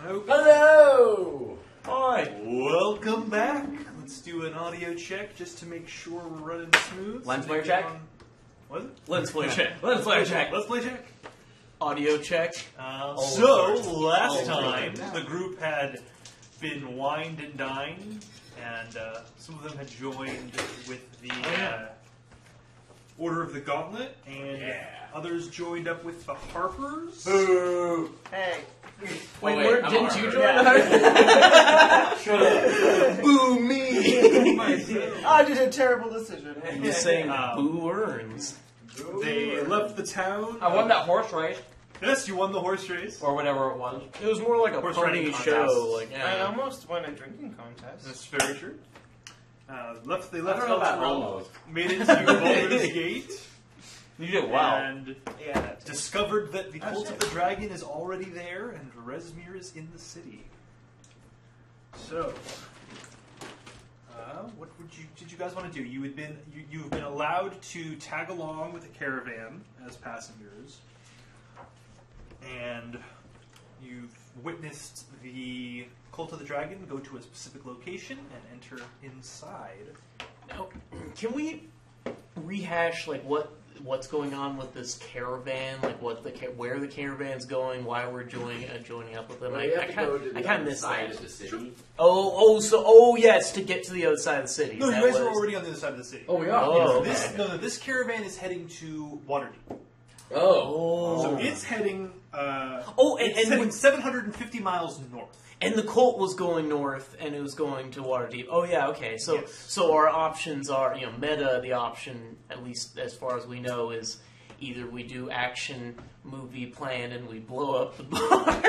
Okay. Hello! Hi. Welcome back. Let's do an audio check just to make sure we're running smooth. Lens flare check? What? Lens flare check. Let's play check. Let's play check. Audio check. Last time the group had been wined and dined, and some of them had joined with the Order of the Gauntlet, and others joined up with the Harpers. Boo! Hey. Wait, didn't you join Yeah. Shut up. Boo me! I did a terrible decision. You're saying boo earns. They left the town. I won that horse race, Yes, you won the horse race. or whatever it was. It was more like a Horse party riding show. contest. Like, I almost won a drinking contest. That's very true. They left I don't know about Elturel, almost. made it to Baldur's Gate, You did well. and Yeah, that's discovered that the Cult of the Dragon is already there, and Rezmir is in the city. So, what did you guys want to do? You've been allowed to tag along with the caravan as passengers, and you've witnessed the Cult of the Dragon go to a specific location and enter inside. now, can we rehash like what's going on with this caravan? Like where the caravan's going? Why we're joining up with them? I kind of missed that. the city. Yes, to get to the other side of the city. No, That you guys are was- already on the other side of the city. Oh, we are? Oh, This, okay. this caravan is heading to Waterdeep. Oh. So it's heading. and heading 750 miles north. And the cult was going north, and it was going to Waterdeep. Oh yeah, okay. So Yes. so our options are, meta. The option, at least as far as we know, is either we do action movie plan and we blow up the bar,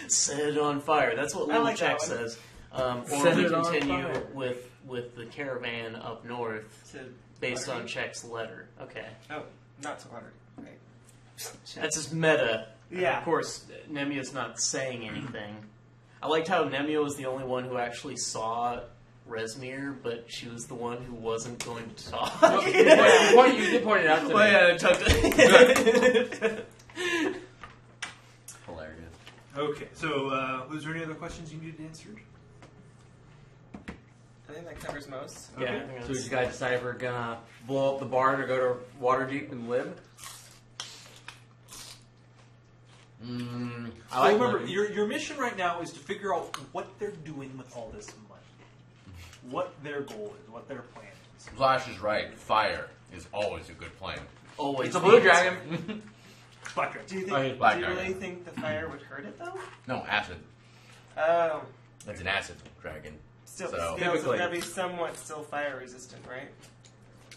set it on fire. That's what Little like Jack that one. says. Or Set we it on continue fire. with the caravan up north to based on Waterdeep? Check's letter. Okay, Oh, not to water. Right. that's just meta. Yeah. Of course, Nemia's not saying anything. I liked how Nemia was the only one who actually saw Rezmir, but she was the one who wasn't going to talk. You did point it out to me. Well, yeah, I tucked it. Hilarious. Okay, so was there any other questions you needed answered? I think that covers most. Yeah, Okay. I think So that's- did you guys decide if we're gonna blow up the barn or go to Waterdeep and live? I So like remember, living. your mission right now is to figure out what they're doing with all this money, what their goal is, what their plan is. Flash is right. Fire is always a good plan. always It's a the blue answer. dragon. Black Dragon. Do you Oh, he's think? black Do you dragon. really think the fire would hurt it though? No, acid. Oh, That's an acid dragon. still, So- so Typically. that'd be somewhat still fire resistant, right?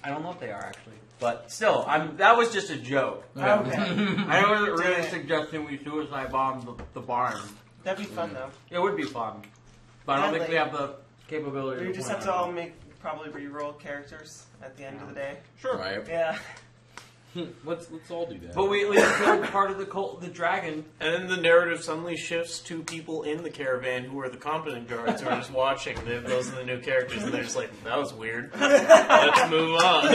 I don't know if they are actually, but still, that was just a joke. Okay, I wasn't really Dang. suggesting we suicide bomb the barn. that'd be fun though. It would be fun, but I don't think we have the capability. We to just win. have to all probably re-roll characters at the end of the day. Sure. Right? Yeah. Let's all do that. But we at least killed part of the cult of the dragon. And then the narrative suddenly shifts to people in the caravan who are the competent guards who are just watching. Those are the new characters, and they're just like, that was weird. Let's move on.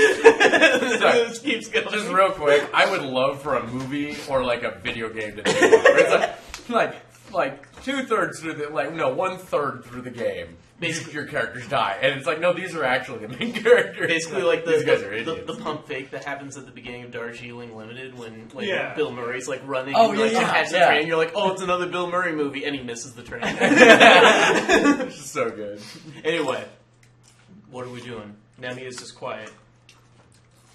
It just keeps going. Just real quick, I would love for a movie or like a video game to do that. Where it's like 2/3 through the 1/3 through the game. Basically- your characters die, and it's like no, these are actually the main characters. Basically, like these guys are the idiots. pump fake that happens at the beginning of Darjeeling Limited when Yeah. Bill Murray's like running Oh, and, yeah, like, to yeah, catch the yeah. train. You're like, oh, it's another Bill Murray movie, and he misses the train. It's just so good. Anyway, what are we doing? Nemia's just quiet.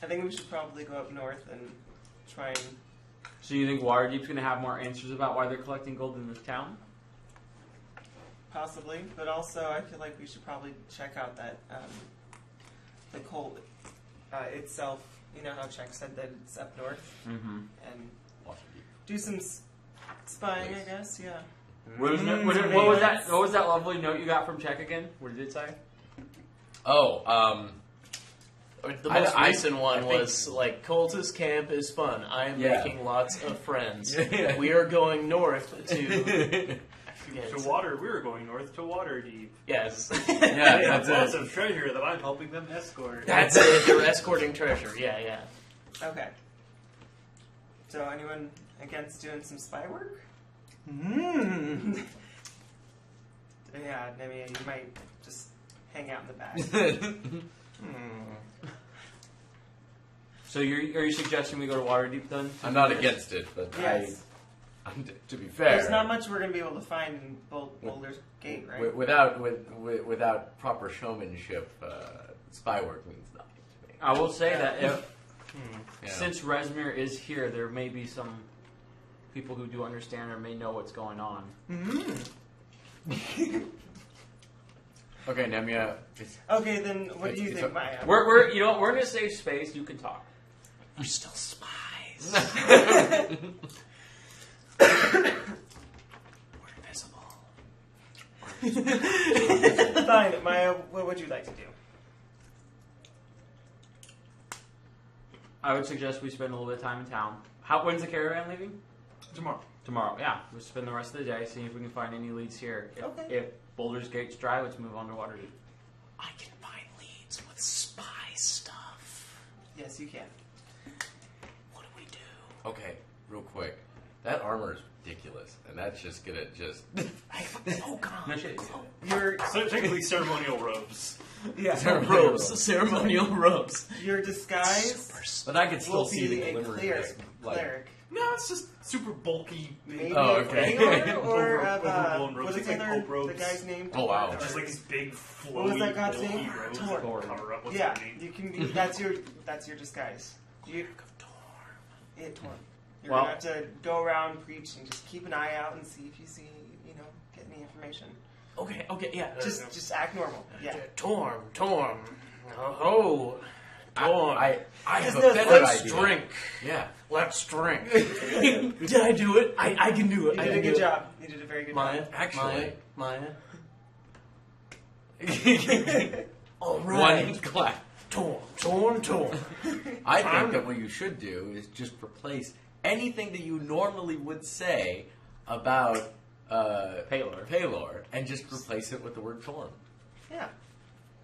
I think we should probably go up north and try and. So you think Waterdeep's going to have more answers about why they're collecting gold in this town? Possibly, but also I feel like we should probably check out that the cult itself. You know how Czech said that it's up north, Mm-hmm. and do some spying. I guess, yeah. What was that? What was that lovely note you got from Czech again? What did it say? Oh, The most I recent one think- was like, Cultist Camp is fun. I am Yeah. making lots of friends. Yeah. We are going north to... To water, we were going north to Waterdeep. Yes. Yeah, They have that's lots it. of treasure that I'm helping them escort. That's it. They're escorting treasure. Yeah, yeah. Okay. So anyone against doing some spy work? Yeah, I mean, you might just hang out in the back. So are you suggesting we go to Waterdeep then? I'm not against it, but Yes. to be fair, There's not much we're going to be able to find in Boulder's Gate, right? without proper showmanship, spy work means nothing to me. I will say that if Yeah. since Resmir is here, there may be some people who do understand or may know what's going on. Okay, Nemia. Okay, then what do you It's think, a- Maya? We're we're in a safe space. You can talk. We're still spies. We're invisible. Fine, Maya, what would you like to do? I would suggest we spend a little bit of time in town. When's the caravan leaving? Tomorrow. Tomorrow. Yeah, we'll spend the rest of the day seeing if we can find any leads here. Okay. If Boulder's Gate's dry, let's move on to Waterdeep. I can find leads with spy stuff. Yes, you can. What do we do? Okay, real quick. That armor is ridiculous, and that's just gonna just. Oh, God. No shit. Your So technically ceremonial robes. Robes, ceremonial robes. your disguise But I can still will see be the a glimmer. cleric. No, it's just super bulky. Maybe Oh, a okay. Taylor or Overblown what robes. is Like the hope robes. guy's name? Oh, wow. Or- Just like these big What was flowy that god's bulky name? robes Torn. that cover up what's Yeah, underneath. you can. That's your disguise. You, yeah, Torn. You're Well- gonna have to go around, preach, and just keep an eye out and see if you see, get any information. Okay, yeah. Just act normal. Yeah. Torm. Oh, Torm. I have Just a those- better Let's idea. drink. Yeah. Let's drink. Did I do it? I can do it. You I did can a good do job. You did a very good Maya, job. Actually. Maya. All One right. clap. Torm. I think that what you should do is just replace anything that you normally would say about Paylor and just replace it with the word Torm. Yeah.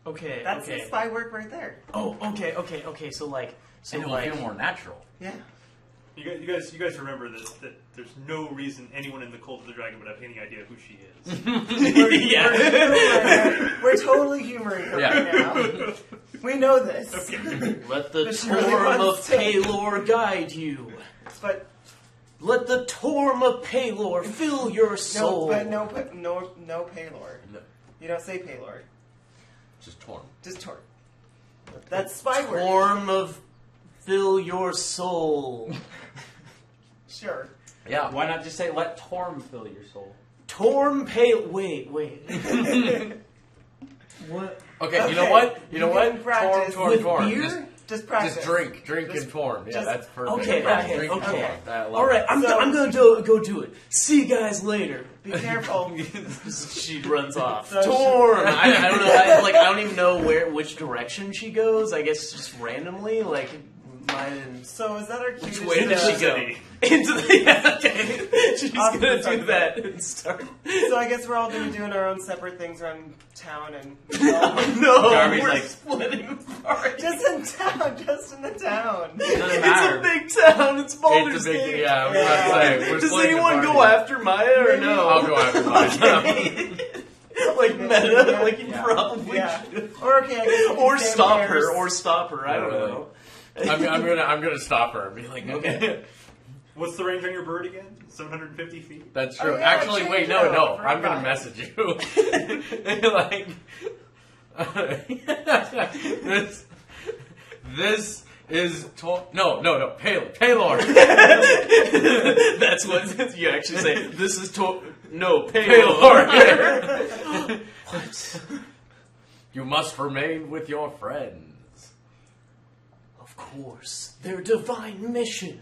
Okay. That's okay. the spy work right there. Oh, okay. So like, And it will feel more natural. Yeah. You guys remember this, that there's no reason anyone in the Cult of the Dragon would have any idea who she is. We're totally humoring her right now. We know this. let the But she really Torm of wants to- Paylor guide you. But Let the Torm of Paylor fill your soul. no Paylor. No, You don't say Paylor. just Torm. Just Torm. That's spy work. Torm of fill your soul. Sure. Yeah. Why not just say, let Torm fill your soul? Torm Pay. Wait. What? Okay, you know Okay, what? You know you what? can practice. Torm. With Torm. beer? Just practice. Just drink Just- and Torm. Yeah, just- that's perfect. Okay, Drink and okay. Torm. I love All right, it. I'm gonna go do it. See you guys later. Be careful. She runs off. So Torm. I don't know. I don't even know which direction she goes. I guess just randomly. Like mine. So is that our cue? Which to way does start? she go? Into the okay. She's Awesome. gonna do that and start. So I guess we're all going to be doing our own separate things around town and No, Darby's we're like- splitting apart. just in town, just in the town. It doesn't It's matter. a big town. It's Boulder's It's a big, Gate. yeah, I was about to say. We're Does splitting anyone the go party. after Maya or no? I'll go after mine. Like meta, like you Yeah. probably Yeah. should. Or okay, I guess we can Or stand stop pairs. her, or stop her. I don't Really. know. I'm gonna stop her and be like, okay. What's the range on your bird again? 750 feet? That's Oh, true. yeah, Actually, change wait, it no. up for I'm gonna mine. message you. Like, this is no, Paylor. That's what you actually say. This is no Paylor. Paylor. What? You must remain with your friends. Of course, their divine mission.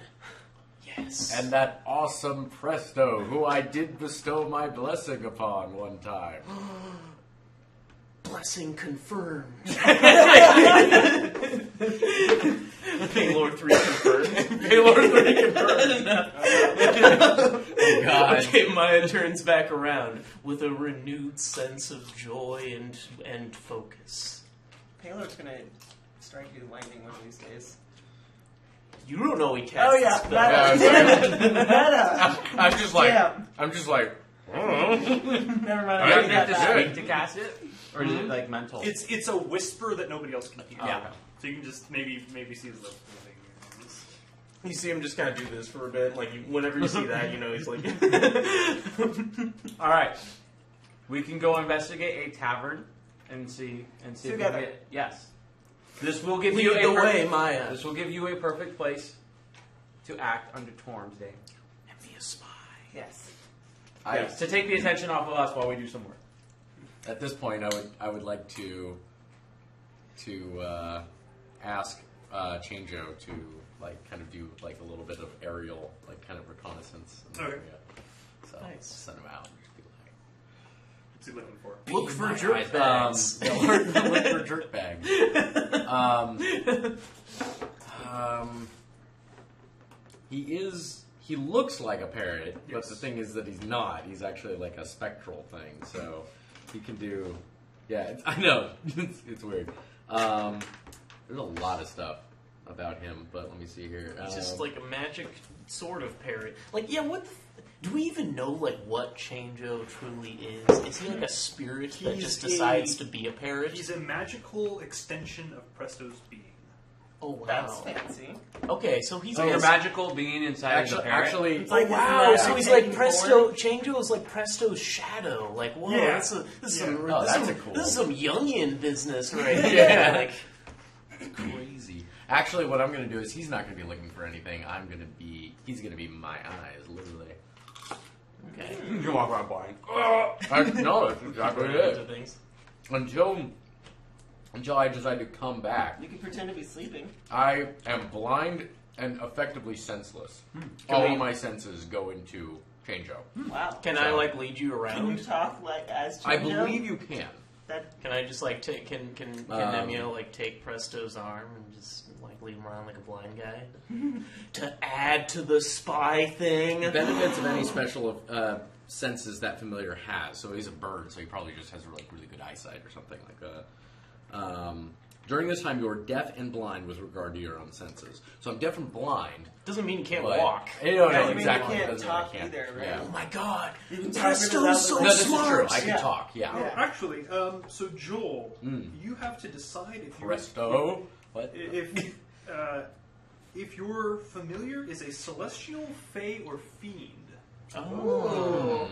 Yes. And that awesome Presto, who I did bestow my blessing upon one time. Blessing confirmed. Paylor 3 confirmed. Paylor 3 confirmed. Oh, God. Okay, Maya turns back around with a renewed sense of joy and focus. Paylor's going to strike you lightning one of these days. You don't know he casts Oh yeah, a spell. meta. Meta. I'm just like, Damn. Never mind. You I have to got speak to cast it, or is it like mental? It's a whisper that nobody else can hear. Oh, okay. So you can just maybe see his lips moving. You see him just kind of do this for a bit. Like, whenever you see that, he's like... All right, we can go investigate a tavern and see if we Together. get. Yes, this will give Lead you the a way, Maya. This will give you a perfect place to act under Torm's day. And be a spy. Yes. Yes, to take the attention off of us while we do some work. at this point, I would like to ask Changeo to like kind of do like a little bit of aerial like kind of reconnaissance. Okay. So Nice. send him out. And just be What's he looking for? Look like, for "My jerk eyes." bags. Look for jerk bags. He looks like a parrot, but Yes. the thing is that he's not. He's actually like a spectral thing, so he can do. Yeah, I know it's weird. There's a lot of stuff about him, but let me see here. He's just like a magic sort of parrot. Like, yeah, do we even know, like, what Changeo truly is? Is he like a spirit that He's just decides to be a parrot? He's a magical extension of Presto's being. Oh, wow. That's fancy. Okay, so he's So like your a magical being inside of the parrot. actually, It's Oh, like wow, his so he's taking like Presto. form. Changeo is like Presto's shadow. Like, whoa, Yeah. this is Yeah. some, Oh, this, that's some cool. this is some Jungian business right here. Yeah. Like, crazy. Actually, what I'm going to do is he's not going to be looking for anything. He's going to be my eyes, literally. okay. You can walk around blind. No, that's exactly Into it. things. Until I decide to come back, You can pretend to be sleeping. I am blind and effectively senseless. All of my senses go into Changeo. Wow. Can I like lead you Can around? you talk like as I Jinjo? believe you can. That Can I just like take can Nemio like take Presto's arm and just like lead him around like a blind guy to add to the spy thing? Benefits of any special senses that familiar has. So he's a bird, so he probably just has like really good eyesight or something like that. During this time, you are deaf and blind with regard to your own senses. So I'm deaf and blind. Doesn't mean you can't but- walk. No, Doesn't no, mean you exactly. can't Doesn't mean I talk can't. either, right? Yeah. Oh my god, You can talk Presto's so without the- No, this is true. smart. I can Yeah. talk. Yeah. Yeah. Actually, so Joel, you have to decide if Presto. What? if your familiar is a celestial, fae, or fiend. Oh.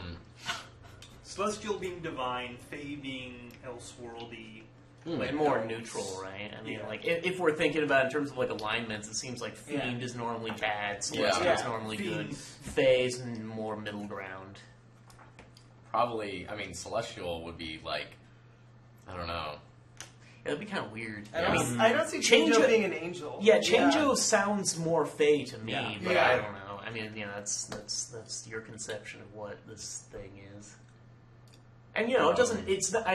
Celestial being divine, fae being elseworldy. And more neutral, right? I mean, Yeah. like if we're thinking about it in terms of like alignments, it seems like Fiend is normally bad, Celestial Yeah. is normally good, Fiends. Fae's more middle ground. Probably. I mean, celestial would be like. I don't know. Yeah, that'd be kind of weird. I don't see Change Jinjo it- being an angel. Yeah, Changeo sounds more Fae to me, Yeah. but Yeah. I don't know. I mean, that's your conception of what this thing is. And it doesn't. It's not.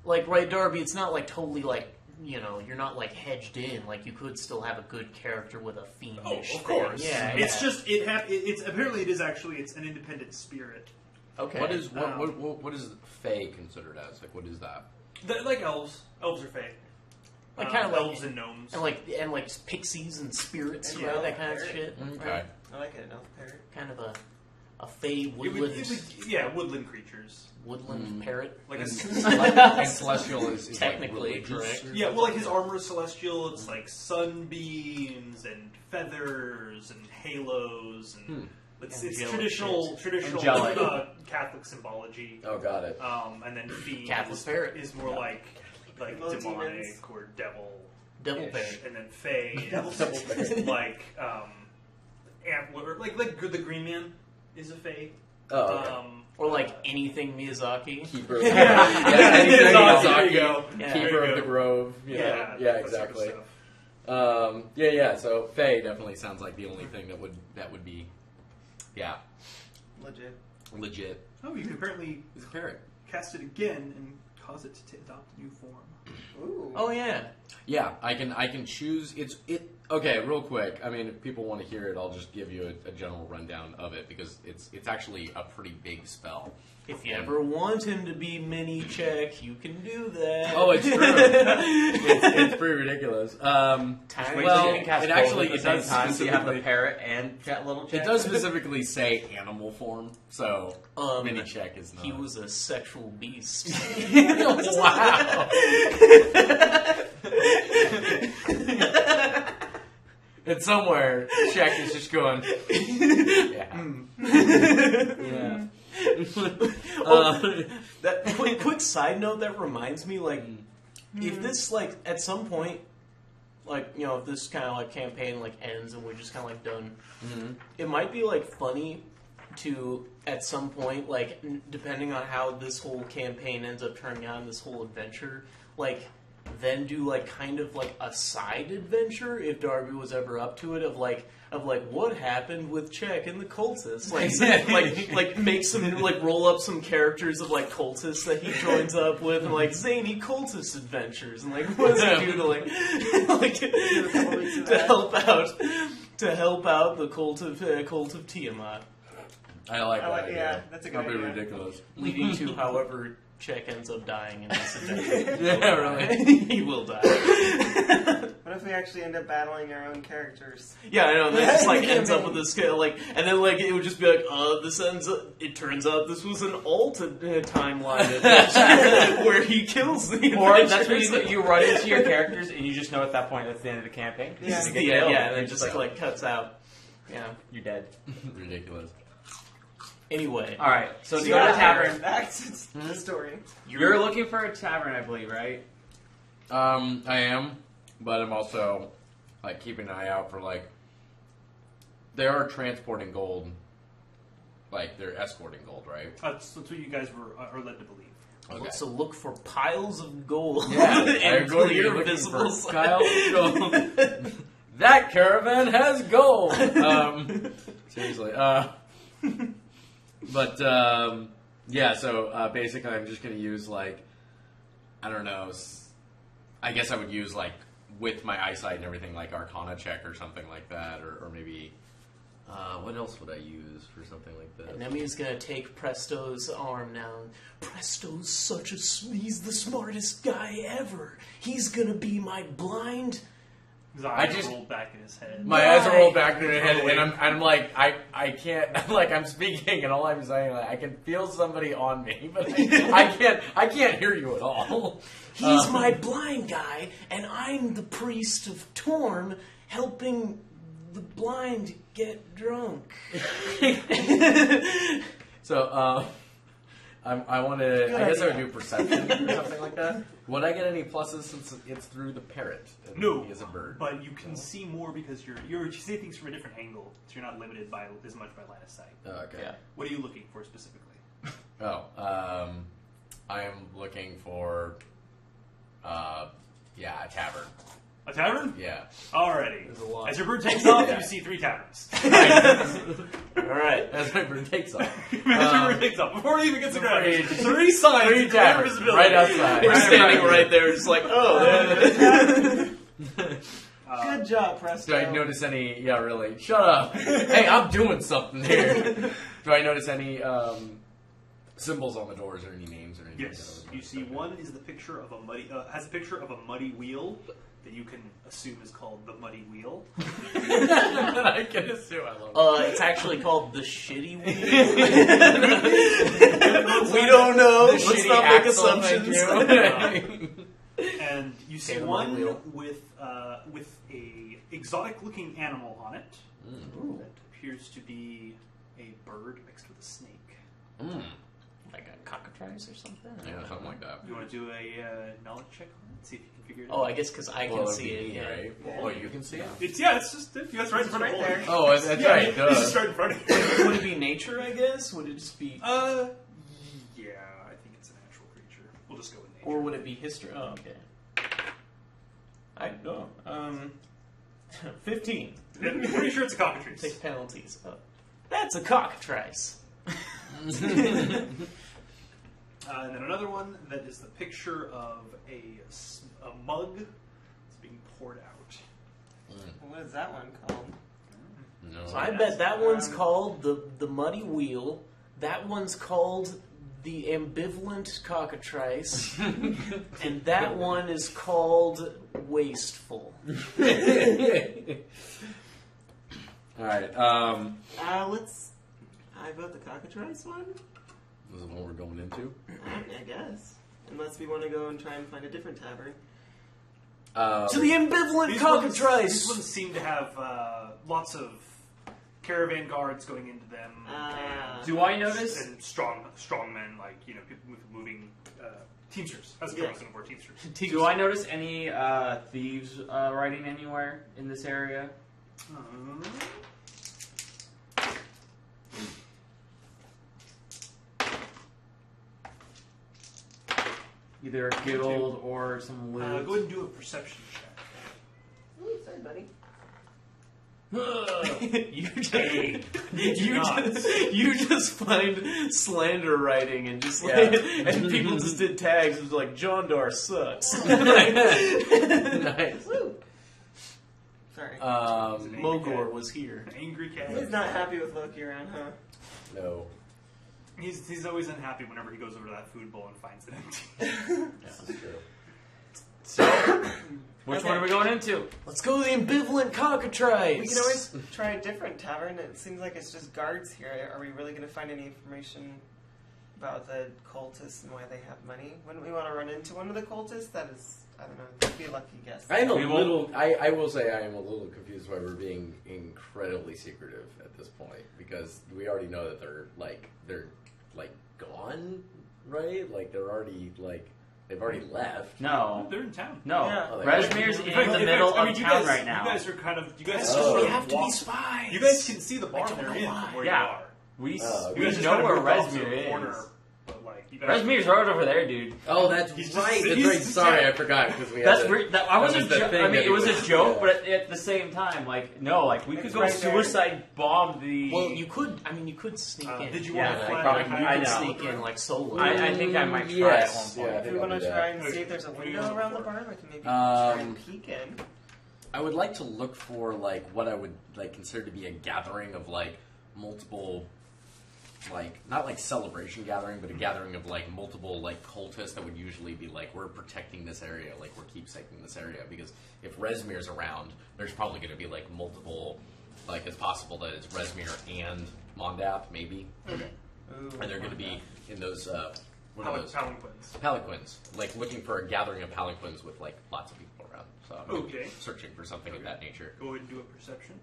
Like Ray Darby, it's not like totally like you're not like hedged in. Like you could still have a good character with a fiendish Oh, of thing. course. Yeah, It's yeah. just it's apparently it is actually it's an independent spirit. Okay. What is what is Fae considered as? Like, what is that? Like elves. Elves are fae. Like kind of like elves and gnomes. and like pixies and spirits, And right? elf That kind of parrot. shit. Okay. Right? I like it, an elf parrot. Kind of a fey woodland creatures. woodland parrot. Like And, a and celestial is Technically like religious correct. or yeah, well, like his something? armor is celestial. It's like sunbeams and feathers and halos and it's Angelic traditional Angelic. Catholic symbology. Oh, got it. And then fiend Catholic parrot. is more like Little demonic demons. or devil. Devil parrot. And then fae Devil is parrot. like antler, like the Green Man is a fae. Oh, okay. Or like anything Miyazaki. Keeper of Yeah, anything Miyazaki, there Miyazaki, you go. Yeah. Keeper There you of the go. Grove. Yeah, that sort of exactly. stuff. Yeah. So Fae definitely sounds like the only thing that would be, yeah, Legit. legit. Oh, you can apparently It's a parrot. cast it again and cause it to adopt a new form. Ooh. Oh yeah. Yeah, I can choose. Okay, real quick. I mean, if people want to hear it, I'll just give you a general rundown of it because it's actually a pretty big spell. If you ever want him to be mini check, you can do that. Oh, it's true. it's pretty ridiculous. Well, It actually it does time, so you have the specifically. parrot and little check. It does specifically say animal form, so mini check is not. He was a sexual beast. Wow. And somewhere, Shaq is just going. Yeah. That quick side note that reminds me, like, if this, like, at some point, like, you know, if this kind of, like, campaign, like, ends and we're just kind of, like, done, it might be, like, funny to, at some point, like, depending on how this whole campaign ends up turning out, this whole adventure, like, then do, like, kind of, like, a side adventure, if Darby was ever up to it, of what happened with Czech and the cultists, like make some, like, roll up some characters of, like, cultists that he joins up with, and, like, zany cultist adventures, and, like, what does he do to, like to help out the cult of Tiamat, I like that. Yeah, that's a good That'd be idea. ridiculous. leading to however Czech ends up dying in this adventure. Yeah, really. He will die. What if we actually end up battling our own characters? Yeah, I know. And then it just like ends up with this like, and then like it would just be like, this ends up. It turns out this was an alternate timeline adventure where he kills the. Or that's when you run into your characters and you just know at that point that's the end of the campaign. Yeah. You get killed. And then just like cuts out. Yeah. You're dead. Ridiculous. Anyway, All right, so you go to the tavern. Back to the story. You're looking for a tavern, I believe, right? I am, but I'm also like keeping an eye out for like they are transporting gold, like they're escorting gold, right? That's what you guys are led to believe. Okay. so look for piles of gold. Yeah, and I'm going to be clear looking visible for Kyle Gold. That caravan has gold. Seriously. But yeah, so basically, I'm just going to use like I don't know. I guess I would use like with my eyesight and everything, like Arcana check or something like that, or maybe what else would I use for something like this? Nemi's gonna take Presto's arm now. Presto's he's the smartest guy ever. He's gonna be my blind. His eyes rolled back in his head. My eyes are rolled back in my head, and I'm like, I can't, like, I'm speaking, and all I'm saying, like, I can feel somebody on me, but I can't hear you at all. He's my blind guy, and I'm the priest of Torm, helping the blind get drunk. So, I want to. I guess I would do perception or something like that. Would I get any pluses since it's through the parrot? And No, he is a bird. but you can see more because you see things from a different angle, so you're not limited by as much by line of sight. Okay. Yeah. What are you looking for specifically? Oh, I am looking for, a tavern. A tavern? Yeah. Alrighty. There's a lot. As your bird takes off, Yeah. you see 3 taverns. Alright. As my bird takes off. As your bird takes off, before it even gets to ground, three- 3 signs, 3 of clear taverns, visibility. right outside. We're standing right there, just like, oh. Good job, Presto. Do I notice any? Yeah, really. Shut up. Hey, I'm doing something here. Do I notice any symbols on the doors or any names or anything? Yes, you see one is the picture of a muddy, has a picture of a muddy wheel that you can assume is called the Muddy Wheel. I can assume. I love it. It's actually called the Shitty Wheel. We don't know. The Let's shitty not make axle, thank assumptions. you. And you see Okay, the one Muddy Wheel. with a exotic-looking animal on it Ooh. that appears to be a bird mixed with a snake. Mm. Like a cockatrice or something? Yeah, something like that. You want to do a knowledge check on it? See if you can figure it Oh, out. I guess because I Well, can it'd see be it. me, Yeah. right? Yeah. Oh, you can see it. It's just that's right in front Right of there. you. Oh, that's Yeah, right. it's just Duh. right in front of you. Would it be nature, I guess? Would it just be... Yeah, I think it's a natural creature. We'll just go with nature. Or would it be history? Oh, okay. I don't know. 15. I'm pretty sure it's a cockatrice. Take penalties. Oh. That's a cockatrice. And then another one that is the picture of a mug that's being poured out. What is that one called? No. So I bet that one's called the Muddy Wheel. That one's called the Ambivalent Cockatrice. And that one is called Wasteful. Alright, Let's. I vote the cockatrice one? this is what we're going into. I guess. Unless we want to go and try and find a different tavern. To the Ambivalent Cockatrice! These ones seem to have lots of caravan guards going into them. Do I notice? And strong men, like, people moving teamsters. That's the opposite of word, teamsters. Do I notice any thieves riding anywhere in this area? Either a guild or some loot. Go ahead and do a perception check. Ooh, sorry, buddy. you just find slander writing and just like, and people just did tags. It was like John Dar sucks. Nice. Woo. Sorry. Mogor was here. An angry cat. He's not happy with Loki around, huh? No. He's always unhappy whenever he goes over to that food bowl and finds it empty. That's true. So, which one are we going into? Let's go to the Ambivalent Cockatrice. We can always try a different tavern. It seems like it's just guards here. Are we really going to find any information about the cultists and why they have money? Wouldn't we want to run into one of the cultists? That is, I don't know, that'd be a lucky guess. I am a little. I will say I am a little confused why we're being incredibly secretive at this point, because we already know that they're gone, right? Like they're already they've already left. No. They're in town. No. Yeah. Resmir's in the middle of town right now. You guys are kind of. You guys Oh. We have to be spies. You guys can see the barn don't they're know in why. from where Yeah. you are. We You guys we just know kinda where moved off to the Resmir corner, is. but you guys. Resmir's right over there, dude. Oh, that's He's right. just- That's he's right. just- Sorry, I forgot because we. That's had weird. I wasn't. was the thing I mean, that it was a he joke, was- but at the same time, like, no, like we could It's go right there. suicide bomb the. Well, you could. I mean, you could sneak in. Did you Yeah, want to I fly? probably- behind I the know. house? sneak in like solo. I think I might try Yes. at one point. Yeah, I If think we I'll want do to try that. and see if there's a What do you window look around the for? barn, we can maybe try and Um, peek in. I would like to look for what I would consider to be a gathering of multiple, not celebration gathering, but a gathering of multiple cultists that would usually be we're protecting this area, we're keepsaking this area, because if Resmir's around, there's probably going to be multiple, it's possible that it's Resmir and Mondap maybe, Okay. Ooh, and they're going to be in those what are those Palanquins. palanquins, looking for a gathering of palanquins with lots of people around. So I'm Okay. searching for something of that nature. Go ahead and do a perception.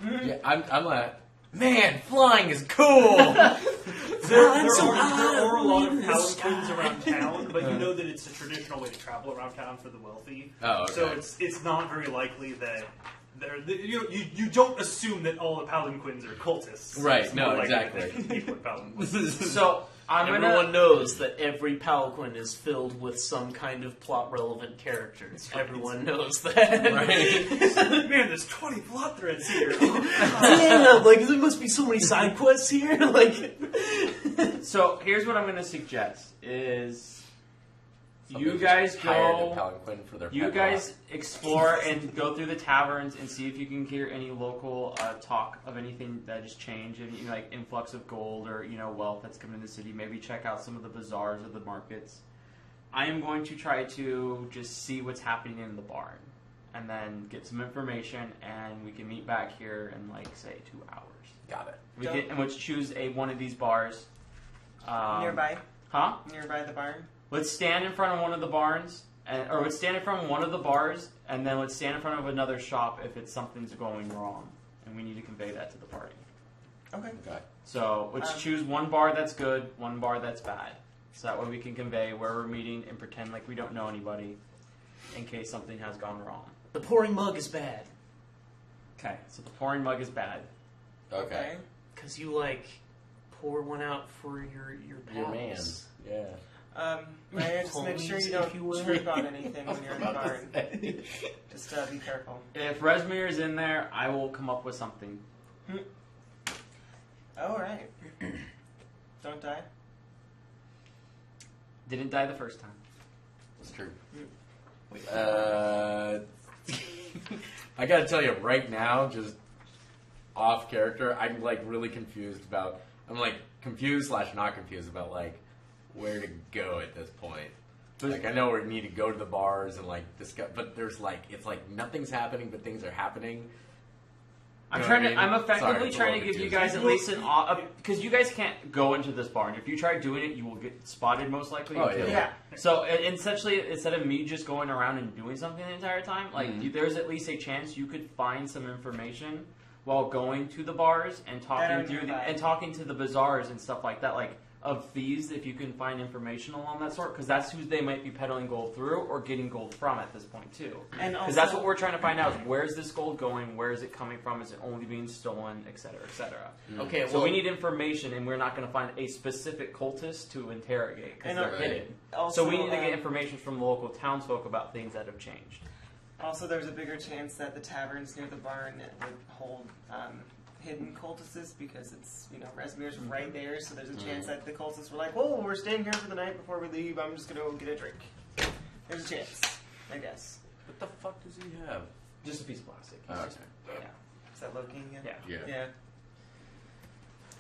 Yeah, I'm man, flying is cool. There are a lot of palanquins around town, but you know that it's a traditional way to travel around town for the wealthy. Oh, okay. So it's not very likely that you don't assume that all the palanquins are cultists. Right, It's no, more likely exactly. that people are palanquins. So I'm Everyone gonna. knows that every Palanquin is filled with some kind of plot-relevant character. Everyone knows that. Right. Man, there's 20 plot threads here. Yeah, there must be so many side quests here. So here's what I'm gonna suggest: is you Somebody guys just hired a go. palanquin for their You pet guys explore and go through the taverns and see if you can hear any local talk of anything that has changed, any influx of gold or wealth that's coming in the city. Maybe check out some of the bazaars or the markets. I am going to try to just see what's happening in the barn, and then get some information, and we can meet back here in say 2 hours. Got it. We get and let's choose one of these bars. Nearby the barn. Let's stand in front of one of the barns, or let's stand in front of one of the bars, and then let's stand in front of another shop if something's going wrong, and we need to convey that to the party. Okay. Okay. So let's choose one bar that's good, one bar that's bad, so that way we can convey where we're meeting and pretend like we don't know anybody, in case something has gone wrong. The pouring mug is bad. Okay, so the pouring mug is bad. Okay. Because you, pour one out for your Your man. pals. Yeah. Maya, just make sure you Homies, don't if you will. trip on anything when you're in the barn. Just be careful. If Resmir is in there, I will come up with something. Oh, right. Don't die. Didn't die the first time. That's true. I gotta tell you right now, just off character, I'm like really confused about. I'm like confused / not confused about like where to go at this point. Like I know we need to go to the bars and like discuss, but there's like it's like nothing's happening, but things are happening. I'm You know trying what to. I mean? I'm effectively Sorry, it's a trying to little give you confusing. guys at least an because you guys can't go into this barn. If you try doing it, you will get spotted most likely. Oh, and killed. Yeah. So essentially, instead of me just going around and doing something the entire time, like there's at least a chance you could find some information while going to the bars and talking through and talking to the bazaars and stuff like that, like of thieves. If you can find information along that sort, because that's who they might be peddling gold through or getting gold from at this point too. And Because that's what we're trying to find out: is where's this gold going? Where is it coming from? Is it only being stolen, etc., etc. Okay, So we need information, and we're not going to find a specific cultist to interrogate because they're hidden. Also, So we need to get information from the local townsfolk about things that have changed. Also, there's a bigger chance that the taverns near the barn would hold hidden cultists because it's, Rezmir's right there, so there's a chance that the cultists were like, "Whoa, we're staying here for the night before we leave. I'm just gonna go get a drink." There's a chance, I guess. What the fuck does he have? Just a piece of plastic. Oh, Just- okay. Is that Loki again? Yeah. Yeah.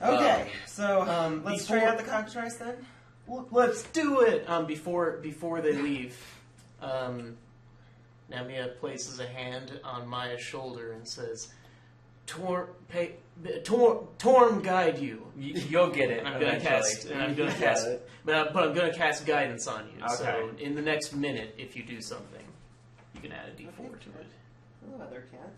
Yeah. Okay, so let's try before- out the cockatrice then. Let's do it. Before they leave, Namia places a hand on Maya's shoulder and says, Torm guide you." You'll get it. And I'm gonna cast. And I'm gonna cast. But I'm gonna cast guidance on you. Okay. So in the next minute, if you do something, you can add a D4 to it. Oh, other cat.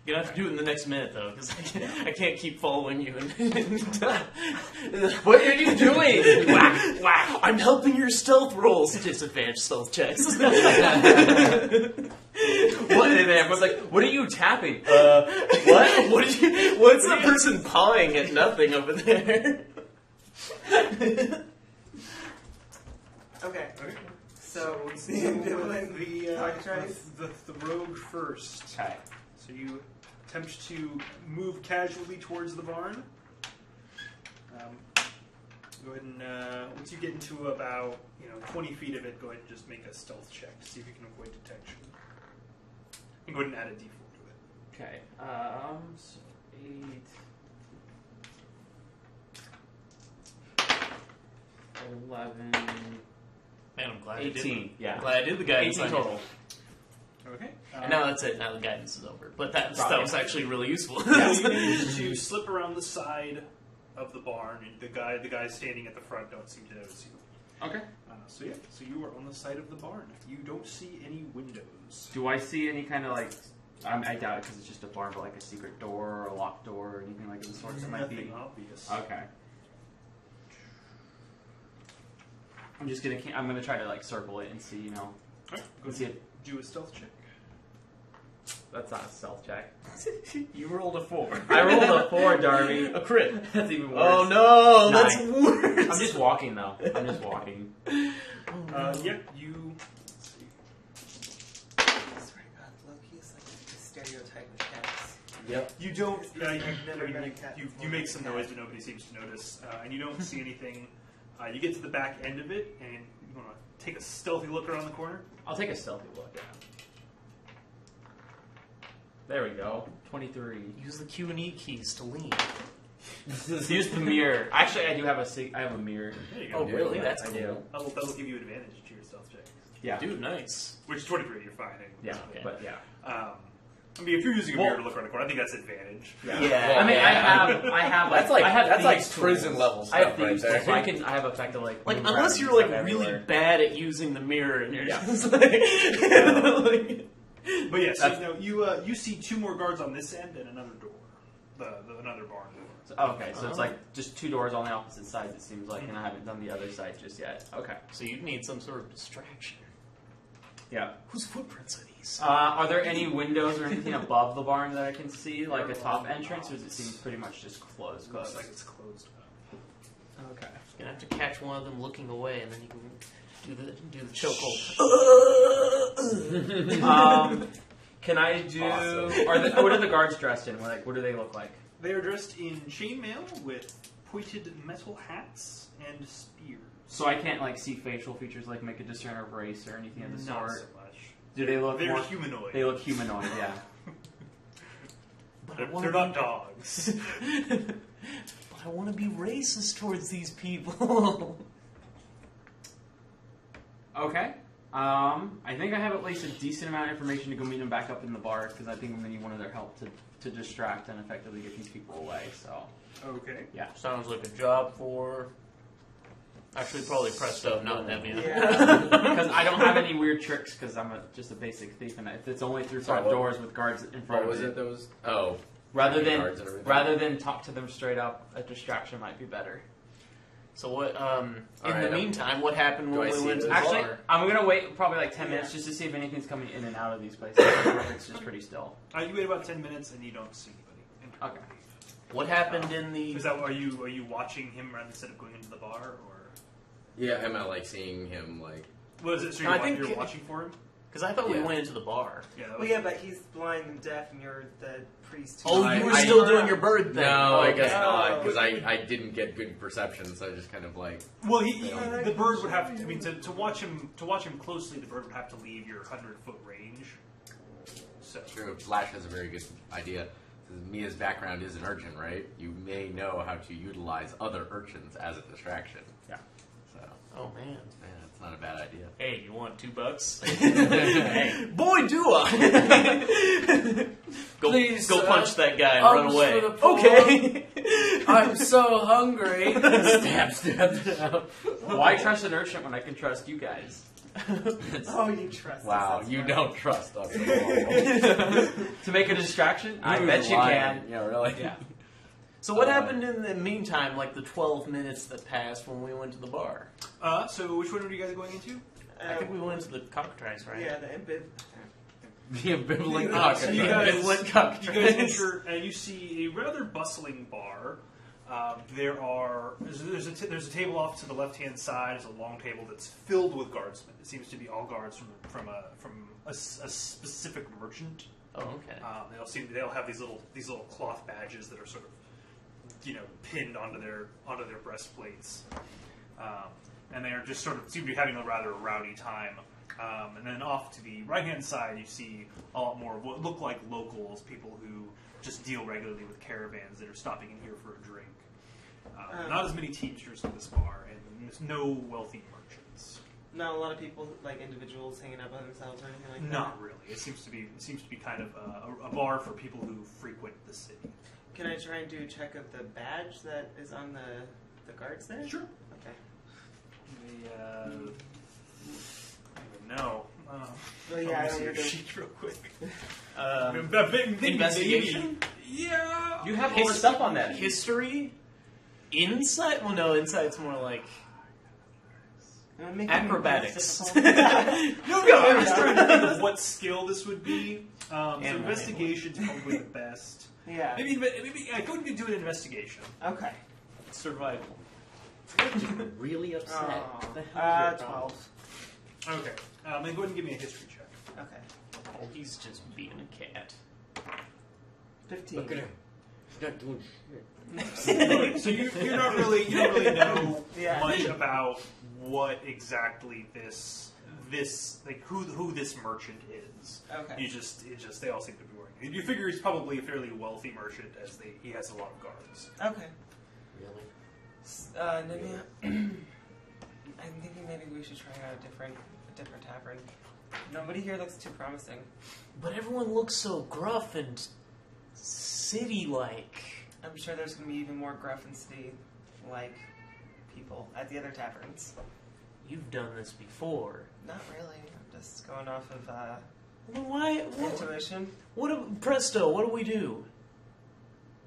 You're gonna have to do it in the next minute though, because I can't keep following you. What are you doing? Whack, whack. I'm helping your stealth rolls. Disadvantage stealth checks. What? And everyone's like, "What are you tapping?" What? What's the person pawing at nothing over there? Okay. So we see So him doing the rogue first. Okay. So you attempt to move casually towards the barn. Go ahead and once you get into about 20 feet of it, go ahead and just make a stealth check to see if you can avoid detection. And go ahead and add a D4 to it. Okay. So 8, 11, Man, I'm glad 18. Yeah. I'm glad I did the guidance 18 on you. total. Okay. And now that's it. Now the guidance is over. But that was actually really useful. So you manage to slip around the side of the barn, and the guys standing at the front don't seem to notice you. Okay. So you are on the side of the barn. You don't see any windows. Do I see any kind of like? I doubt it because it's just a barn, but like a secret door or a locked door or anything like the sort that might be. Nothing obvious. Okay. I'm gonna try to like circle it and see, Alright, go see ahead. it. Do a stealth check. That's not a stealth check. You rolled a 4. I rolled a 4, Darby. A crit. That's even worse. Oh no, 9. that's worse. I'm just walking though. I'm just walking. Yep, you. Let's see. I swear to God, Loki is like a stereotype of cats. Yep. You don't. I've never been a cat You before. make some noise, but nobody seems to notice, and you don't see anything. You get to the back end of it, and you want to take a stealthy look around the corner. I'll take a stealthy look. Yeah. There we go. 23. Use the Q and E keys to lean. Use the mirror. Actually, I do have I have a mirror. There you go. Oh really? Yeah, That's I cool. do. That'll give you advantage to your stealth check. Yeah. Dude, nice. Which is 23. You're fine. Yeah. Okay. But yeah. I mean, if you're using a mirror to look around the corner, I think that's advantage. Yeah. Yeah. I mean, Yeah. I have. That's like I have that's like thieves' prison tools. level I stuff have thieves right there. tools, so I have effect to like. Like, move unless around you're and like stuff really everywhere. bad at using the mirror and you're Yeah. just like, But yes, you see two more guards on this end and another door, another barn door. Okay, so it's like just 2 doors on the opposite sides. It seems like, and I haven't done the other side just yet. Okay. So you'd need some sort of distraction. Yeah. Whose footprints are these? Are there any windows or anything above the barn that I can see, like a top entrance, or does it seem pretty much just closed? Looks like it's closed up. Okay. You're gonna have to catch one of them looking away, and then you can do the chokehold. Can I do? Awesome. What are the guards dressed in? What do they look like? They are dressed in chainmail with pointed metal hats and spears. So I can't like see facial features, like make a discern of race or anything of the Not sort. so much. Do they look They're more humanoid. They look humanoid, yeah. But They're not dogs. But I want to be racist towards these people. Okay. I think I have at least a decent amount of information to go meet them back up in the bar, because I think I'm going to need one of their help to distract and effectively get these people away, so... Okay. Sounds like a job for... Actually, probably Presto, not Nemia. Yeah. Because I don't have any weird tricks, because I'm just a basic thief, and if it's only through front doors with guards in front What of was me... it that was... Oh. Rather guards and everything. than talk to them straight up, a distraction might be better. So what? In Alright, the meantime, what happened when I we see went to the this? Actually, bar? I'm going to wait probably like 10 minutes just to see if anything's coming in and out of these places. It's just pretty still. You wait about 10 minutes and you don't see anybody. Okay. What happened in the? Is that are you watching him instead of going into the bar, or Yeah, am I like seeing him like... what is it? So I think- you're watching for him? Because I thought we Yeah. went into the bar. Yeah. That Well, was, yeah, but he's blind and deaf, and you're the priest. who- Oh, you were I- still doing your bird thing. No, I guess okay. not, because I didn't get good perception, so I just kind of like... Well, the bird would have to. I mean, to watch him closely, the bird would have to leave your 100-foot range. So True, Flash has a very good idea. Mia's background is an urchin, right? You may know how to utilize other urchins as a distraction. Yeah. So, Oh man. yeah, it's not a bad idea. Hey, you want $2? Hey, boy, do I! Go, Please, go sir. punch that guy and Arms run away. for the poor. Okay. I'm so hungry. Stab, stab, stab. Why trust an urchin when I can trust you guys? Oh, you trust us. Wow, that's you funny. don't trust us at all. To make a distraction? I You're bet you lying. can. Yeah, really? Yeah. So what happened in the meantime, like the 12 minutes that passed when we went to the bar? so which one are you guys going into? I think we went to the cockatrice, right? Yeah, the ambib. The ambivalent So you cockatrice. guys, Ambivalent cockatrice. you guys enter and you see a rather bustling bar. There's a table off to the left hand side. It's a long table that's filled with guardsmen. It seems to be all guards from a specific merchant. Oh, okay. They'll have these little cloth badges that are sort of pinned onto their breastplates, and they are just sort of seem to be having a rather rowdy time. And then off to the right hand side, you see a lot more of what look like locals, people who just deal regularly with caravans that are stopping in here for a drink. Not as many teamsters in this bar, and there's no wealthy merchants. Not a lot of people, like individuals, hanging out by themselves or anything like that. Not really. It seems to be kind of a bar for people who frequent the city. Can I try and do a check of the badge that is on the guards there? Sure. Okay. I don't even know. Well, yeah, I I'll don't see your either. sheet real quick. Investigation? Yeah. You have all the stuff on that. History? Insight? Well, no, insight's more like Make acrobatics. No, I was trying to think of what skill this would be. So And investigation's probably the best. Yeah. Maybe I couldn't do an investigation. Okay. survival. Really upset. Oh, 12. Okay. Then go ahead and give me a history check. Okay. Oh, he's just being a cat. 15. Look at him. He's not doing shit. So you don't really know Yeah. much about what exactly this like who this merchant is. Okay. They all seem to be wearing. You figure he's probably a fairly wealthy merchant, as he has a lot of guards. Okay. Really? Namia, I'm thinking maybe we should try out a different tavern. Nobody here looks too promising. But everyone looks so gruff and city-like. I'm sure there's going to be even more gruff and city-like people at the other taverns. You've done this before. Not really. I'm just going off of Well, why? intuition. Presto, what do we do?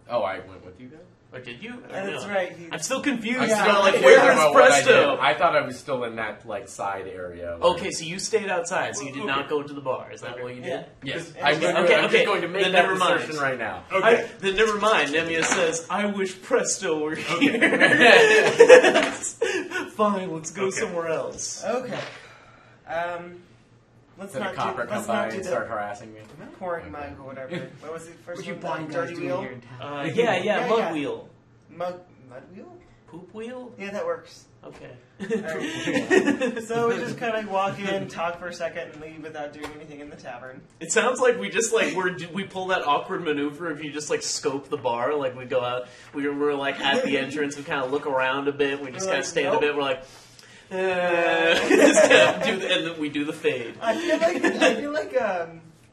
Oh, I went with you guys? Or did you? That's No. right. I'm still confused. I'm about, still like, confused where is about what I did. Presto? I thought I was still in that like side area. where- Okay, so you stayed outside, so you did not go to the bar. Is that what you did? Yeah. Yes. Okay, I'm okay. just going to make Then that never mind. assertion right now. Okay. Then never mind. Nemia says, "I wish Presto were here." Fine, let's go Okay. somewhere else. Okay. Let's Then a not copper do, come let's by not do and the start harassing me. pouring mug or whatever. What was it first Would you one? blind Dirty guys wheel? doing here in town? Yeah, Yeah, mug yeah. wheel. Mug mud wheel? Poop wheel? Yeah, that works. Okay. Alright. So we just kind of walk in, talk for a second, and leave without doing anything in the tavern. It sounds like we just like we pull that awkward maneuver if you just like scope the bar. Like we go out, we're like at the entrance, we kind of look around a bit, we just kind of stand a bit, we're like, just kind of and then we do the fade. I feel like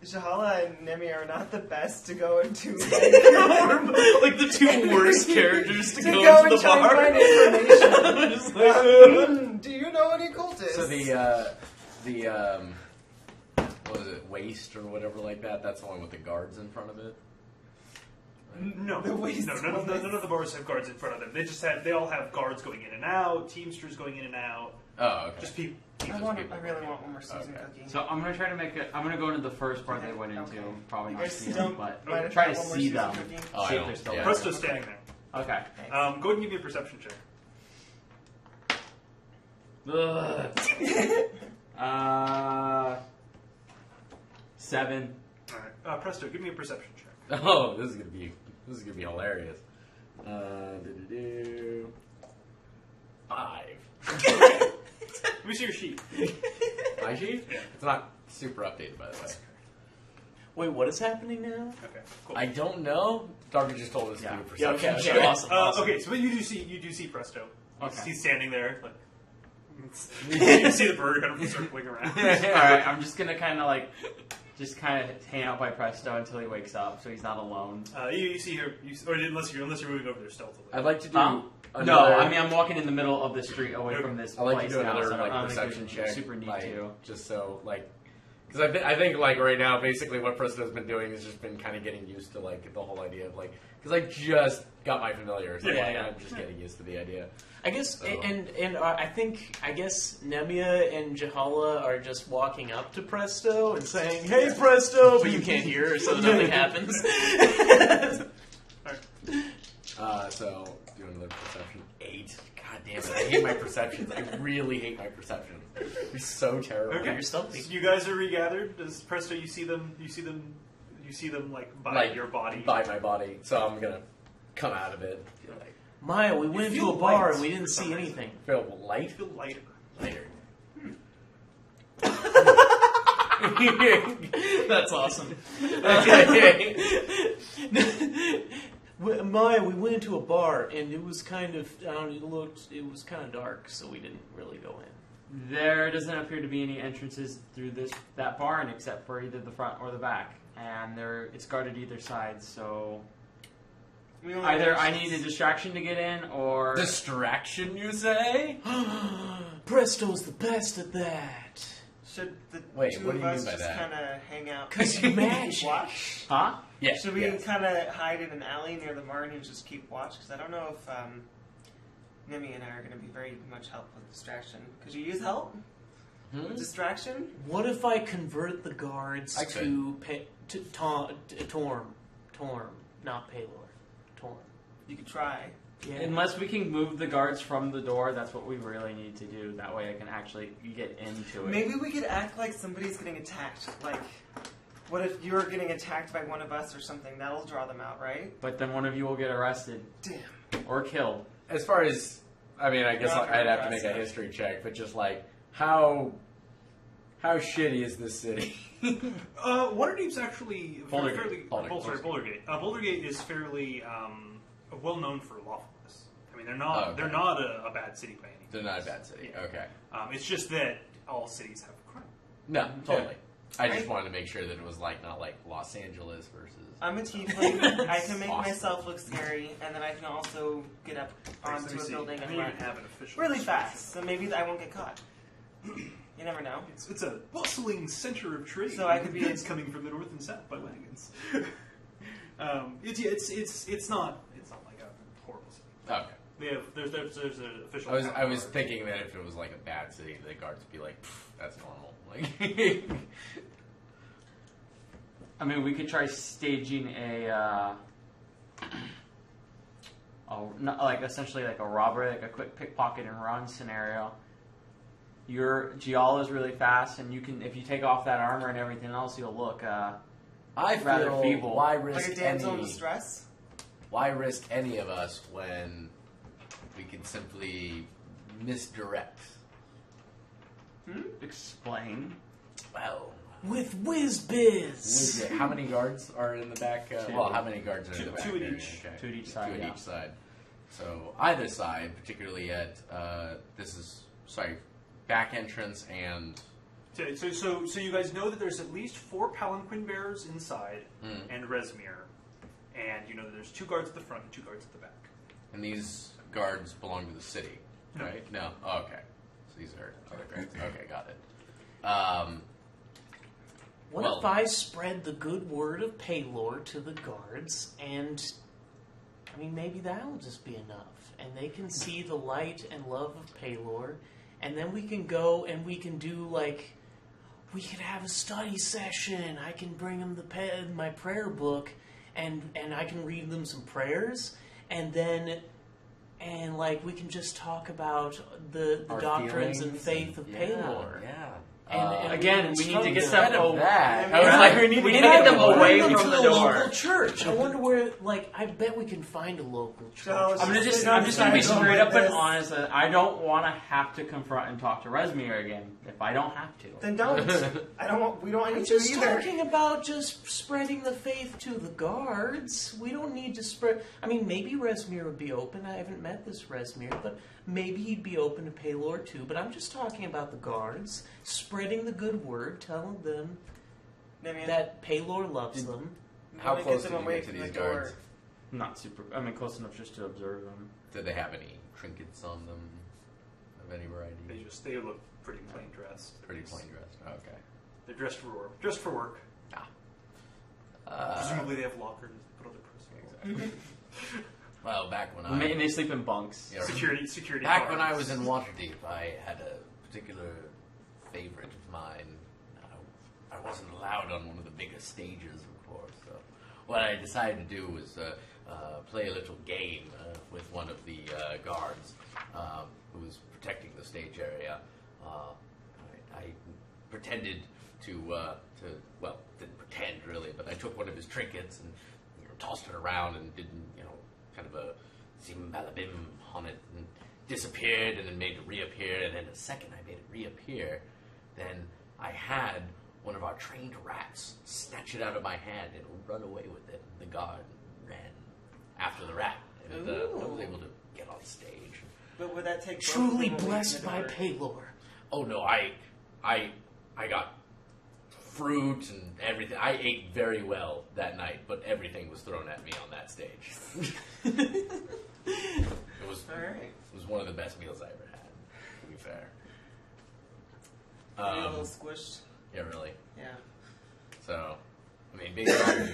Jahala and Nemi are not the best to go into Like the two worst characters to go go into and the try bar. and find information. Just like, Do you know any cultists? So the what was it, waste or whatever like that? That's the one with the guards in front of it. No, The waste none of the bars have guards in front of them. They all have guards going in and out, teamsters going in and out. Oh, okay. Just people. I really want one more Susan Okay. cookie. So I'm gonna try to make it. I'm gonna go into the first part they went into. Okay. Probably You not guys see don't them, but mind if try I to have one more see Susan them. cookie? Oh, I See if don't- they're still yeah. there. Presto's standing there. Okay. Thanks. Go ahead and give me a perception check. Ugh. 7. All right, Presto, give me a perception check. Oh, this is gonna be hilarious. Do-do-do. 5. Let me see your sheet. My sheet? Yeah. It's not super updated, by the way. wait, what is happening now? Okay, cool. I don't know. Darby just told us Yeah. to do a Yeah, perception okay, check. okay, awesome. Okay, so you do see Presto. Okay. He's standing there, like you see the bird kind of circling around. Alright, I'm just gonna kind of hang out by Presto until he wakes up, so he's not alone. You see her, or unless you're moving over there stealthily. I'd like to do Huh? another, No, I mean I'm walking in the middle of the street away from this I'd like place to do now, another so I like don't think perception it's check. super neat like, to. just so like, because I think like right now basically what Presto's been doing is just been kind of getting used to like the whole idea of like, because I just got my familiar, so Yeah, like, yeah. I'm just getting used to the idea. I guess, So- and I guess Nemia and Jahala are just walking up to Presto and saying, "Hey, Presto," but you can't hear her, so nothing happens. So do another perception. 8. God damn it! I hate my perceptions. I really hate my perceptions. They're so terrible. Okay. You're stumpy. So you guys are regathered. Does Presto? You see them like by Like, your body. By my body, so I'm gonna come out of it. Feel like Maya, we went feel into a bar light and we for didn't some see reason. anything. feel light. Feel lighter. Later. That's awesome. Maya, we went into a bar and it was kind of, it was kind of dark, so we didn't really go in. There doesn't appear to be any entrances through that barn except for either the front or the back, and it's guarded either side. So We only either I mentioned- need a distraction to get in, or Distraction, you say? Presto's the best at that. Should the Wait, two what do of you us mean by just that? kind of hang out? 'Cause and magic. keep watch? huh? Yeah. Should we yes. kind of hide in an alley near the barn and just keep watch? Because I don't know if Nemi and I are going to be very much help with distraction. Could you use help? With distraction? What if I convert the guards I to Torm, not Palor, Torm? You could try. Yeah. Unless we can move the guards from the door, that's what we really need to do. That way I can actually get into it. Maybe we could act like somebody's getting attacked. Like, what if you're getting attacked by one of us or something? That'll draw them out, right? But then one of you will get arrested Damn. or killed. As far as, I mean, I guess Not I'd have to very make a history check, but just like, how shitty is this city? Waterdeep's actually Boulder fairly. Gate. Boulder. Bouldergate. Bouldergate is fairly well known for lawfulness. I mean, they're not Oh, okay. they're not a bad city by any means. They're not a bad city. Okay. It's just that all cities have crime. No, totally. I just wanted to make sure that it was like not like Los Angeles versus. I'm a tiefling. I can make Awesome. myself look scary, and then I can also get up onto Let me a see. building I and don't run even have an official really description. fast. So maybe I won't get caught. You never know. It's a bustling center of trade. So I could be goods coming from the north and south by wagons. It's not like a horrible city. Okay. They have there's an official. I was thinking that if it was like a bad city, the guards would be like, "That's normal." Like, I mean, we could try staging essentially like a robbery, like a quick pickpocket and run scenario. Your Giala is really fast, and you can, if you take off that armor and everything else, you'll look I rather feel feeble. why Like risk a damsel in any? distress. Why risk any of us when we can simply misdirect. Explain. Well, With whiz-biz. how many guards are in the back? Well, how many guards are in the back? Two at area? each. Okay. Two at each side, Two at yeah. each side. So either side, particularly at back entrance and. Okay, so you guys know that there's at least 4 palanquin bearers inside and Resmir, and you know that there's 2 guards at the front and 2 guards at the back. And these guards belong to the city, No. right? No. Oh, okay. So these are other guards. Okay, got it. What if I spread the good word of Paylor to the guards, and I mean, maybe that'll just be enough, and they can see the light and love of Paylor, and then we can go and we can do we could have a study session. I can bring them my prayer book, and I can read them some prayers, and we can just talk about the Our doctrines and feelings faith of Paylor. Yeah. And Again, we need to get Instead them. of that, I was like, we need to get them away from the door. Local church. I wonder where. I bet we can find a local church. So- I'm just gonna be straight up and honest. I don't want to have to confront and talk to Resmir again if I don't have to. Then don't. We don't I'm need to just either. talking about just spreading the faith to the guards. We don't need to spread. I mean, maybe Resmir would be open. I haven't met this Resmir, but maybe he'd be open to Paylor too. But I'm just talking about the guards spreading the good word, telling them Namian, that Paylor loves them. we How wanna close get did them you away get to from these the door. guards? Not super. I mean, close enough just to observe them. Did they have any trinkets on them of any variety? They look pretty plain dressed. Pretty plain dressed. Okay. They're dressed for work. Dressed for work. Presumably they have lockers. Put all their personal. Well, back when And they sleep in bunks. Yeah, Security. Back when I guards. was in Waterdeep, I had a particular favorite of mine. I wasn't allowed on one of the biggest stages, of course. So what I decided to do was play a little game with one of the guards who was protecting the stage area. I pretended didn't pretend really, but I took one of his trinkets and tossed it around and did kind of a zimbalabim on it and disappeared and then made it reappear, and in a second I made it reappear. Then I had one of our trained rats snatch it out of my hand and run away with it. The guard ran after the rat, and I was able to get on stage. But would that take both Truly of them away blessed from the by door? Paylor. Oh no, I got fruit and everything. I ate very well that night, but everything was thrown at me on that stage. It was All right. It was one of the best meals I ever had, to be fair. Maybe a little squished. Yeah, really. Yeah. So, I mean, based on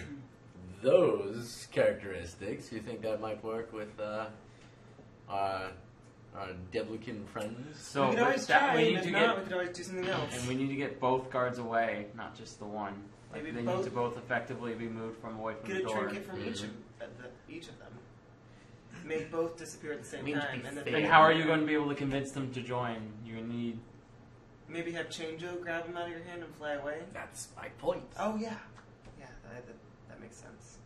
those characteristics, you think that might work with our Devlukin friends? So we could always that try, we and need if to not, get, we could always do something else. and we need to get both guards away, not just the one. Maybe they both- need to both effectively be moved from away from Get the a door. trinket from each of them. Make both disappear at the same Means time, be and then fair. And how are you going to be able to convince them to join? You need. maybe have Chanjo grab them out of your hand and fly away. That's my point. Oh yeah, yeah, that makes sense.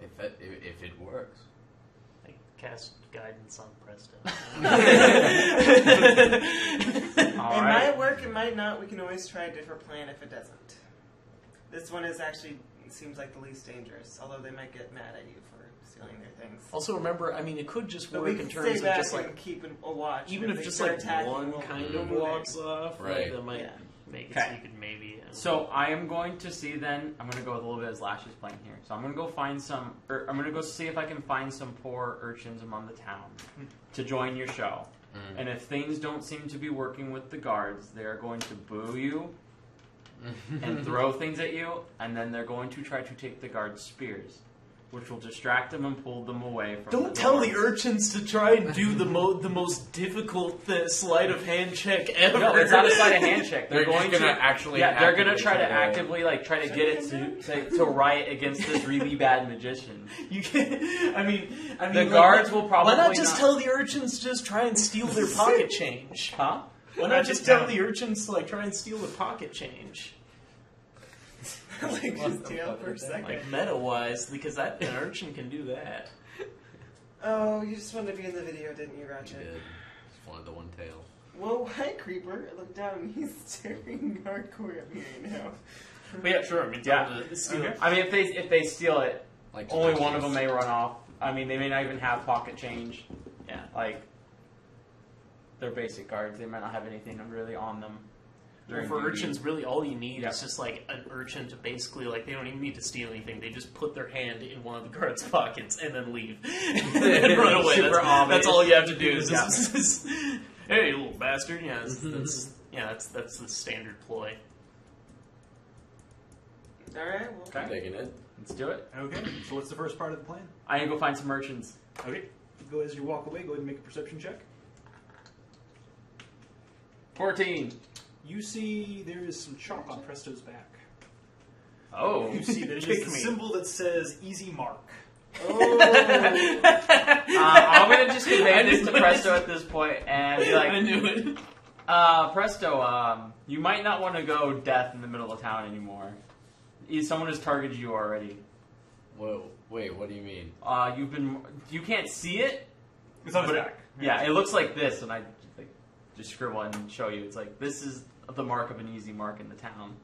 If it works. I cast guidance on Presto. All It right. might work, it might not. We can always try a different plan if it doesn't. This one is actually seems like the least dangerous, although they might get mad at you for stealing their things. Also, remember, I mean, it could just But work we in can terms stay of back just and like, keep a watch. even and if they just start like attacking, one we'll kind move of in. walks off, Right. like, that might Yeah. make it so Okay. you could maybe. So I am going to see then. I'm going to go with a little bit as Lash is playing here. So I'm going to go find some. I'm going to go see if I can find some poor urchins among the town to join your show. And if things don't seem to be working with the guards, they are going to boo you and throw things at you, and then they're going to try to take the guards' spears, which will distract them and pull them away from Don't the tell door. the urchins to try and do the most difficult sleight of hand check ever. No, it's not a sleight of hand check. They're, They're just going gonna to actually Yeah, they're going to actively try to try to- actively try to get it to riot against this really bad magician. You can. I mean, The guards will probably Why not just not- tell the urchins to just try and steal their pocket change? Huh? Why not just tell the urchins to try and steal their pocket change? like just tail for a second. Like meta wise, because an urchin can do that. Oh, you just wanted to be in the video, didn't you, I Ratchet? did. Just wanted the one tail. Well, hi, Creeper. Look down. He's staring hardcore at me right now. But yeah, sure. I mean, Yeah. steal it. I mean, if they steal it, Like only one of them may run off. I mean, they may not even have pocket change. Yeah. Like, they're basic guards. They might not have anything really on them. Well, during for duty. urchins, really all you need Yeah. is just like an urchin to basically like they don't even need to steal anything. They just put their hand in one of the guards' pockets and then leave and then run away. Super That's obvious. all you have to do. Is Yeah. just, hey, you little bastard! Yeah, that's the standard ploy. All right. Well, I'm digging it. Let's do it. Okay, so what's the first part of the plan? I need to go find some merchants. Okay, go as you walk away. Go ahead and make a perception check. 14. You see there is some chalk on Presto's back. Oh. You see that it is the symbol that says Easy Mark. oh. I'm going to just convey this to Presto at this point and be I like, knew it. Presto, you might not want to go death in the middle of town anymore. Someone has targeted you already. Whoa, wait, what do you mean? You can't see it? It's on his But back. Yeah, it looks like this, and I just scribble and show you. It's like, this is the mark of an easy mark in the town.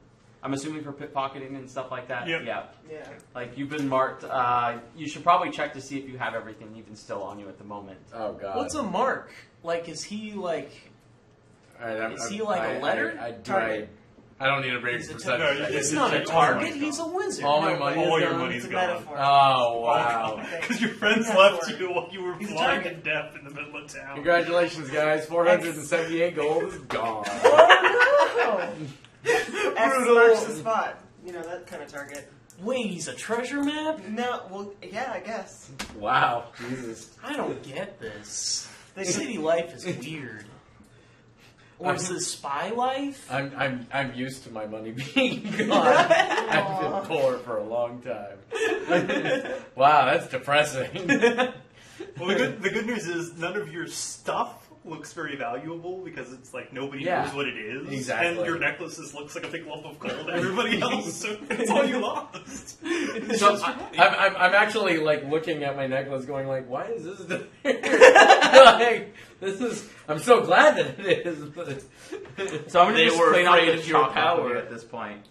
I'm assuming for pickpocketing and stuff like that? Yep. Yeah. Yeah. Like, you've been marked. You should probably check to see if you have everything even still on you at the moment. Oh, God. What's a mark? Like, is he like? All right, Is he like a letter? I don't need a break He's a perception. target. check. He's It's not a just all your target. money's He's a wizard. All my money All is your gone? money's It's a gone. metaphor. Oh, wow. Because your friends That's left where- you while you were He's a blind target. and deaf in the middle of town. Congratulations, guys. 478 gold is gone. Oh no! X marks the spot. You know, that kind of target. Wait, he's a treasure map? No, well, yeah, I guess. Wow. Jesus. I don't get this. The city life is weird. Or is this spy life? I'm used to my money being gone. I've been poor for a long time. Wow, that's depressing. Well, the good news is none of your stuff looks very valuable because it's like nobody Yeah, knows what it is. exactly. And your necklaces looks like a big lump of gold to everybody else, so that's all you lost. So I'm actually like looking at my necklace, going like, "Why is this there?" Like, this is. I'm so glad that it is. But So I'm going to They just were clean up afraid the of your chalk off of power. it at this point.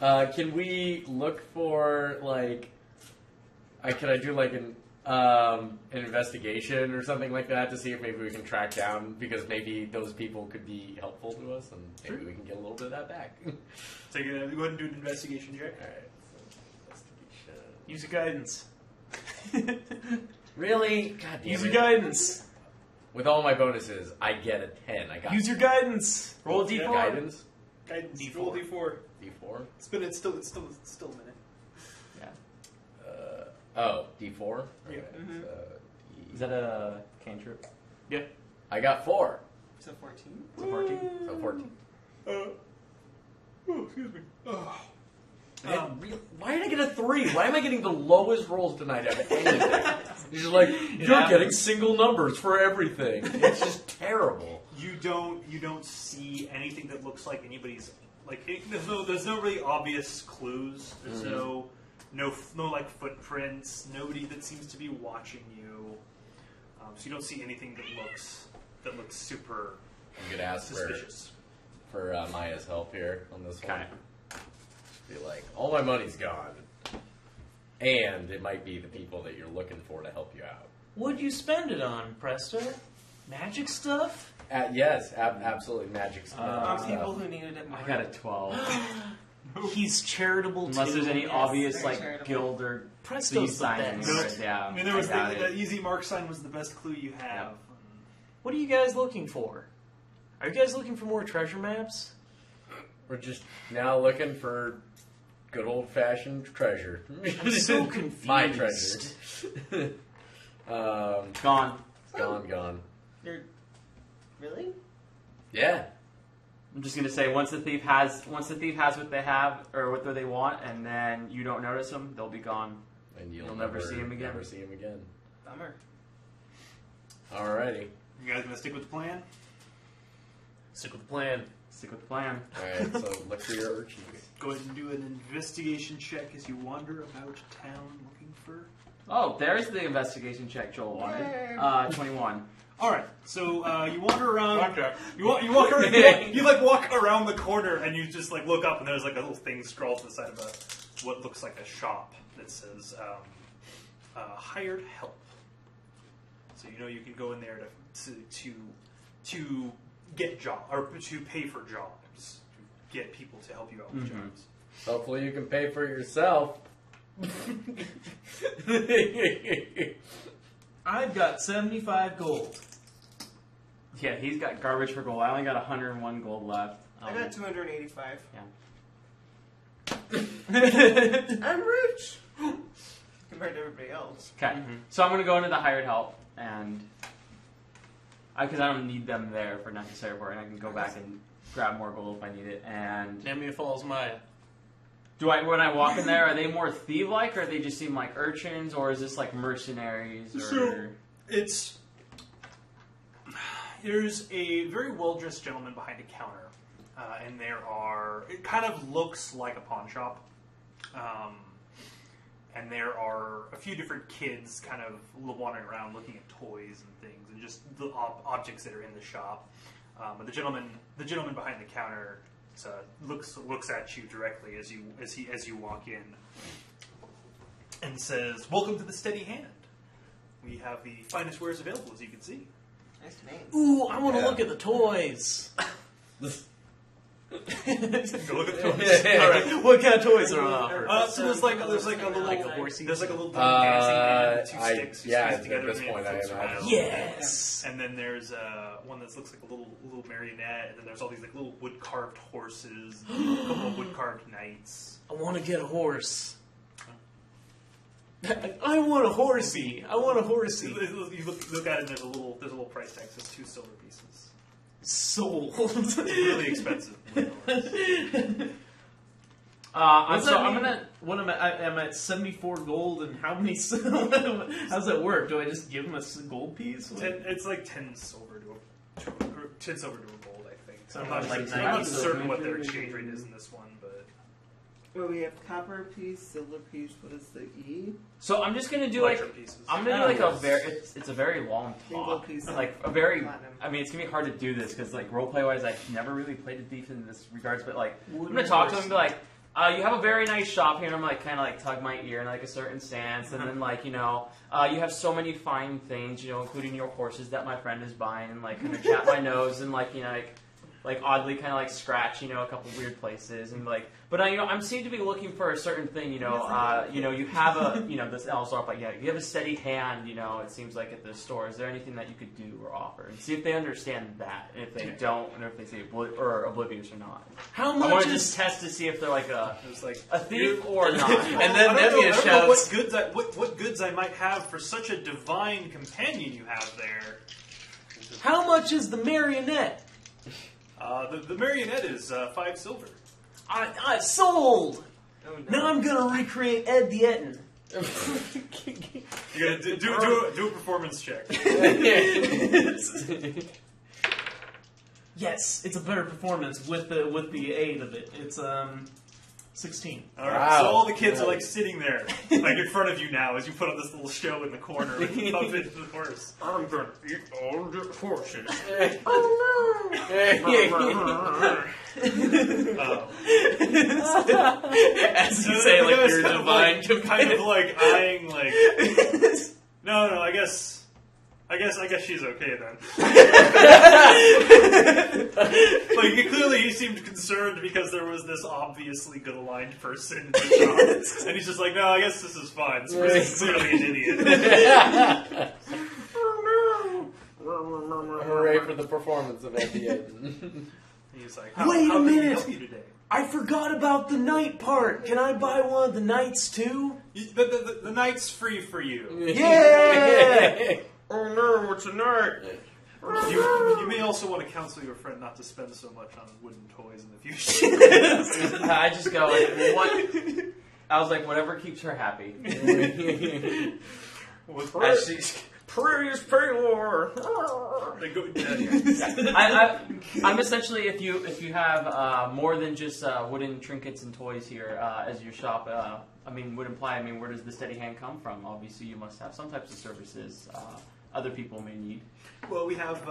Can we look for like? Can I do like an investigation or something like that to see if maybe we can track down, because maybe those people could be helpful to us and maybe we can get a little bit of that back. So you're gonna go ahead and do an investigation check. Alright, so investigation. Use your guidance. Really? God damn Use it. your guidance. With all my bonuses, I get a 10. I got Use your guidance. Roll a Yeah. d4. guidance. Guidance. D4. Roll D4. D4. It's still a minute. D4? Yeah. Okay, Mhm. so Is that a cantrip? I got 4. So 14? Is it 14? So 14. Excuse me. Oh. Why did I get a 3? Why am I getting the lowest rolls tonight out of anything? You're just like, you're happens. getting single numbers for everything. It's just terrible. You don't see anything that looks like anybody's like. There's no really obvious clues. There's no like footprints. Nobody that seems to be watching you. So you don't see anything that looks super I'm going to ask suspicious. for Maya's help here on this one. Okay. Be like, all my money's gone. And it might be the people that you're looking for to help you out. What'd you spend it on, Presto? Magic stuff? Yes, absolutely magic stuff. On people who needed it more. I got a 12. He's charitable Unless too. there's any Yes, obvious very like charitable. guild or Presto's thief the signs best. anywhere. Yeah, I mean, there was doubt that it. easy mark sign was the best clue you have. What are you guys looking for? Are you guys looking for more treasure maps? We're just now looking for good old fashioned treasure. I'm so confused. My treasure. Gone. Gone. You're... Really? Yeah. I'm just gonna say once the thief has what they have or what they want, and then you don't notice them, they'll be gone. And You'll never see him again. Never see him again. Bummer. Alrighty. You guys gonna stick with the plan? Stick with the plan. Stick with the plan. Alright, so look for your urchins. Go ahead and do an investigation check as you wander about town looking for Oh, there's the investigation check Joel wanted. 21. All right, so you wander around. You walk around. You like walk around the corner, and you just like look up, and there's like a little thing scrawled to the side of what looks like a shop that says "hired help." So you know you can go in there to get job or to pay for jobs, to get people to help you out with jobs. Hopefully, you can pay for yourself. I've got 75 gold. Yeah, he's got garbage for gold. I only got 101 gold left. I got 285. Yeah. I'm rich compared to everybody else. Okay, so I'm going to go into the hired help, and because I don't need them there for necessary work, and I can go back and grab more gold if I need it. And Nemia Falls Maya. when I walk in there, are they more thief-like, or they just seem like urchins, or is this like mercenaries? Or... So there's a very well-dressed gentleman behind a counter, and it kind of looks like a pawn shop. And there are a few different kids kind of wandering around looking at toys and things and just the objects that are in the shop. But the gentleman behind the counter looks at you directly as you walk in and says, "Welcome to the Steady Hand. We have the finest wares available, as you can see." Nice name. Ooh, I want to look at the toys. Go look at the toys. All right, what kind of toys are on offer? So there's like a little horsey. There's like a little dancing man with two sticks. You yeah, squeeze together at this and point, it I floats imagine. around. Yes. And then there's one that looks like a little marionette, and then there's all these like little wood carved horses, and a couple of wood carved knights. I want to get a horse. I want a horsey. I want a horsey. You look at it, and there's a little price tag. It says 2 silver pieces. Sold. It's really expensive. I'm I'm at 74 gold, and how many? How does that work? Do I just give him a gold piece? It's like 10 silver to a gold, I think. So I'm not, like I'm not 90 certain what their exchange rate is in this one, but Well, we have copper piece, silver piece. What is the E? So I'm just gonna do ledger pieces. I'm gonna do like a very it's a very long Single talk, piece. like a very. Platinum. I mean, it's gonna be hard to do this because like roleplay wise, I've never really played a thief in this regards. But like, I'm gonna talk to him and be like, you have a very nice shop here, and I'm like kind of like tug my ear in like a certain stance, and then like you have so many fine things, including your horses that my friend is buying, and like kind of chat my nose and like like oddly kind of like scratch a couple weird places and like, but I'm seem to be looking for a certain thing, you have a this else off, like you have a steady hand, it seems like at the store. Is there anything that you could do or offer, and see if they understand that, and if they don't, and if they say oblivious or not. How I much want to is just test to see if they're like a a thief or not. And then I Nemia don't know shouts, what goods I might have for such a divine companion you have there. "How much is the marionette?" The marionette is 5 silver. I sold. Oh, no. Now I'm gonna recreate Ed the Etten. You gotta do a performance check. Yes, it's a better performance with the aid of it. It's 16. All right, Wow. so all the kids are like sitting there, like in front of you now, as you put on this little show in the corner, like you bump into the horse. I'm gonna eat all the horses. As you say, like your divine kind of like eyeing, like. No, I guess she's okay then. Like clearly, he seemed concerned because there was this obviously good aligned person in the shop, and he's just like, "No, I guess this is fine. This person's clearly an idiot." Hooray for the performance of Ed the Etten. He's like, Wait a how can we minute. help you today? I forgot about the knight part. Can I buy one of the knights too? The night's free for you. Yeah! Oh no, it's a night. You may also want to counsel your friend not to spend so much on wooden toys in the future. I just go like, what? I was like, whatever keeps her happy. Praise Paylor. They go, I'm essentially if you have more than just wooden trinkets and toys here as your shop. Would imply. Where does the steady hand come from? Obviously, you must have some types of services other people may need. Well, we have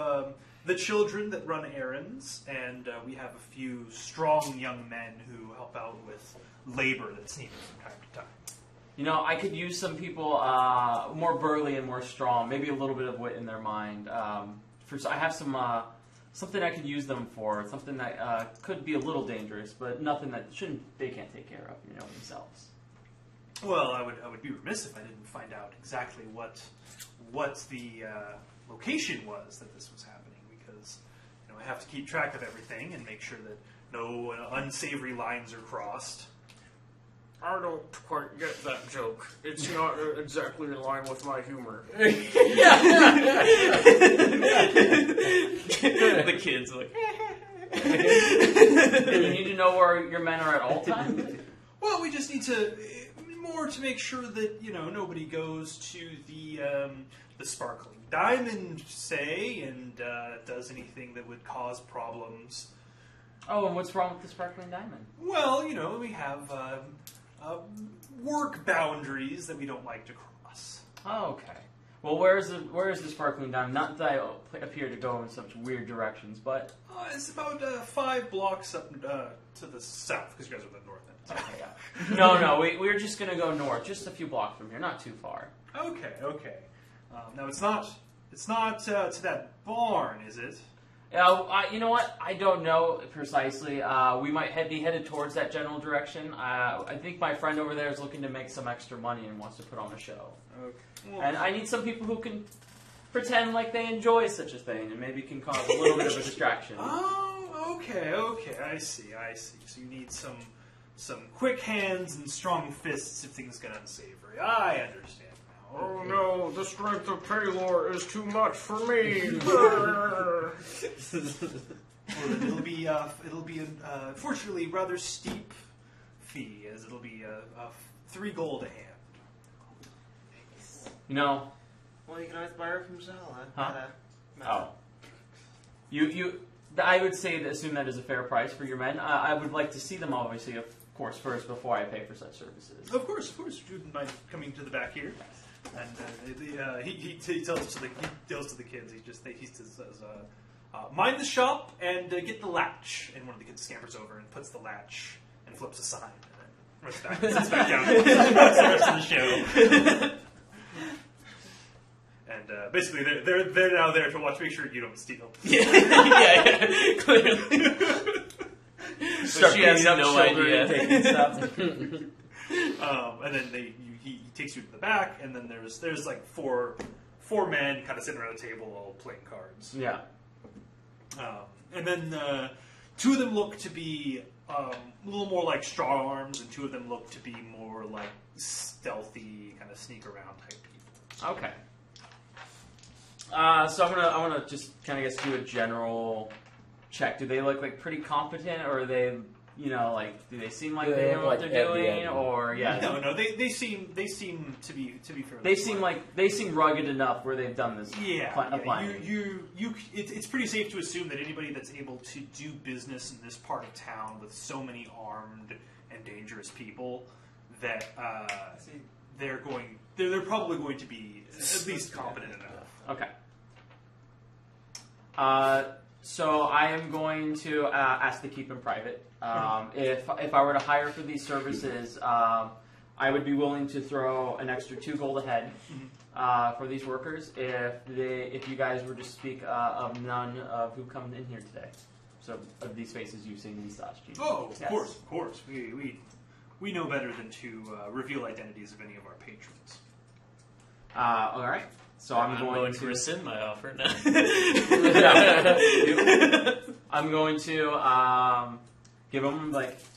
the children that run errands, and we have a few strong young men who help out with labor that's needed from time to time. I could use some people more burly and more strong, maybe a little bit of wit in their mind. I have some something I could use them for, something that could be a little dangerous, but nothing that they can't take care of, themselves. Well, I would be remiss if I didn't find out exactly what the location was that this was happening, because I have to keep track of everything and make sure that no unsavory lines are crossed. I don't quite get that joke. It's not exactly in line with my humor. The kids like. You need to know where your men are at all times. Well, we just need to make sure that nobody goes to the Sparkling Diamond, say, and does anything that would cause problems. Oh, and what's wrong with the Sparkling Diamond? Well, we have work boundaries that we don't like to cross. Oh, okay. Well, where is the Sparkling Diamond? Not that I appear to go in such weird directions, but it's about 5 blocks up to the south, because you guys are the north end. Okay, yeah. No, we're just gonna go north, just a few blocks from here, not too far. Okay. Now it's not to that barn, is it? You know what? I don't know precisely. We might be headed towards that general direction. I think my friend over there is looking to make some extra money and wants to put on a show. Okay. Well, And I need some people who can pretend like they enjoy such a thing and maybe can cause a little bit of a distraction. Oh, okay. I see. So you need some quick hands and strong fists if things get unsavory. I understand now. Oh no, the strength of Paylor is too much for me. Well, then it'll be fortunately rather steep fee, as it'll be 3 gold a hand. Well, you can always buy her from Zella. Oh. I would say assume that is a fair price for your men. I would like to see them, obviously, of course, first before I pay for such services. Of course. You wouldn't mind coming to the back here. And he tells to the kids. He says, mind the shop and get the latch. And one of the kids scampers over and puts the latch and flips a sign, and then runs back and sits back down and watches the rest of the show. And basically, they're now there to watch, make sure you don't steal. Yeah, clearly. Start she has up no children idea. and taking stuff. And then he takes you to the back, and then there's like four men kind of sitting around a table all playing cards. Yeah. And then 2 of them look to be a little more like strong arms, and 2 of them look to be more like stealthy, kind of sneak around type people. Okay. So I want to just kind of guess do a general check. Do they look like pretty competent, or are they, do they seem like they know what they're doing, or No, they seem to be fairly. They seem rugged enough where they've done this. Applying. It's pretty safe to assume that anybody that's able to do business in this part of town with so many armed and dangerous people, that they're probably going to be at least competent enough. Okay. So I am going to ask to keep him private. If I were to hire for these services, I would be willing to throw an extra 2 gold ahead for these workers if you guys were to speak of none of who come in here today. So of these faces you've seen in these costumes. Oh, of course. We know better than to reveal identities of any of our patrons. All right. So I'm going to rescind my offer now. I'm going to give them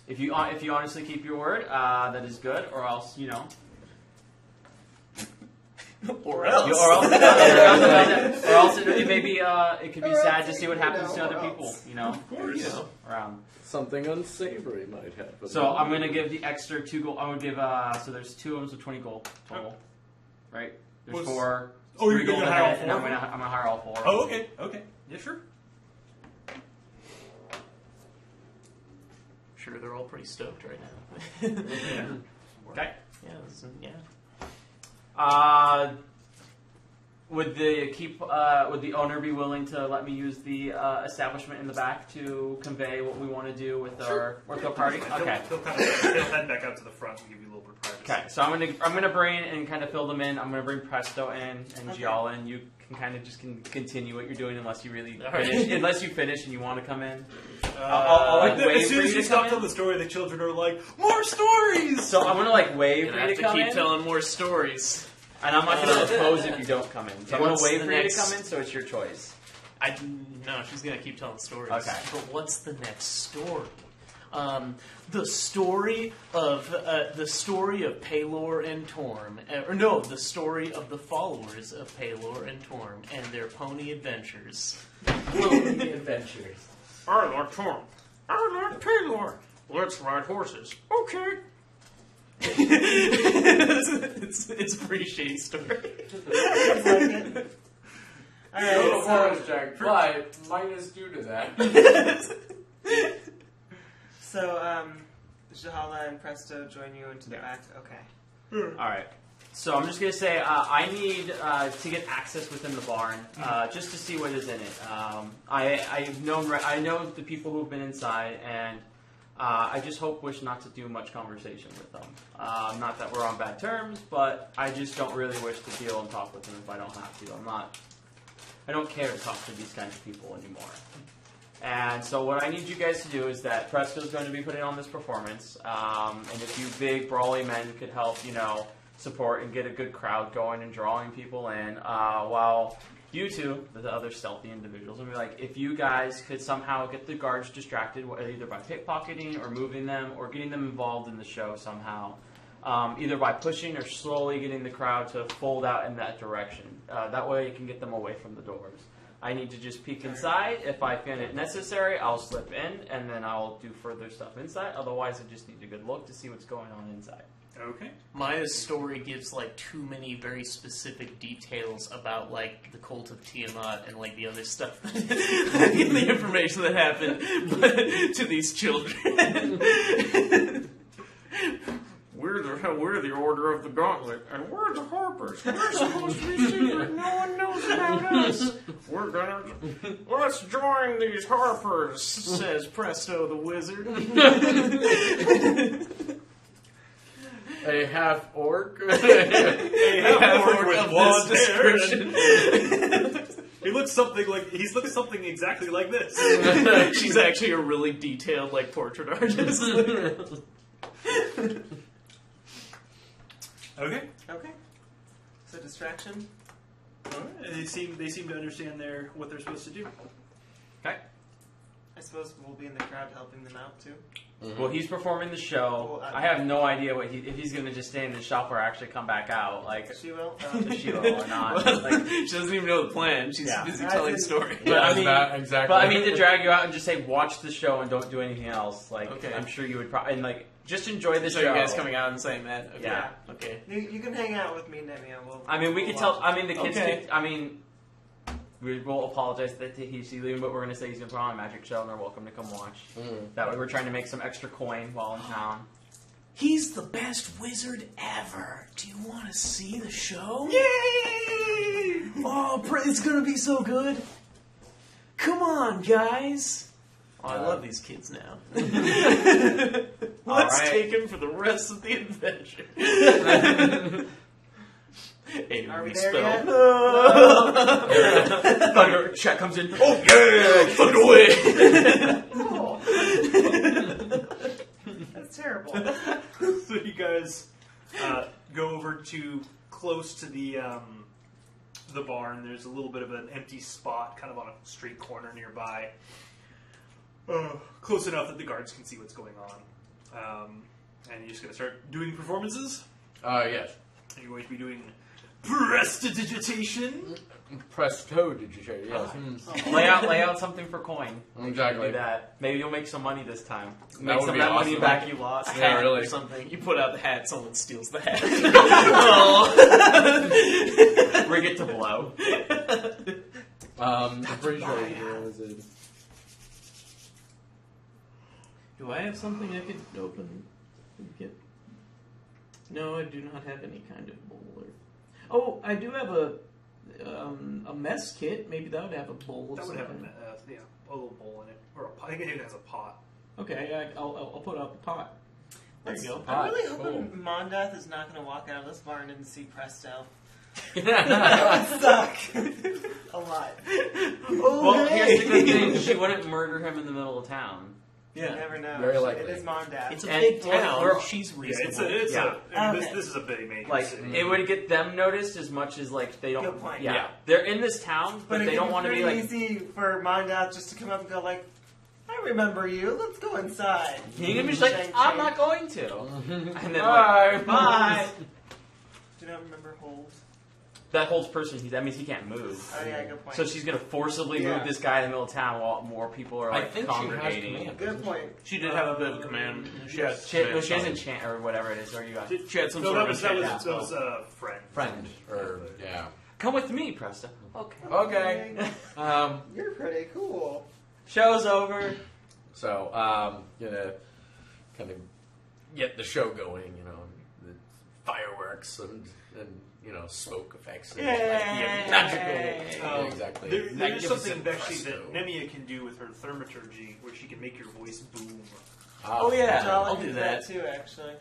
if you honestly keep your word, that is good, or else or else it may be it could be sad to see what happens to other people. Of course. Around. Something unsavory might happen. So I'm going to give the extra 2 gold. I'm going to give so there's 2 of them, so 20 gold total, right? There's 4, Oh, you're 3 gonna gold hire all ahead, and 4 I'm of them? gonna hire all 4. Oh, okay. Yeah, sure. Sure, they're all pretty stoked right now. Okay. Yeah. Would the owner be willing to let me use the establishment in the back to convey what we want to do with our ortho party? Okay. He'll head back out to the front and give you a little bit of privacy. Okay, so I'm gonna bring and kind of fill them in. I'm gonna bring Presto in and Okay. Giala, and you can kind of just continue what you're doing unless you really All right. finish. Unless you finish and you want to come in. I'll like wait as for soon as you you to stop come telling in. the story, the children are like, more stories! So I'm gonna like wait You're for gonna you have to to come keep in, telling more stories. and I'm not gonna oppose if you don't come in. So I'm gonna What's wait the for you to next- come in. So it's your choice. No, she's gonna keep telling stories. Okay. But what's the next story? The story of Palor and Torm, the story of the followers of Palor and Torm and their pony adventures. Pony adventures. I like Torm. I like Palor. Let's ride horses. Okay. it's a pretty shitty story. Alright, Total so, bonus check, but -2 to that. Jahala and Presto join you into the back. Okay. All right. So I'm just gonna say I need to get access within the barn just to see what is in it. I know the people who've been inside, and I just wish not to do much conversation with them. Not that we're on bad terms, but I just don't really wish to deal and talk with them if I don't have to. I don't care to talk to these kinds of people anymore. And so what I need you guys to do is that Presto's going to be putting on this performance, and if you big brawly men could help, support and get a good crowd going and drawing people in, while you two, the other stealthy individuals, will be like, if you guys could somehow get the guards distracted, either by pickpocketing or moving them or getting them involved in the show somehow, either by pushing or slowly getting the crowd to fold out in that direction. That way you can get them away from the doors. I need to just peek inside. If I find it necessary, I'll slip in, and then I'll do further stuff inside. Otherwise, I just need a good look to see what's going on inside. Okay. Maya's story gives too many very specific details about the cult of Tiamat and the other stuff, the information that happened to these children. We're the Order of the Gauntlet, and we're the Harpers. We're supposed to be secret. No one knows about us. Let's join these Harpers, says Presto the Wizard. A half orc. A half-orc with blonde hair. He looks something exactly like this. She's actually a really detailed portrait artist. Okay. Okay. So distraction. All right. They seem to understand what they're supposed to do. Okay. I suppose we'll be in the crowd helping them out too. Well, he's performing the show. Well, I have no idea if he's going to just stay in the shop or actually come back out. She will. She will or not. She doesn't even know the plan. She's Yeah. busy telling the story. But I mean, exactly. to drag you out and just say, watch the show and don't do anything else. Okay. I'm sure you would probably just enjoy the So show. you guys coming out and saying that? Okay. Yeah. Okay. You can hang out with me, Nemia. We could tell. The kids. Okay. We will apologize that he's leaving, but we're going to say he's going to put on a magic show, and they're welcome to come watch. That way, we're trying to make some extra coin while in town. He's the best wizard ever. Do you want to see the show? Yay! Oh, it's gonna be so good. Come on, guys. Oh, I love these kids now. Let's take him for the rest of the adventure. Are we there yet? Thunder check comes in. Oh yeah! Thunder away! That's terrible. So you guys go over to close to the barn. There's a little bit of an empty spot, kind of on a street corner nearby. Close enough that the guards can see what's going on. And you're just going to start doing performances? Yes. You're going to be doing Prestidigitation. Presto, did you say? Yes. lay out something for coin. Exactly. Do that. Maybe you'll make some money this time. That Make would some of be that money awesome. back you lost. A Yeah, hat really. or something. You put out the hat, someone steals the hat. Rig it to blow. I'm pretty sure he was it. Do I have something I could open and get? No, I do not have any kind of bowl. Oh, I do have a mess kit. Maybe that would have a bowl. Of That would have something. a little bowl in it, or I think it even has a pot. Okay, I'll put out the pot. There you go. I'm really Pot, hoping Mondath is not going to walk out of this barn and see Presto. Cool. That would suck. A lot. Well, here's the good thing. She wouldn't murder him in the middle of town. You never know. Very likely. It is Mondath. It's a And- big town. or- She's Yeah, reasonable. it's Yeah. I mean, Okay. this is a big major Like city. it would get them noticed as much as like they don't. Good point. Yeah. Yeah. They're in this town, but it they could don't want to be pretty like. easy for Mondath just to come up and go like, I remember you. Let's go inside. He can be just like, Shang I'm Chi. not going to. And then Bye. like, bye. Do you not remember Hold? That holds person. That means he can't move. Oh yeah, good point. So she's gonna forcibly Yeah. move this guy in the middle of town while more people are I like think she has congregating. command. Good point. She did have a bit of command. She had, She has enchant or whatever it is. Or you got. she had some No, sort that of was enchantment. that was friend. Friend. Or, yeah. Come with me, Presta. Okay. Okay. You're pretty cool. Show's over. So, gonna kind of get the show going, you know, the fireworks and you know, smoke effects. And, like, Yay! magical. Um, exactly. There's something Magnificent actually presto. that Nemia can do with her thaumaturgy, where she can make your voice boom. Oh, yeah. Jolly I'll did do that that. too, actually.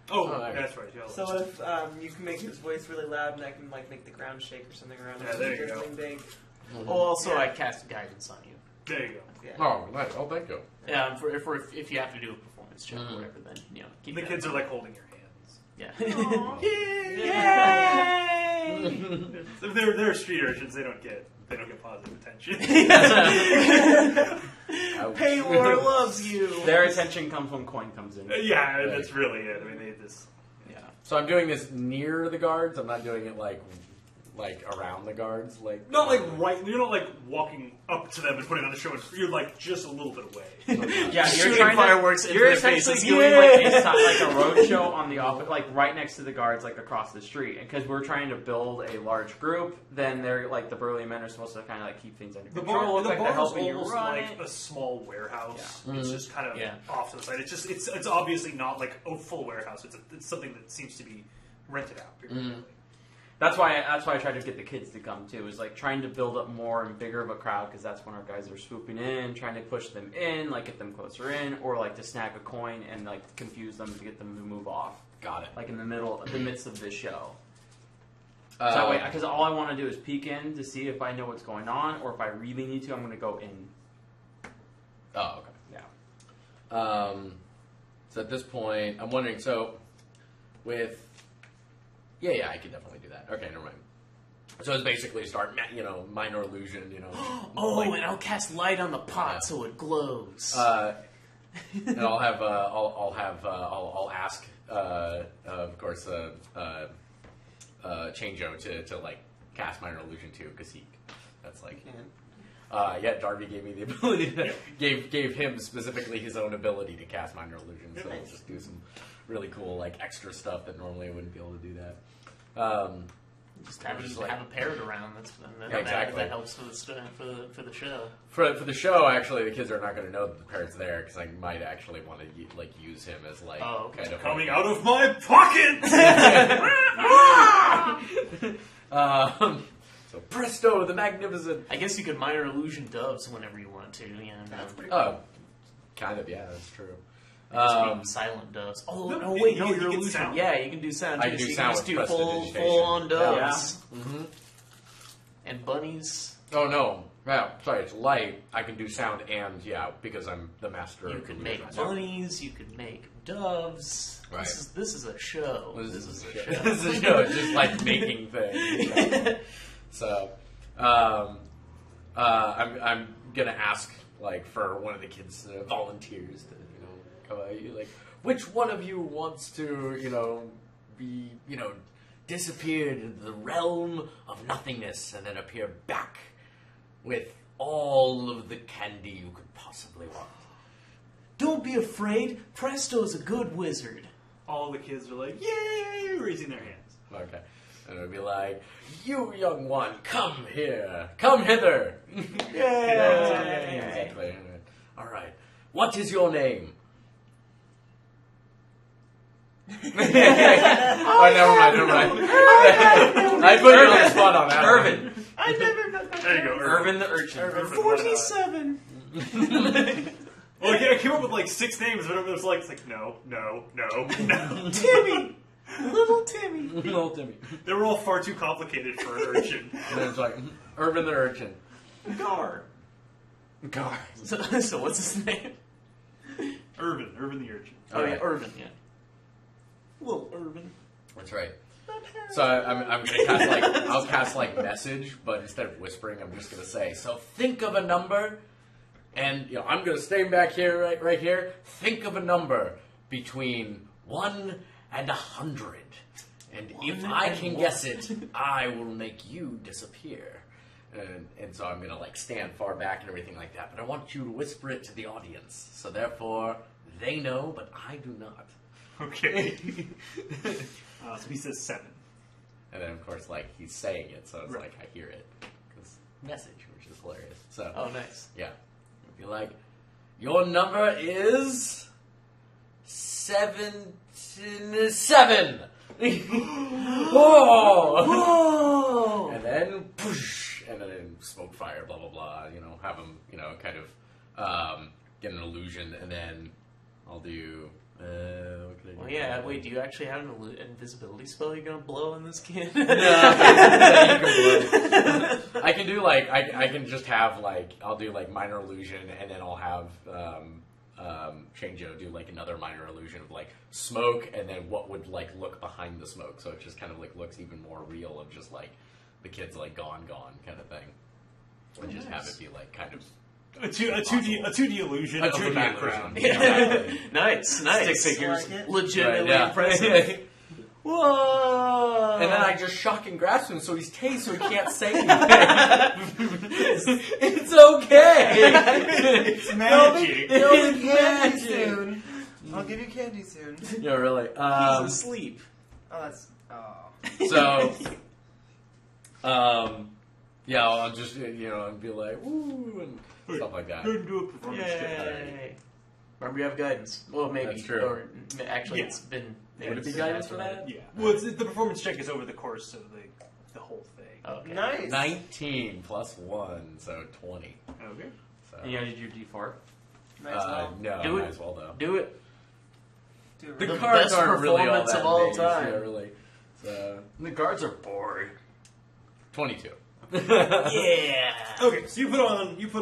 Oh, Oh, that's right. Yeah, So if you can make his voice really loud, and I can like make the ground shake or something around Yeah, it. there you Or go. something big. Oh, also, Yeah. I cast guidance on you. there you go. Yeah. Oh, nice. Oh, thank you. Yeah, if you have to do a performance check or whatever, then you know. Keep The that kids in are mind. like holding your hands. Yeah. So if they're street urchins, they don't get positive attention. Ouch. Paylor loves you. Their attention comes when coin comes in. Yeah, that's really it. I mean, they just. Yeah. So I'm doing this near the guards. I'm not doing it like around the guards. Like Not like right. You're not like walking up to them and putting on a show. You're like just a little bit away. Yeah, Shooting trying fireworks into You're their essentially faces. doing like a road show on the off, like right next to the guards, like across the street. And because we're trying to build a large group, then they're like the burly men are supposed to kind of like keep things under The control. bar, Look the like they're bar is helping you almost run like it. a small warehouse. Yeah. It's just kind of Yeah. off to the side. It's obviously not like a full warehouse. It's something that seems to be rented out. periodically. That's why I tried to get the kids to come too. Is like trying to build up more and bigger of a crowd because that's when our guys are swooping in, trying to push them in, like get them closer in, or like to snag a coin and like confuse them to get them to move off, got it. like in the midst of this show. So that way, because all I want to do is peek in to see if I know what's going on, or if I really need to, I'm going to go in. Oh, okay. Yeah. So at this point, I'm wondering. So with yeah, I could definitely do that. Okay, never mind. So it's basically start, you know, minor illusion, you know. Oh, like, and I'll cast light on the pot Yeah. so it glows. and I'll have I'll ask of course Chango to like cast minor illusion too because that's like yeah, Darby gave me the ability to gave him specifically his own ability to cast minor illusion, so I'll just do some really cool like extra stuff that normally I wouldn't be able to do that. just have, just like- have a parrot around. Yeah, exactly. That helps for the for the show. For the show, actually, the kids are not going to know that the parrot's there because I might actually want to like use him as like Oh, okay. kind of Coming out of my pocket. So presto, the magnificent. I guess you could minor illusion doves whenever you want to. You know, That's pretty Oh, kind of. Yeah, that's true. just silent doves. Oh No, no! Wait, you no, can your get illusion. sound. Yeah, you can do sound. I too, can so do you sound can just with do prestidigitation. full on Yeah. doves Mm-hmm. and bunnies. Oh no! Yeah, sorry, it's light. I can do sound and because I'm the master. You of could make illusion. bunnies. You could make doves. Right. This is a show. This is a a show. show. This is a show. It's just like making things. So, I'm gonna ask like for one of the kids' volunteers to come out. Like, which one of you wants to be disappeared into the realm of nothingness and then appear back with all of the candy you could possibly want. Don't be afraid. Presto's a good wizard. All the kids are like, yay, raising their hands. Okay. And it would be like, you young one, come here. Come hither. Yay! Exactly. All right. What is your name? Oh, never mind. I put you on the spot on that. Irvin. I never met that. There you go, Irvin the urchin. Irvin. 47. Well, I came up with like 6 names, but it was like, no. Timmy. Little Timmy. Little Timmy. They were all far too complicated for an urchin. And then it's like, Irvin the Urchin. Gar. God. So what's his name? Irvin the urchin. Oh, yeah, Alright. Irvin, yeah. Little Irvin. That's right. So I'm gonna cast like I'll cast like message, but instead of whispering, I'm just gonna say. So think of a number, and I'm gonna stay back here, right here. Think of a number between 1 and 100, and if I can guess it, I will make you disappear. And so I'm gonna like stand far back and everything like that. But I want you to whisper it to the audience, so therefore they know, but I do not. Okay. So he says 7. And then, of course, like, he's saying it, so it's like, I hear it. Because message, which is hilarious. So, Oh, nice. yeah. It'd be like, your number is 7. Whoa! Whoa! And then, poosh, and then smoke, fire, blah, blah, blah. Have him, kind of get an illusion, and then I'll do... what can I do? Well, yeah, wait, do you actually have an invisibility spell you're going to blow on this kid? No, I can do like I can just have like I'll do like minor illusion, and then I'll have Changeo do like another minor illusion of like smoke, and then what would like look behind the smoke, so it just kind of like looks even more real of just like the kid's like gone kind of thing, and just have it be like kind of A 2D illusion a of the 2D background. illusion. Exactly. Nice. Stick figures. Like it. Legitimately Right, yeah. impressive. Whoa! And then I just shock and grasp him so he's tased so he can't say anything. It's okay. It's magic. You'll It's be candy magic. soon. I'll give you candy soon. Yeah, really. He's asleep. Oh, that's. Oh. So, yeah, I'll just I'll be like woo and stuff like that. Couldn't do a performance check. Yay! Remember, you have guidance. Well, maybe. That's true. Or actually, Yeah. it's been. Would it be it's guidance been for that? Yeah. Well, the performance check is over the course of the whole thing. Okay. Nice. 19 plus 1, so 20. Okay. So, And you gotta do your D4. Nice. Well, no, Do might it. as well though. Do it. do it The really. cards best aren't really all performance that of all amazing, time. Yeah, really. So, The guards are boring. 22. Yeah. Okay, so you put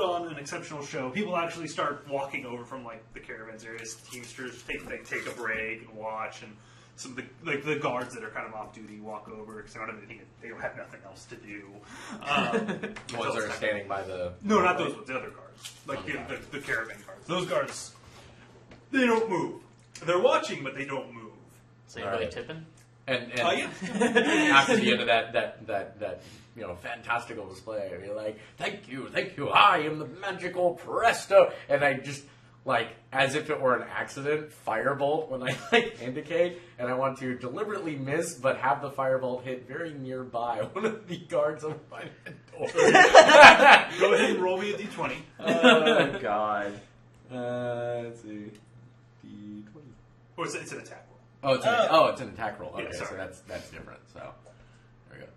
on an exceptional show. People actually start walking over from like the caravans areas. Teamsters take a break and watch, and some of the guards that are kind of off duty walk over because they don't have anything. They don't have nothing else to do. The ones that are standing by the... No, not those ones. The other guards, like Okay. the caravan guards. Those guards, they don't move. They're watching, but they don't move. So anybody Alright. tipping? And Yeah. after the end of that fantastical display, I'd be like, thank you, I am the magical Presto, and I just, like, as if it were an accident, firebolt when I, like, indicate, and I want to deliberately miss, but have the firebolt hit very nearby one of the guards over by the door. Go ahead and roll me a d20. Oh god. Let's see. D20. Or it's an attack roll. It's an attack roll. Okay, Yeah, so sorry. that's different, so there we go.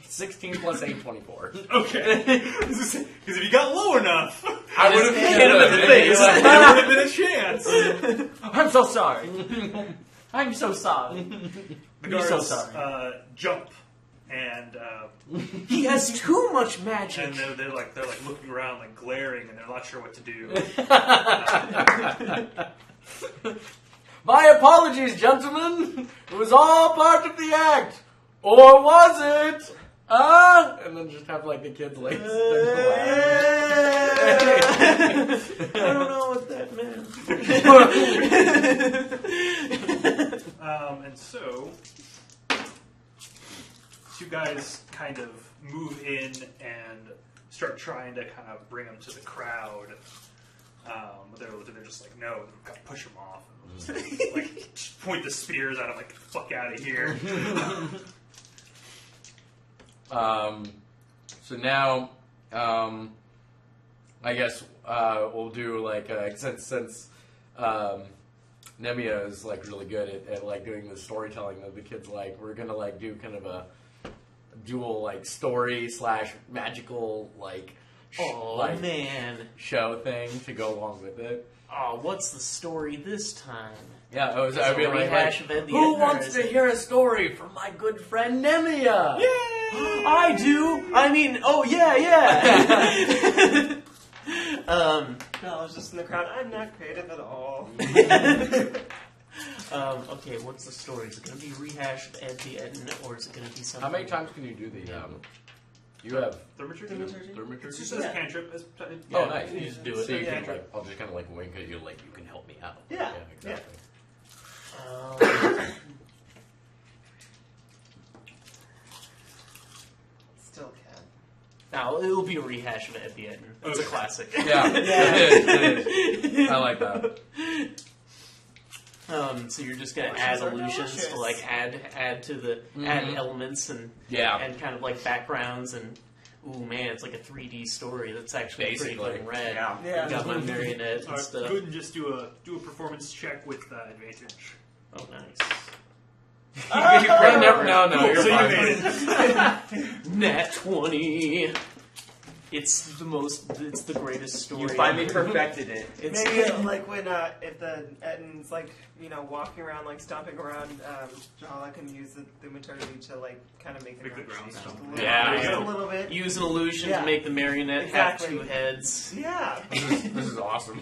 16 plus 8, 24. Okay. Because if you got low enough, I would have hit him in the face. there would have been a chance. I'm so sorry. I'm so sorry. The You're guards so sorry. jump, and He has too much magic. and they're like looking around, like glaring, and they're not sure what to do. My apologies, gentlemen. It was all part of the act. Or was it? And then just have, like, the kids, like, I don't know what that meant. And so two guys kind of move in and start trying to kind of bring him to the crowd. But they're just like, no, we've got to push him off. And like, just point the spears at him, like, fuck out of here. So now, I guess we'll do like since Nemia is like really good at like doing the storytelling that the kids like. We're gonna like do kind of a dual like story / magical like man, show thing to go along with it. Oh, what's the story this time? Yeah, I'd be like, who wants to hear a story from my good friend Nemia? Yay! I do. I mean, oh yeah. No, I was just in the crowd. I'm not creative at all. Okay, what's the story? Is it going to be a rehash of Ed the Eden, or is it going to be something? How many times can you do the? You have Thaumaturgy? Thaumaturgy? It's just a cantrip. Oh, nice. You just do it. So you Yeah. can like, I'll just kind of like wink at you, like you can help me out. Yeah. Exactly. Still can. Now, it'll be a rehash of Ed the Eden. It's a classic. Yeah, it is. I like that. So you're just gonna add illusions to like add to the add elements and and kind of like backgrounds and ooh man, it's like a 3D story that's actually Basically. pretty fucking rad. Yeah. You got my marionette and Alright, stuff. go ahead and just do a performance check with advantage. Oh nice. No, Cool, you're so you fine. made it. Nat 20. It's the greatest story. You finally ever. perfected it. It's Maybe like when if the Eden's like walking around like stomping around, Jahala can use the thaumaturgy to like kind of make the Make the ground just stomp. a little, Yeah. just a little bit. use an illusion Yeah. to make the marionette Exactly. have 2 heads. Yeah. This is awesome.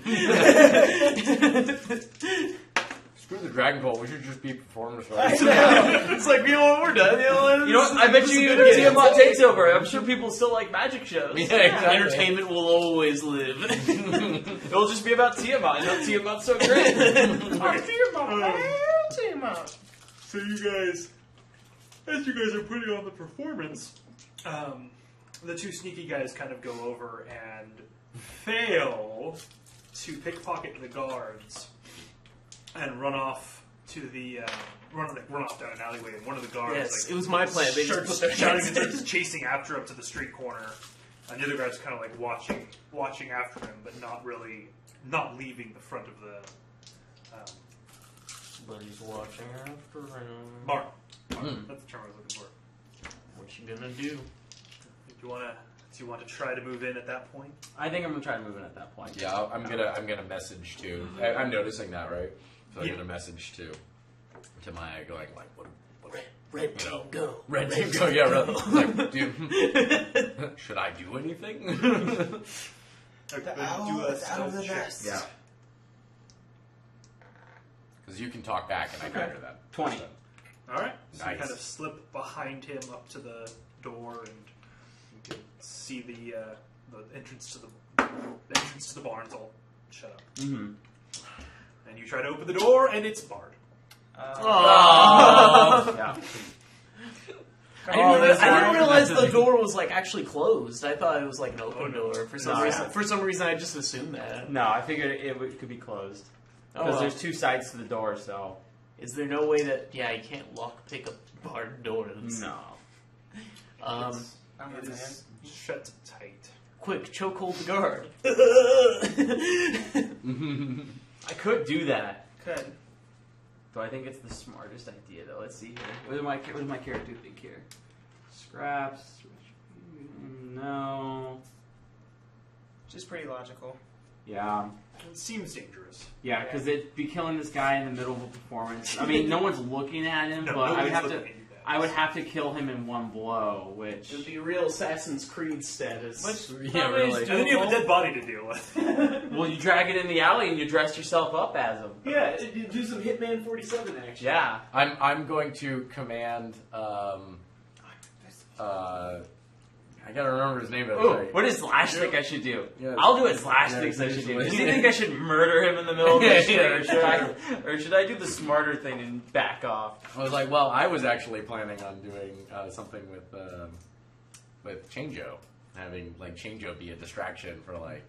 Screw the Dragon Ball. We should just be performers right now. It's like, you know what, we're done. You know what? I bet you Tiamat takes over. I'm sure people still like magic shows. Yeah, exactly. Entertainment will always live. It'll just be about Tiamat and how Tiamat's so great. So you guys, as you guys are putting on the performance, the two sneaky guys kind of go over and fail to pickpocket the guards and run off to the run off down an alleyway. And one of the guards, Yes, like, it was my plan. They just starts put their shouting hands and in. starts chasing after him to the street corner. And the other guy's kind of like watching after him, but not leaving the front of the But he's watching after him. barn. That's the term I was looking for. What you gonna do? Do you want to try to move in at that point? I think I'm gonna try to move in at that point. Yeah, I'm gonna message to. I'm noticing that, right? So I'm gonna message to Maya, going like, what Red team, go. Red team go? Yeah, red. Like, dude, should I do anything? Okay, The owl do a is out of the stealth check. nest. Yeah. Because you can talk back, and I can hear that. 20. All right. So you Nice. kind of slip behind him up to the door, and you can see the entrance to the barn's all shut up. Mm-hmm. And you try to open the door, and it's barred. Yeah. I didn't realize the door was like actually closed. I thought it was like an open door for some No, reason. yeah. For some reason, I just assumed that. No, I figured it could be closed. Because there's 2 sides to the door, so... Is there no way that you can't pick a barred door? No. It is shut tight. Quick, chokehold the guard. I could do that. Could. But I think it's the smartest idea, though. Let's see here. What does my character think here? Scraps. No. Just pretty logical. Yeah. It seems dangerous. Yeah, because it'd be killing this guy in the middle of a performance. I mean, no one's looking at him, No, but I would nobody's have looking to. at you guys. I would have to kill him in one blow, which. It would be real Assassin's Creed status. Yeah, really. And then you have a dead body to deal with. Well, you drag it in the alley and you dress yourself up as him. Yeah, you do some Hitman 47 action. Yeah. I'm going to command I gotta remember his name. Ooh, what does Slash think I should do? Yeah, I'll do what Slash yeah, thinks I should do. usually. Does he think I should murder him in the middle of the shit, or should I do the smarter thing and back off? I was like, well, I was actually planning on doing something with Changeo, having like Changeo be a distraction for like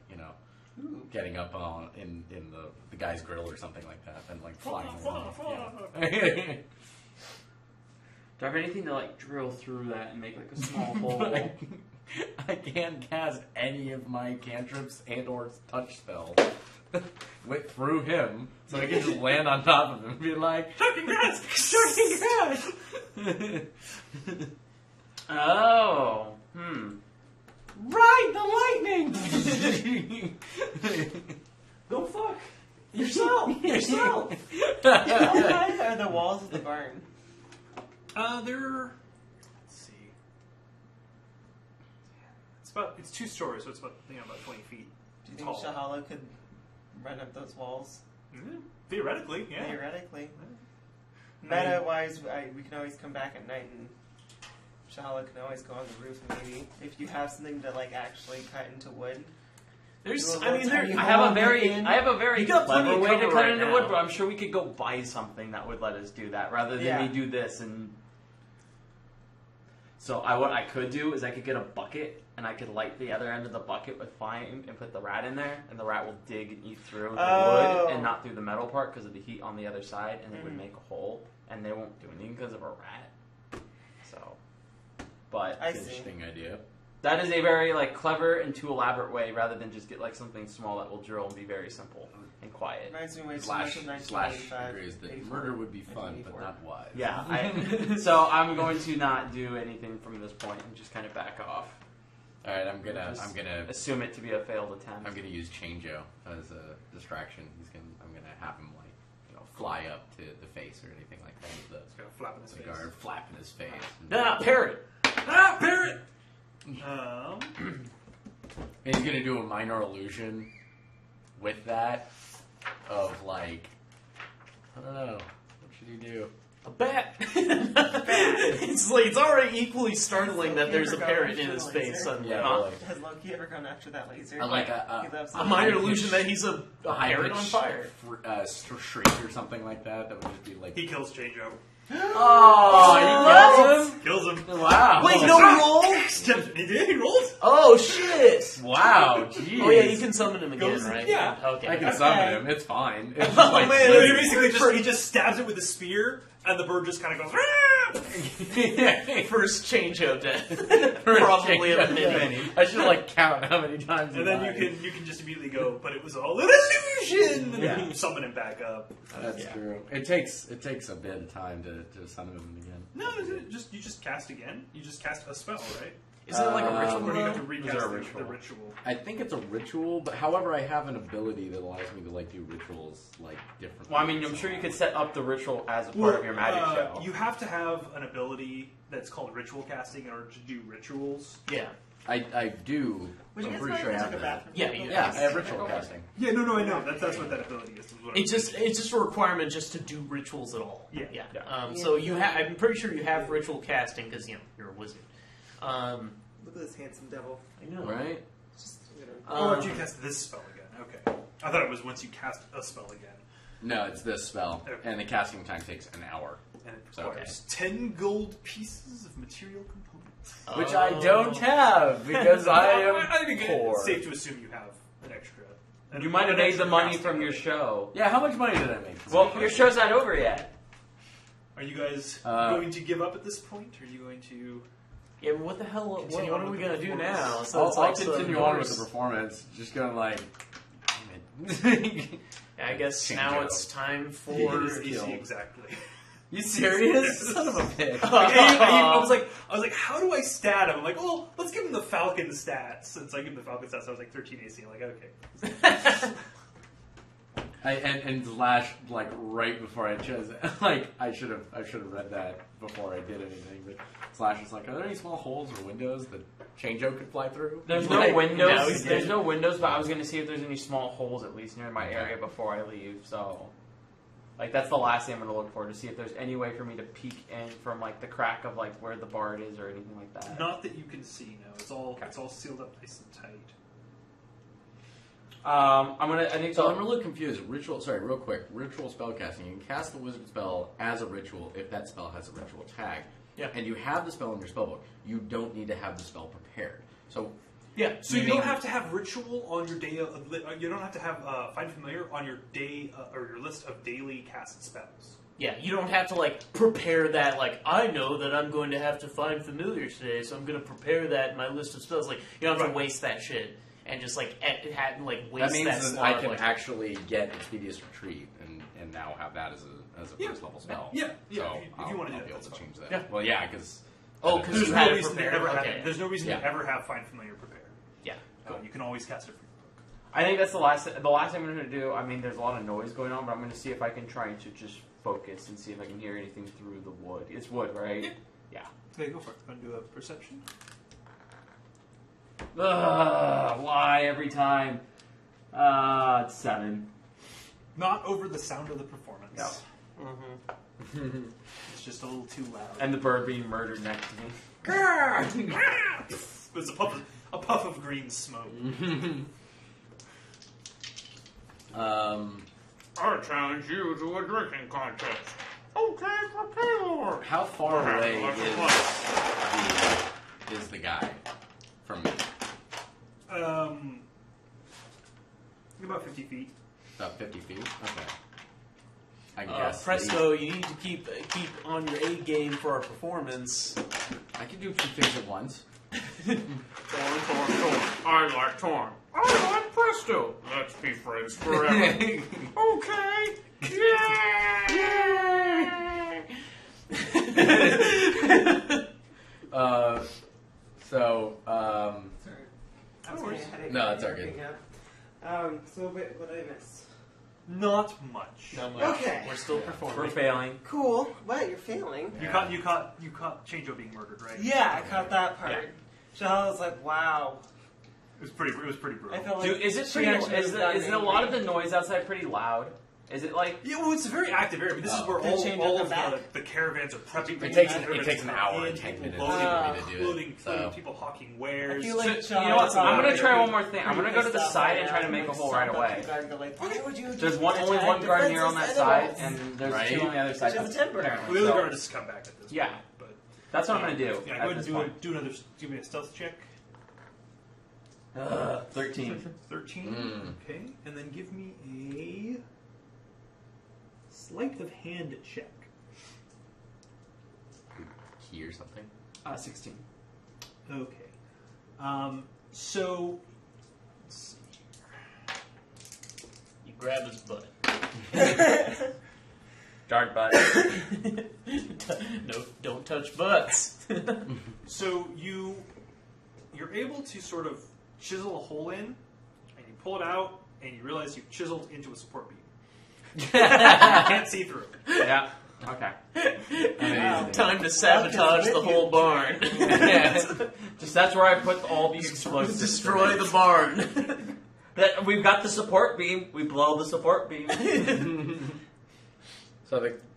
getting up on in the guy's grill or something like that, and like flying around. Yeah. Do I have anything to like drill through that and make like a small hole? I can't cast any of my cantrips and/or touch spells through him, so I can just land on top of him and be like, "Shocking grass, shocking grass." Oh, Ride the lightning. Go fuck yourself. How high are the walls of the barn? Let's see. It's 2 stories, so it's about 20 feet. Do you think tall. Shahala could run up those walls? Theoretically, yeah. Theoretically. Meta-wise, we can always come back at night and Shahala can always go on the roof maybe. If you have something to like actually cut into wood. I have a very You got plenty clever of way to cover cut right into now. wood, but I'm sure we could go buy something that would let us do that rather than me do this. And so what I could do is I could get a bucket and I could light the other end of the bucket with flame and put the rat in there, and the rat will dig and eat through the wood and not through the metal part because of the heat on the other side, and it would make a hole, and they won't do anything because of a rat. So, but I see. Interesting idea. that is a very like clever and too elaborate way rather than just get like something small that will drill and be very simple and quiet. Reminds me way too much of Slash 1985. agrees that 84. murder would be fun, but 1984. not wise. Yeah, so I'm going to not do anything from this point and just kind of back off. All right, I'm gonna Assume it to be a failed attempt. I'm gonna use Changeo as a distraction. I'm gonna have him fly up to the face or anything like that. It's got a flap in his The face. guard flapping his face. Parrot. Parrot! And he's gonna do a minor illusion with that of like, I don't know, what should he do? A bat. It's already equally startling that there's a parrot in his face suddenly. Yeah, Huh? really. Has Loki ever gone after that laser? I like He loves A it. minor illusion that he's a parrot on high-pitched fire. shriek or something like that. That would just be like, He kills Changeo. oh, he Kills him. kills him. Wow. Wait, no roll? He did? He rolled? Oh shit! Wow. Jeez. Oh yeah, you can summon him again, Goes- right? yeah. Okay. I can summon him. It's fine. It's just Oh, like, man. He basically he just stabs it with a spear, and the bird just kind of goes. First change of death. First Probably change a of mini. I should count how many times. And he then died. you can just immediately go, but it was all an illusion. And then you summon him back up. That's true. It takes a bit of time to summon him again. No, you just cast again. You just cast a spell, right? Isn't it like a ritual? Or do you have to Is recast there a the ritual? ritual? I think it's a ritual, but however, I have an ability that allows me to do rituals differently. Well, I mean, I'm sure you could set up the ritual as a part of your magic show. You have to have an ability that's called ritual casting in order to do rituals. Yeah. I do. Would you I'm guys pretty mind sure I if I have took a that. bathroom? Yeah, Yeah, I have ritual casting. Yeah, no, I know. That's what that ability is. It's just a requirement just to do rituals at all. Yeah. So I'm pretty sure you have ritual casting because you're a wizard. Look at this handsome devil. I know. Right? Just, Or if you cast this spell again. Okay. I thought it was once you cast a spell again. No, it's this spell, Okay. and the casting time takes an hour, And it So, requires 10 gold pieces of material components. which I don't have because I am I think poor. it's safe to assume you have an extra. You might have an made extra the money casting from your ability. show. Yeah, how much money did I make? Well, your show's not over yet. Are you guys going to give up at this point? Or are you going to... Yeah, but what the hell? What Continue are on we with gonna the do performance. now? So it's I'll like continue some on with the horse. performance. Just going damn it. I guess Change now it it's up. time for. Exactly. You serious? Son of a bitch. I was like, how do I stat him? I'm like, well, let's give him the Falcon stats. Since I give him the Falcon stats, I was like 13 AC. I'm like, okay. And Slash, right before I chose it, I should have read that before I did anything. But Slash was like, "Are there any small holes or windows that Changeo could fly through?" There's Like, no windows. no, he's There's dead. no windows, but I was going to see if there's any small holes at least near my area before I leave. So Like that's the last thing I'm going to look for to see if there's any way for me to peek in from like the crack of like where the bard is or anything like that. Not that you can see. No, it's all sealed up nice and tight. I'm gonna. I think So I'm a little confused. Ritual. Sorry, real quick. Ritual spellcasting. You can cast the wizard spell as a ritual if that spell has a ritual tag. Yeah. And you have the spell in your spellbook. You don't need to have the spell prepared. So Yeah. So you don't have to have ritual on your day. You don't have to have find familiar on your day or your list of daily cast spells. Yeah, you don't have to like prepare that. Like I know that I'm going to have to find familiars today, so I'm going to prepare that in my list of spells. Like you don't have to waste that shit and just like waste that that. means that slot I of, can like, actually get Expeditious Retreat and now have that as a first level spell. Yeah. So If you want to I'll do be that, able to that's change that. Yeah. Well, yeah, because Oh, 'cause There's you no had it reason to prepared. ever have. Okay. There's no reason Yeah. to ever have find familiar prepared. Yeah. You can always cast it from your book. I think that's the last thing I'm going to do. I mean, there's a lot of noise going on, but I'm going to see if I can try to just focus and see if I can hear anything through the wood. It's wood, right? Yeah. Okay, go for it. Want to do a perception? Why every time? It's 7. Not over the sound of the performance. No. Mm-hmm. It's just a little too loud. And the bird being murdered next to me. There's a puff of green smoke. I challenge you to a drinking contest. Okay, prepare. how far away is the guy from me? About 50 feet. About 50 feet. Okay. I guess. Presto, you need to keep on your A game for our performance. I can do 2 things at once. Torn. I like Torn. I like Presto. Let's be friends forever. Okay. Yay! So, Sorry. I was getting a headache. No, that's all good. So wait, what did I miss? Not much. No, Okay. We're still We're performing. failing. Cool. What? You're failing? You caught Chango being murdered, right? Yeah, I caught that part. Yeah. Shahal was like, "Wow." It was pretty brutal. I felt like Dude, is it she pretty? actually Is was done it a lot of angry. the noise outside pretty loud? Is it like? Yeah, well, it's a very active area. But this is where Could change all it of back. the caravans are prepping. It takes caravans an come hour in, and 10 people minutes loading, for me to do loading, it. So. people hawking I wares. feel like So, you know what? I'm gonna try one more thing. I'm pretty gonna go to the pissed off side right and try to now. make a Like, hole right stop away. up the guard and go like, "Why would you There's do only attack one guard here on defenses that side, animals?" and there's Right? 2 on the other side. Which is a temper. apparently. Well, the other So- guard has come back at this Yeah. point. But That's what I'm gonna do. yeah, go at ahead and this do point. do another. Give me a stealth check. 13. 13. Okay, and then give me a sleight of hand check. Key or something. 16. Okay. So let's see You grab his butt. Dark butt. No, don't touch butts. So you're able to sort of chisel a hole in, and you pull it out, and you realize you've chiseled into a support beam. You can't see through. Yeah. Okay. Amazing. Time to sabotage the whole barn. Just that's where I put all these explosives. Destroy the barn. That we've got the support beam. We blow the support beam.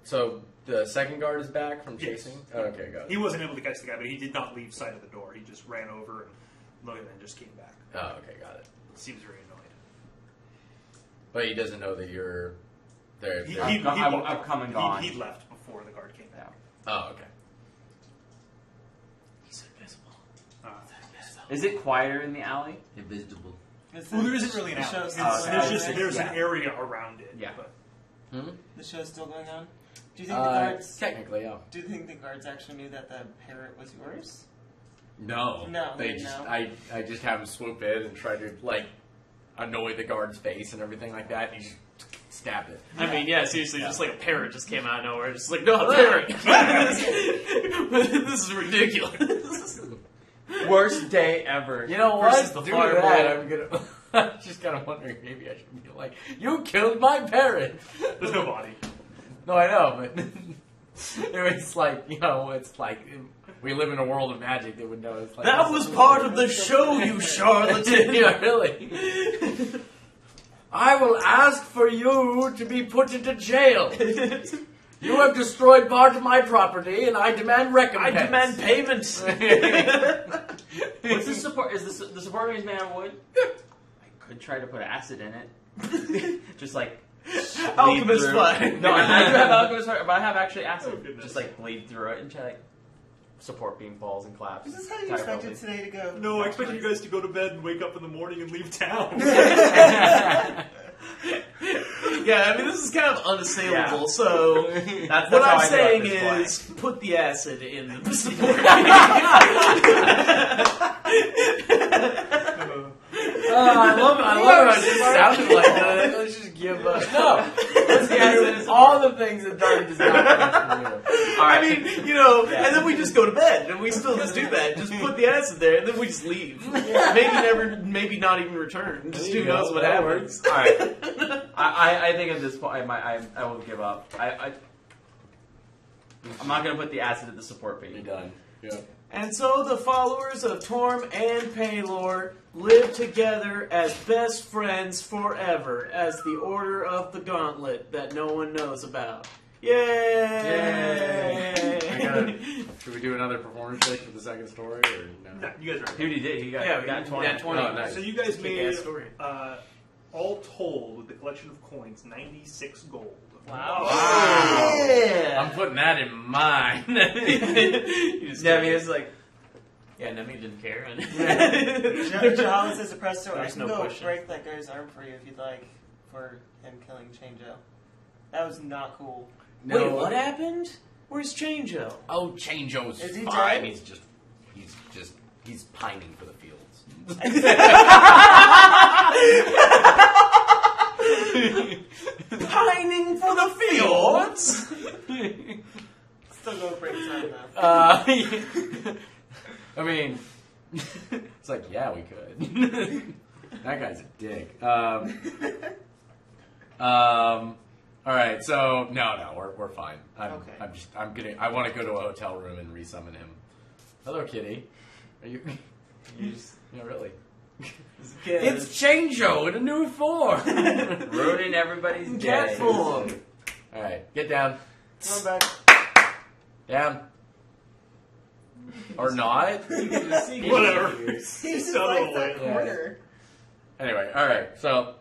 So the second guard is back from Yes. chasing? Oh, okay, got He it. wasn't able to catch the guy, but he did not leave sight of the door. He just ran over and looked and just came back. Oh, okay, got it. Seems very annoyed. But he doesn't know that you're there. I've come and gone. He left before the guard came back. Oh, okay. He's invisible. Is it quieter in the alley? Invisible. Well, there isn't really an The alley. show's It's- still There's going just on? there's Yeah. an area around it. Yeah. But The show's still going on. Do you think the guards? Technically, yeah. Do you think the guards actually knew that the parrot was yours? No. No, They they just know. I just have him swoop in and try to like annoy the guard's face and everything like that. And he just stabbed it. I mean, yeah, seriously, just like a parrot just came out of nowhere. Just like, no, a parrot. This is ridiculous. Worst day ever. You know Versus what? the Do fireball. that. I'm gonna. I'm just kind of wondering. Maybe I should be like, "You killed my parrot." there's no body. No, I know, but it's like it's like we live in a world of magic. They would know. It's like That was part of the show, you charlatan. yeah, really. I will ask for you to be put into jail. You have destroyed part of my property, and I demand recompense. I demand payment. What's the support? Is the support beam made out of wood? I could try to put acid in it. Just like Alchemist through. fire. No, I do have alchemist fire, but I have actually acid. Oh, goodness. Just like bleed through it and try like support beam falls and collapses. Is this how you Entire expected building. today to go? No, I expected you guys to go to bed and wake up in the morning and leave town. Yeah, I mean, this is kind of unassailable, Yeah. so That's what how I'm I do saying it at this is put the acid in the support. I love it. It just sounded like that. Let's just give up. No. Let's do all the things that Darby does not want to do. I mean, and then we just go to bed, and we still just do that. Just put the acid there, and then we just leave. Maybe not even return. Just who knows what That happens. All right. I think at this point I will give up. I'm not going to put the acid at the support Be beam. done. Yeah. And so the followers of Torm and Paylor live together as best friends forever, as the Order of the Gauntlet that no one knows about. Yay! Should we do another performance check for the second story, or no? No, you guys are. Dude, he did. He got, Yeah, he got we 20. got 20. Oh, nice. So you guys made, Kick-ass story. all told, with the collection of coins, 96 gold. Wow. Yeah. I'm putting that in mine. You just Yeah, I mean, it's like, yeah, Nemi didn't care. Jahala says to Presto, I There's can no go question. break that guy's arm for you if you'd like, for him killing Chango. That was not cool. No. Wait, what happened? Where's Chango? Oh, Changeo's Is he fine. dead? He's pining for the fields. Pining for the fields? Still go break his arm though. I mean, it's like, yeah, we could. That guy's a dick. All right, so no, we're fine. Okay. I want to go to a hotel room and resummon him. Hello, Kitty. Are you? Yeah, really. It's Changeo in a new form. ruining everybody's Cat day. form. All right, get down. Come on back. Down. Or not. Whatever. He's just Settle like that away. corner. Anyway, all right. So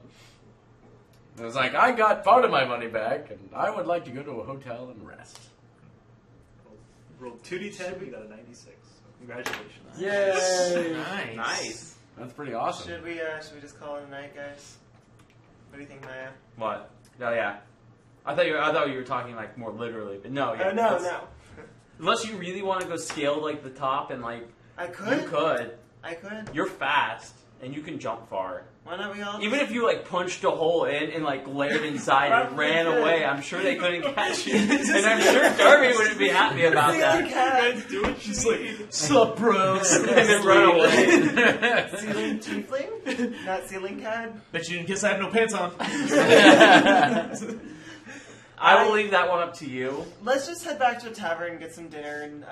it was like, I got part of my money back, and I would like to go to a hotel and rest. Rolled 2d10, we got a 96. So congratulations. Yay! Nice. Nice. That's pretty awesome. Should we just call it a night, guys? What do you think, Maya? What? Oh, yeah. I thought you were talking like more literally, but no. Yeah, Oh, no, that's- no. Unless you really want to go scale like the top and like I could. you could. I could. You're fast and you can jump far. Why not we all? Even if you like punched a hole in and like glared inside and Probably ran could. away, I'm sure they couldn't catch you. And I'm sure Darby wouldn't be happy about Ceiling that. cat. Do what you need. Sup, bros? And then run away. Ceiling tiefling? Not ceiling cat? Bet you didn't guess I have no pants on. I will leave that one up to you. Let's just head back to a tavern and get some dinner, and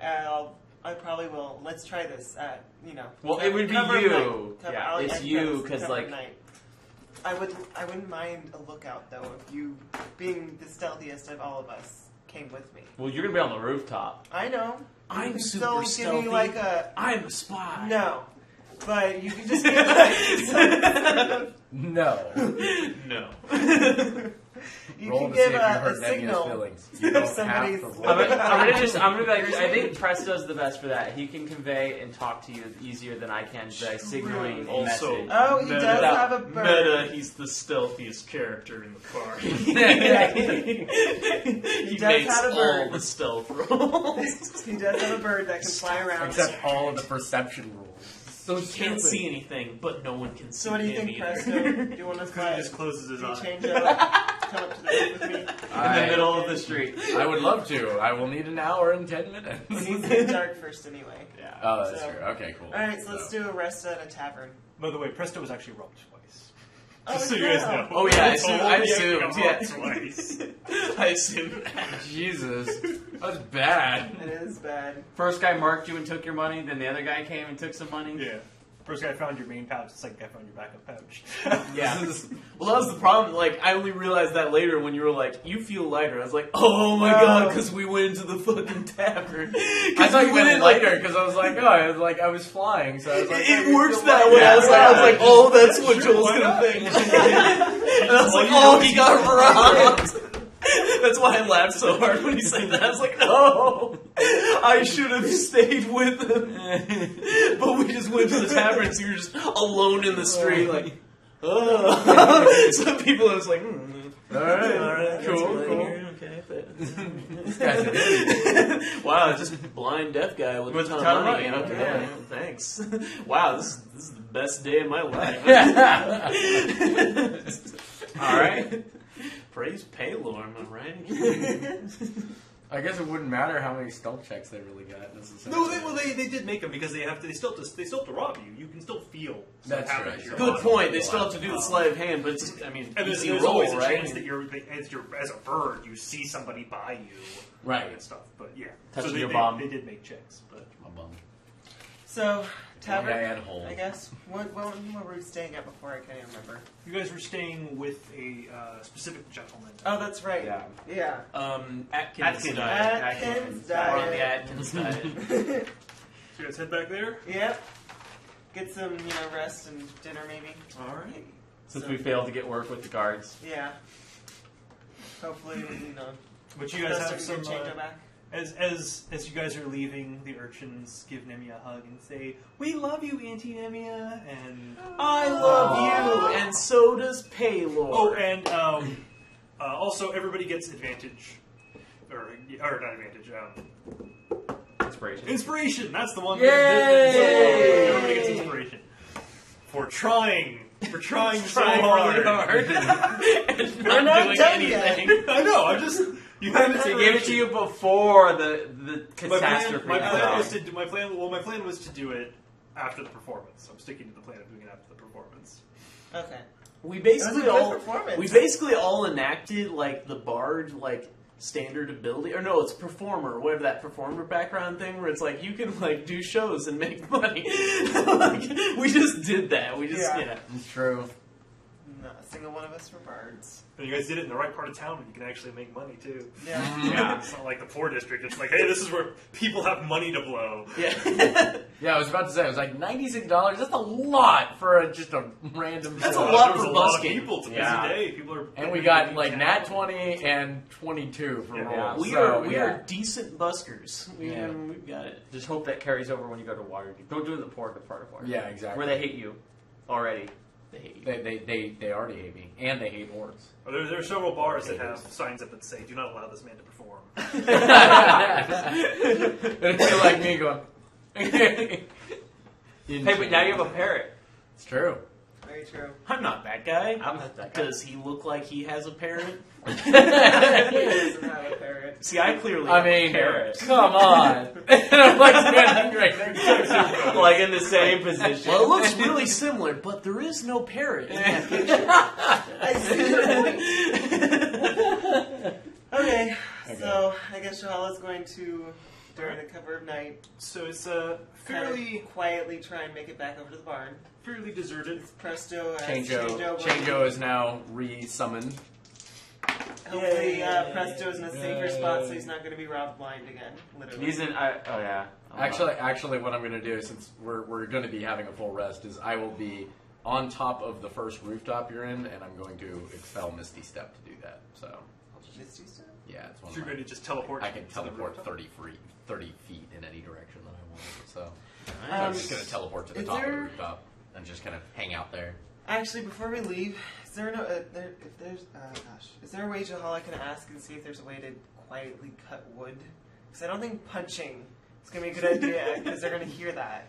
I probably will. Let's try this at Well, it would be cover of you. night. Yeah, I'll- it's I can you, have 'cause, cover of like- night. I wouldn't mind a lookout though if you, being the stealthiest of all of us, came with me. Well, you're gonna be on the rooftop. I know. I'm You can super still stealthy. give me like a I'm a spy. no, but you can just give like some sort of, No. No. you Roll can to give see if you a hurt Nevia's signal. feelings. You if don't somebody's- have to I'm roll. gonna be like, I think Presto's the best for that. He can convey and talk to you easier than I can by signaling a Also- message. Oh, he Meta. does have a bird. Meta, he's the stealthiest character in the party. he does makes have a all bird. the stealth rolls. He does have a bird that can fly around. Except all of the perception rules. So He can't see anything, but no one can see So what do you him think, either. Presto? Do you want to Because fly? he just closes his Do you eyes. change up? Come up to the roof with me. In the middle of the street. I would love to. I will need an hour and 10 minutes. It needs to be dark first anyway. Yeah. Oh, that's So- true. Okay, cool. All right, so let's do a rest at a tavern. By the way, Presto was actually robbed twice. Oh, Just so you guys no. know. Oh, yeah, I assumed- Totally I assumed, got yeah. robbed twice. I assume. Jesus. That's bad. It is bad. First guy marked you and took your money, then the other guy came and took some money. Yeah. First guy found your main pouch. Second guy found your backup pouch. Yeah. Well, that was the problem. Like, I only realized that later when you were like, "You feel lighter." I was like, "Oh my god!" Because we went into the fucking tavern. I thought you went lighter because I was like, I was flying, so I was like, It works that way. I was like, "Oh, that's what Joel's gonna think." And I was like, "Oh, he got robbed." That's why I laughed so hard when he said that. I was like, "No, I should have stayed with him." But we just went to the tavern, so you were just alone in the street, like, oh. Some people was like, all right, cool. Okay, This guy's an idiot. Wow, just a blind deaf guy with a ton of money. Okay, yeah. Thanks. Wow, this is the best day of my life. All right. Praise Paylor, am I right? I guess it wouldn't matter how many stealth checks they really got necessarily. No, they did make them because they still have to rob you. You can still feel That's what happened right. to your Good body. point. They still have to do the sleight of hand, but it's, I mean, And there's easy roll, always a right? chance that as a bird, you see somebody by you, Right. and stuff. But yeah, Touching so your bum. They did make checks, but A bum. So, tavern, I had hole. I guess. What were we staying at before? I can't even remember. you guys were staying with a specific gentleman. Oh, that's right. Yeah. Yeah. Atkins Atkins. diet. Atkins We're on the diet. Atkins diet. So you guys head back there. Yep. Get some, rest and dinner maybe. All right. Since we failed to get work with the guards. Yeah. Hopefully, But you guys Lester have can some. get Chango back. As you guys are leaving, the urchins give Nemia a hug and say, "We love you, Auntie Nemia," and I love you, and so does Paylor. oh, and also everybody gets advantage, or not advantage, Inspiration. inspiration. That's the one. Yay! Everybody gets inspiration for trying so hard. really hard. And We're not doing done anything. I know. I'm just you have He gave it to you before the My catastrophe. plan was happened. to my plan was to do it after the performance. So I'm sticking to the plan of doing it after the performance. Okay. We It was basically a good all performance. enacted like the bard standard ability, or no, it's performer, whatever that performer background thing where it's like you can do shows and make money. We just did that. We just Yeah. It's true. Not a single one of us were bards. And you guys did it in the right part of town, and you can actually make money too. Yeah. Yeah, it's not like the poor district. It's like, hey, this is where people have money to blow. Yeah. Yeah, I was about to say, it was like $96. That's a lot for just a random That's show. a lot There was for a lot of busking. people. It's a busy Yeah. day. People are. And we got like nat 20 and 22 for Yeah. rolls. We So, are yeah. decent buskers. We've got it. Just hope that carries over when you go to Waterdeep. Don't do it in the part of Waterdeep. Yeah, exactly. Where they hate you already. They hate you. They already hate me, and they hate orcs. There are several bars that have signs up that say, "Do not allow this man to perform." It'd be like me going. Hey, but now you have a parrot. It's true. Very true. I'm not that guy. I'm not that guy. Does he look like he has a parrot? He doesn't have a parrot. See, I clearly I have mean, a parrot. come on. I'm like standing right there. Like in the same position. Well, it looks really similar, but there is no parrot in that picture. I see your point. Okay, so I guess Shahala's going to, during the cover of night, So it's kind fairly of quietly try and make it back over to the barn. fairly deserted. Presto as Chango is now re-summoned. Hopefully, Presto is in a safer spot, so he's not going to be robbed blind again. Literally. He's in. Oh yeah. Actually, what I'm going to do, since we're going to be having a full rest, is I will be on top of the first rooftop you're in, and I'm going to expel Misty Step to do that. So, Misty Step? yeah, it's one So of you're my... going to just teleport. I can to the teleport rooftop? 30 feet in any direction that I want. So I'm just going to teleport to the is top of the there- rooftop and just kind of hang out there. Actually, before we leave, is there no, is there a way Jahala can ask and see if there's a way to quietly cut wood? Because I don't think punching is going to be a good idea, because they're going to hear that.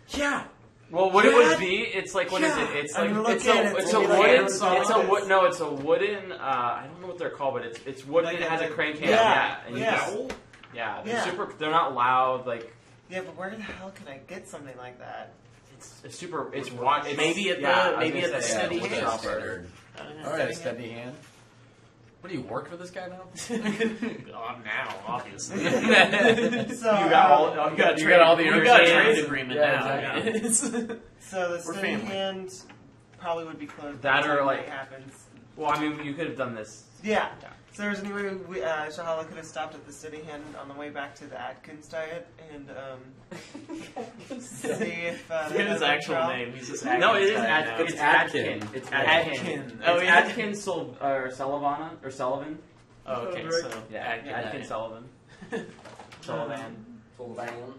Yeah. Well, what it would be, it's like what is it? It's I'm like gonna it's look at a it, it's it's a gonna be like wooden Amazon it's a office. wood no it's a wooden I don't know what they're called, but it's wooden Like and it has a a- crank yeah, handle. And you yeah. just- yeah, they're Yeah. super. They're not loud. Like Yeah, but where the hell can I get something like that? it's super. It's watch. Maybe at the yeah, I was maybe gonna at the say, steady with a hand. standard. I don't know, All right, steady hand. steady hand. What do you work for this guy now? Now, obviously. So You got all. You got We the got a understanding. trade agreement Yeah, now. exactly. So the We're steady family. hand probably would be closed. That by the or, time like- night happens. Well, I mean, you could have done this. Yeah. So there's any way Shahala could have stopped at the steady hand on the way back to the Atkins diet and see if Forget they his had actual trial? name. He's just No, it is Atkins Atkin. now. It's Atkin. Atkin. It's Atkin. Atkin. Oh, It's yeah. Atkin Sullivan. Oh, okay, Right. so Yeah, Atkin. Atkin Sullivan. Sullivan. Full bang.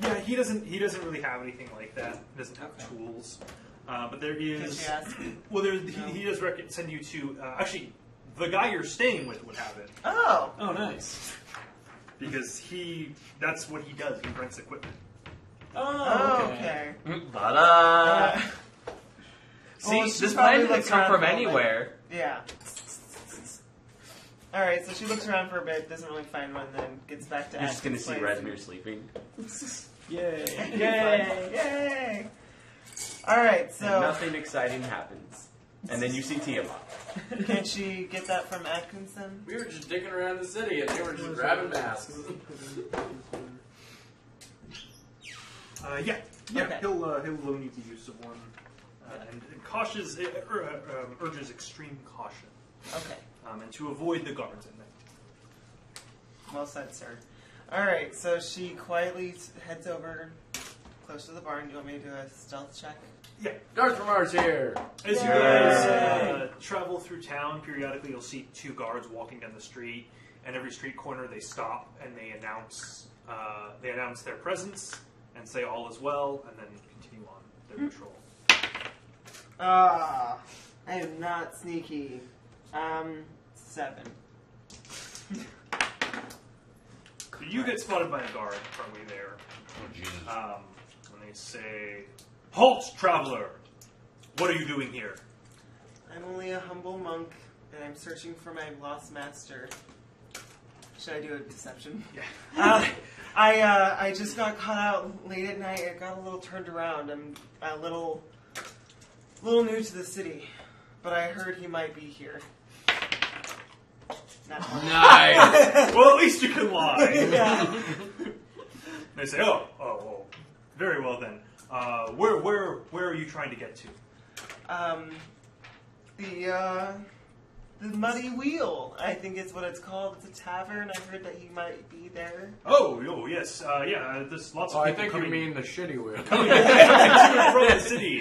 Yeah, he doesn't really have anything like that. He doesn't have Okay. tools. But there Can is. she ask? Well, No. he does send you to. Actually, the guy you're staying with would have it Oh. Oh, nice. because that's what he does. He rents equipment. Oh, Okay. Ta-da! Uh, See, well, she this probably plan didn't looks come around from for a bit. anywhere. Yeah. All right. So she looks around for a bit, doesn't really find one, then gets back to. You're just gonna Atkins' see place. Redmere sleeping. Yay. Yay! Yay! All right. And So nothing exciting happens. And then you see Tiamat. can she get that from Atkinson? We were just dicking around the city and they were just grabbing masks. Yeah. Okay. He'll loan you the use of one, and urges extreme caution, Okay. and to avoid the guards at night. Well said, sir. All right. So she quietly heads over close to the barn. Do you want me to do a stealth check? Yeah. Guards from ours here. As you Yay! guys travel through town, periodically you'll see two guards walking down the street, and every street corner they stop and they announce their presence and say all is well, and then continue on their patrol. Ah, I am not sneaky. 7. So you get spotted by a guard partway there. Oh, Jesus. When they say, "Halt, traveler! What are you doing here?" I'm only a humble monk, and I'm searching for my lost master. Should I do a deception? Yeah. I just got caught out late at night. I got a little turned around. I'm a little new to the city, but I heard he might be here. Not much. Nice. Well, at least you can lie. Yeah. They say, "Oh, very well then. Where are you trying to get to?" The Muddy Wheel, I think is what it's called. It's a tavern. I heard that he might be there. Oh, yes, yeah. There's lots of I people think you coming mean the shitty wheel. coming to and from the city.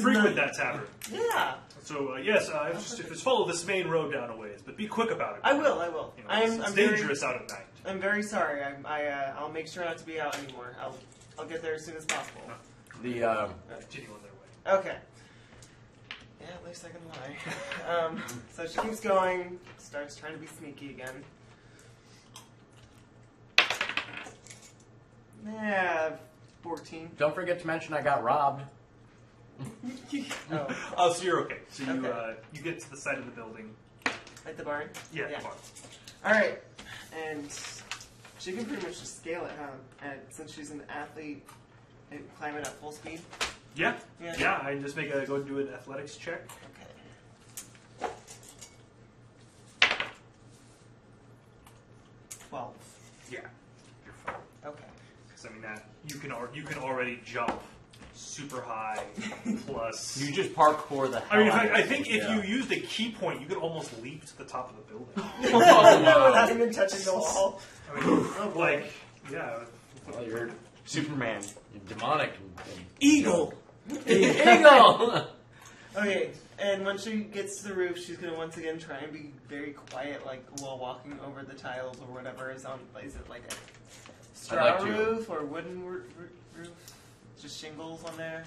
Frequent that tavern. Yeah, So yes, just follow this main road down a ways, but be quick about it. I will. You know, I'm it's very- dangerous out at night. I'm very sorry. I'll make sure not to be out anymore. I'll get there as soon as possible. The Continue on their way. Okay. Yeah, at least I can lie. So she keeps going, starts trying to be sneaky again. Yeah, 14. don't forget to mention I got robbed. Oh, So you're okay. So you Okay. you get to the side of the building. at the barn? Yeah. Yeah. Fine. Alright, and she can pretty much just scale it, huh? And since she's an athlete, and climb it at full speed? Yeah. Yeah. Yeah. I just go and do an athletics check. Okay. 12. Yeah. You're fine. Okay. Because I mean that you can already jump super high plus. You just parkour the hell I mean, in out fact, of I it. think if Yeah. you used a key point, you could almost leap to the top of the building. Without even touching the wall. I mean, like, yeah. Well, you're Superman. demonic. Eagle. Eagle. Okay, and when she gets to the roof, she's gonna once again try and be very quiet, like while walking over the tiles or whatever is on. Is it like a straw like to- roof or wooden roof? Just shingles on there.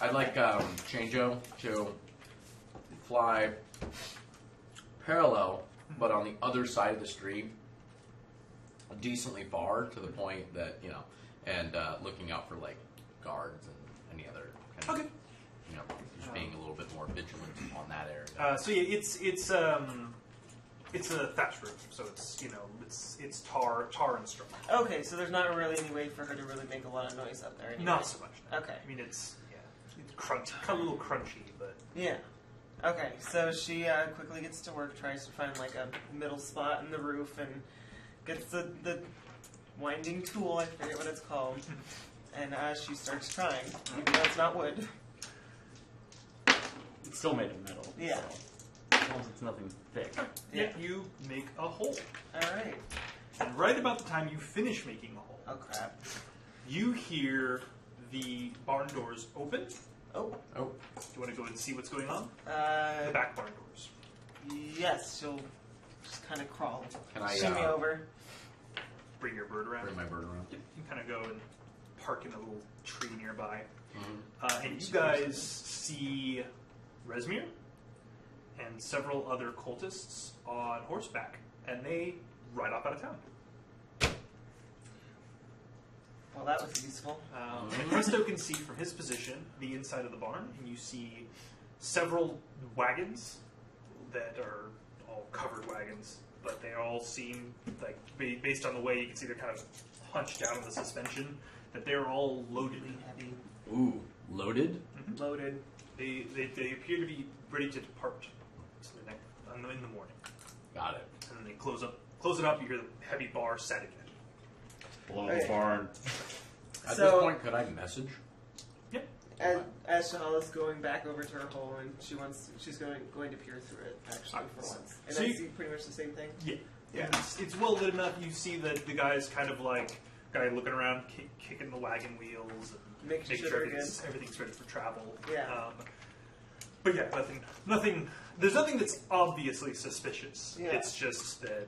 I'd like Chanjo to fly parallel, but on the other side of the street, decently far to the point that and looking out for like guards and any other kind of, just being a little bit more vigilant on that area. So yeah, it's a thatch roof, so it's tar and straw. Okay, so there's not really any way for her to really make a lot of noise up there. Anyway. Not so much. No. Okay. I mean it's kind of a little crunchy, but Yeah. Okay, so she quickly gets to work, tries to find like a middle spot in the roof, and gets the winding tool, I forget what it's called, and she starts trying, even though it's not wood. It's still made of metal. Yeah. So, as long as it's nothing thick. Yeah, you make a hole. Alright. And right about the time you finish making a hole, Oh crap. you hear the barn doors open. Oh. Oh, Do you want to go and see what's going on? The back barn doors. Yes, she'll just kind of crawl. can I Shimmy over. Bring your bird around. bring my bird around? Yep, you can kind of go and park in a little tree nearby. Mm-hmm. And you guys see Resmir and several other cultists on horseback. And they ride off out of town. Well, that was useful. And Presto can see from his position the inside of the barn, and you see several wagons that are all covered wagons, but they all seem like, based on the way you can see they're kind of hunched down in the suspension, that they're all loaded. Heavy. Ooh, loaded? Loaded. They appear to be ready to depart in the morning. Got it. And then they close it up. You hear the heavy bar set again. Blow Okay. the barn. At So- this point, could I message? As Shahala's going back over to her hole, and she's going to peer through it, actually, for once. And So I you- see pretty much the same thing? Yeah. It's well lit enough. You see that the guy's kind of like looking around, kicking the wagon wheels, and Making sure they're good. everything's ready for travel. Yeah. But yeah, nothing. There's nothing that's obviously suspicious. Yeah. It's just that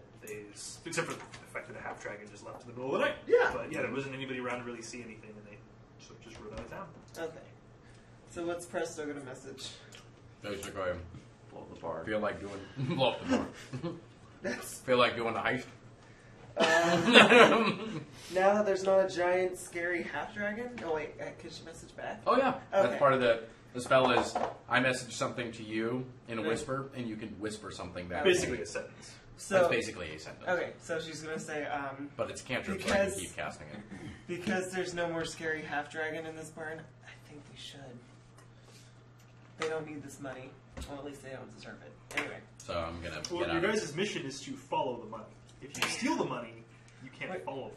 except for the fact that a half dragon just left in the middle of the night. Yeah. But yeah, there wasn't anybody around to really see anything, and they sort of just rode out of town. Okay. So what's Presto going to message? Basically, Blow the barn. feel like doing blow up the barn. That's Feel like doing a heist. now that there's not a giant, scary half dragon. Oh wait, could she message back? Oh yeah, Okay. that's part of the spell. Is I message something to you in a Okay. whisper, and you can whisper something back. Basically a sentence. So That's basically a sentence. okay, so she's going to say, But it's cantrip, so I can Because- keep casting it. because there's no more scary half dragon in this barn. I think we should. They don't need this money. Well, at least they don't deserve it. Anyway. So I'm gonna Well, get your out. guys' mission is to follow the money. If you steal the money, you can't Wait. follow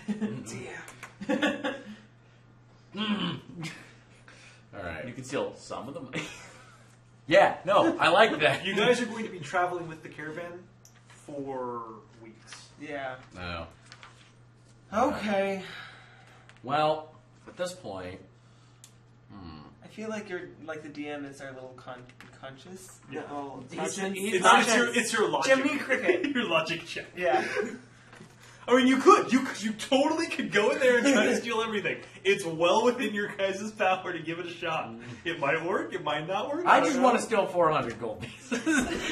the money. Damn. All right. You can steal some of the money. Yeah. No, I like that. You guys are going to be traveling with the caravan for weeks. Yeah. No. Okay. Well, at this point, I feel like you're like the DM is our little conscious. Yeah. Little He's- conscience. he's- It's your logic. Jiminy Cricket. Your logic check. Yeah. I mean, you could. You totally could go in there and try to steal everything. It's well within your guys' power to give it a shot. It might work. It might not work. I don't just know. want to steal 400 gold pieces.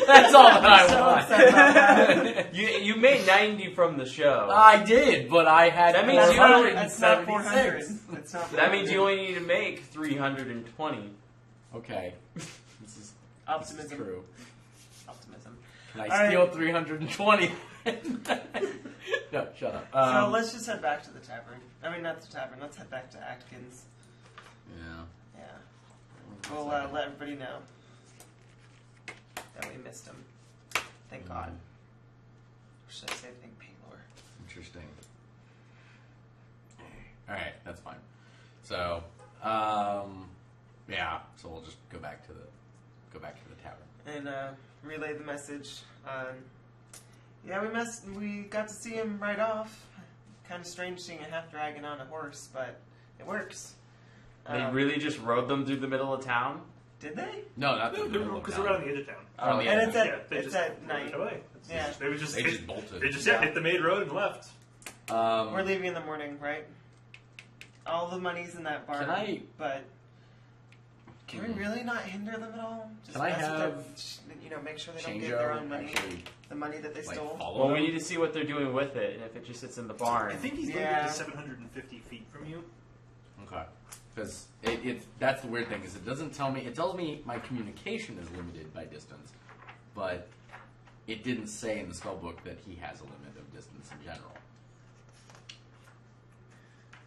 That's all that I want. You made 90 from the show. I did, but I had That means you $476. That's not 400. That's not. That means you only need to make 320. Okay. This is Optimism. true. Optimism. Can I All right. steal 320? No, shut up. So let's just head back to the tavern. I mean, not the tavern. Let's head back to Atkins. Yeah. Yeah. We'll let everybody know that we missed him. Thank God. Or should I say thank Paylor? Interesting. Alright, that's fine. So, yeah, so we'll just go back to the tavern. And relay the message. Yeah, we got to see him right off. Kind of strange seeing a half dragon on a horse, but it works. They really just rode them through the middle of town? Did they? No, not the middle of Because town. they're on the edge of town. On the And edge. it's at Yeah, they it's just at rode night. away. Yeah. They just bolted. They just Yeah. hit the main road and left. We're leaving in the morning, right? All the money's in that barn. Can I- But can we really not hinder them at all? Just Can I mess with have their, make sure they don't Change get their own money, actually, the money that they like, stole. follow Well, we them? need to see what they're doing with it, and if it just sits in the barn. I think he's limited Yeah. to 750 feet from you. Okay. Because that's the weird thing, is it doesn't tell me, it tells me my communication is limited by distance, but it didn't say in the spellbook that he has a limit of distance in general.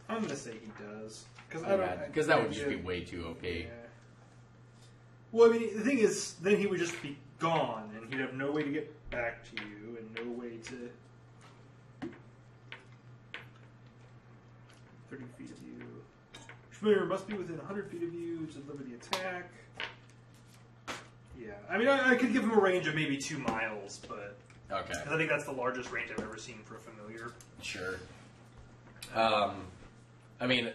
I'm gonna say he does. Because that would just be way too OP. Yeah. Well, I mean, the thing is, then he would just be gone, and he'd have no way to get back to you, and no way to... 30 feet of you. Familiar must be within 100 feet of you to deliver the attack. Yeah, I mean, I could give him a range of maybe 2 miles, but... Okay. 'cause I think that's the largest range I've ever seen for a familiar. Sure. I mean,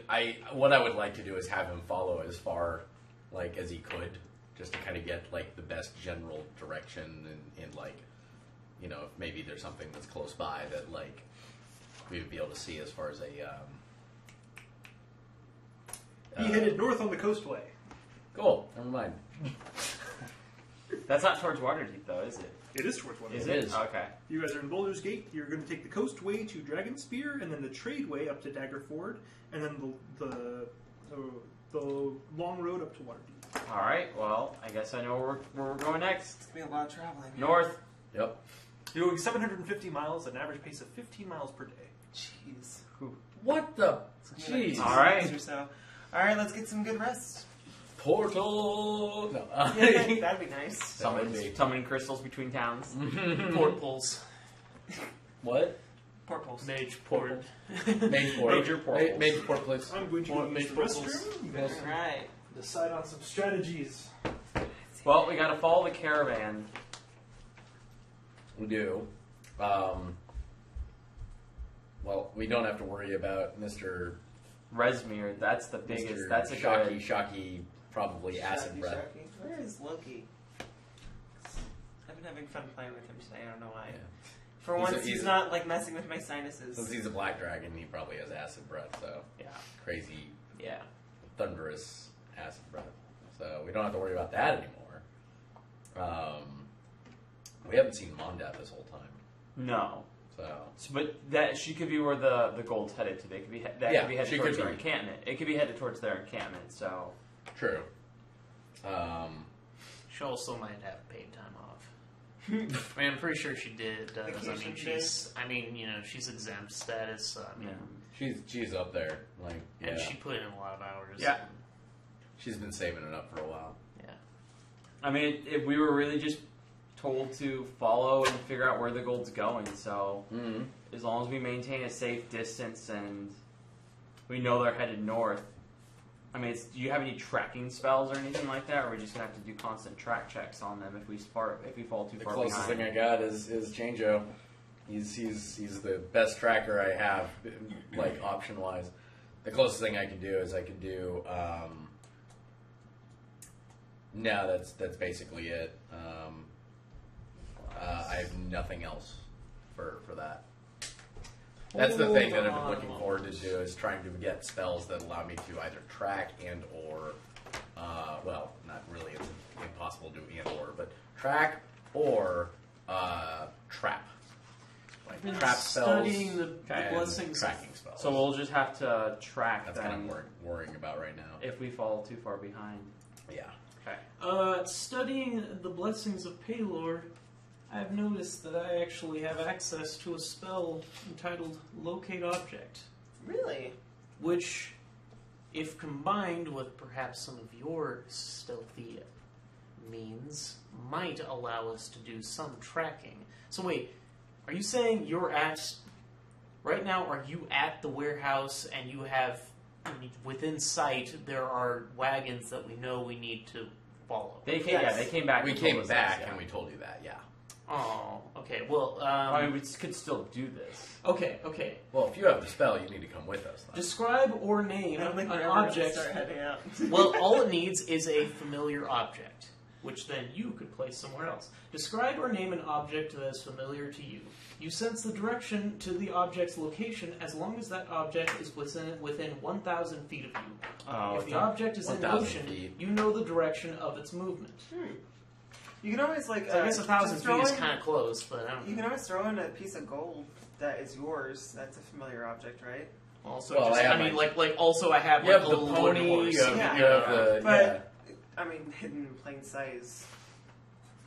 what I would like to do is have him follow as far, like, as he could, just to kind of get, like, the best general direction and like, you know, if maybe there's something that's close by that, like, we would be able to see as far as a, He headed north on the coastway. Cool. Never mind. That's not towards Waterdeep, though, is it? It is towards one. Is It it? is. Okay. You guys are in Boulder's Gate. You're going to take the coastway to Dragonspear, and then the tradeway up to Daggerford, and then the long road up to Waterdeep. All right. Well, I guess I know where we're going next. It's gonna be a lot of traveling. North. Yep. You're going 750 miles at an average pace of 15 miles per day. Jeez. What the? It's gonna be like Jeez. 2 All right. days or so. All right, let's get some good rest. Portal. No. Yeah, that'd be nice. Summoning crystals between towns. Portals. What? Portals. Mage port. Mage port. Major portals. Mage port, please. I'm going to More use mage the portals. restroom. You guys All can right. decide on some strategies. Well, we got to follow the caravan. We do. Well, we don't have to worry about Mr. Resmir. That's the biggest. Mr. That's a shocky, good. shocky, probably acid Shocky, breath. shocky. Where is Loki? I've been having fun playing with him today. I don't know why. Yeah. For once, he's not like messing with my sinuses. Since he's a black dragon, he probably has acid breath, so Yeah. crazy, Yeah. thunderous acid breath. So we don't have to worry about that anymore. We haven't seen Mondat this whole time, No. so But that she could be where the gold's headed to. They could be that Yeah, could be headed she towards could their be. encampment. It could be headed towards their encampment. So true. She also might have paid time off. I mean, I'm pretty sure she did. I Vacation mean, she's exempt status. So, I mean, yeah. She's up there, like and yeah. she put in a lot of hours. Yeah. She's been saving it up for a while. Yeah. I mean, if we were really just told to follow and figure out where the gold's going, so Mm-hmm. as long as we maintain a safe distance and we know they're headed north. I mean, do you have any tracking spells or anything like that, or are we just gonna have to do constant track checks on them if we fall too The far closest behind? thing I got is Chanjo. He's the best tracker I have, like option wise. The closest thing I can do is no, that's basically it. I have nothing else for that. That's the thing that I've been looking forward to do is trying to get spells that allow me to either track and or, well, not really, it's impossible to do and or, but track or trap. Like Been trap spells studying the and blessings. tracking spells. So we'll just have to track That's them kind of worrying about right now. if we fall too far behind. Yeah. Okay. Studying the blessings of Paylor, I've noticed that I actually have access to a spell entitled Locate Object, Really? Which, if combined with perhaps some of your stealthy means, might allow us to do some tracking. So wait, are you saying you're at... Right now, are you at the warehouse and you have... Within sight, there are wagons that we know we need to follow? They came. Yes. Yeah, they came back. We and told came us back this, yeah. and we told you that, yeah. Oh, okay. Well, I mean, we could still do this. okay. Well, if you have the spell, you need to come with us. Then. Describe or name I don't think an we're ever gonna object. start heading out. Well, all it needs is a familiar object, which then you could place somewhere else. Describe or name an object that is familiar to you. You sense the direction to the object's location as long as that object is within 1,000 feet of you. Oh, If the object is in 1,000 motion, feet. you know the direction of its movement. You can always like. So I guess 1,000 just throw feet is in- kind of close, but I don't You know. can always throw in a piece of gold that is yours. That's a familiar object, right? Also, Well, just, I have I mean, my- like also I have You like have a the little pony, wooden horse. you have, Yeah. you have the... But yeah. I mean, hidden in plain sight is.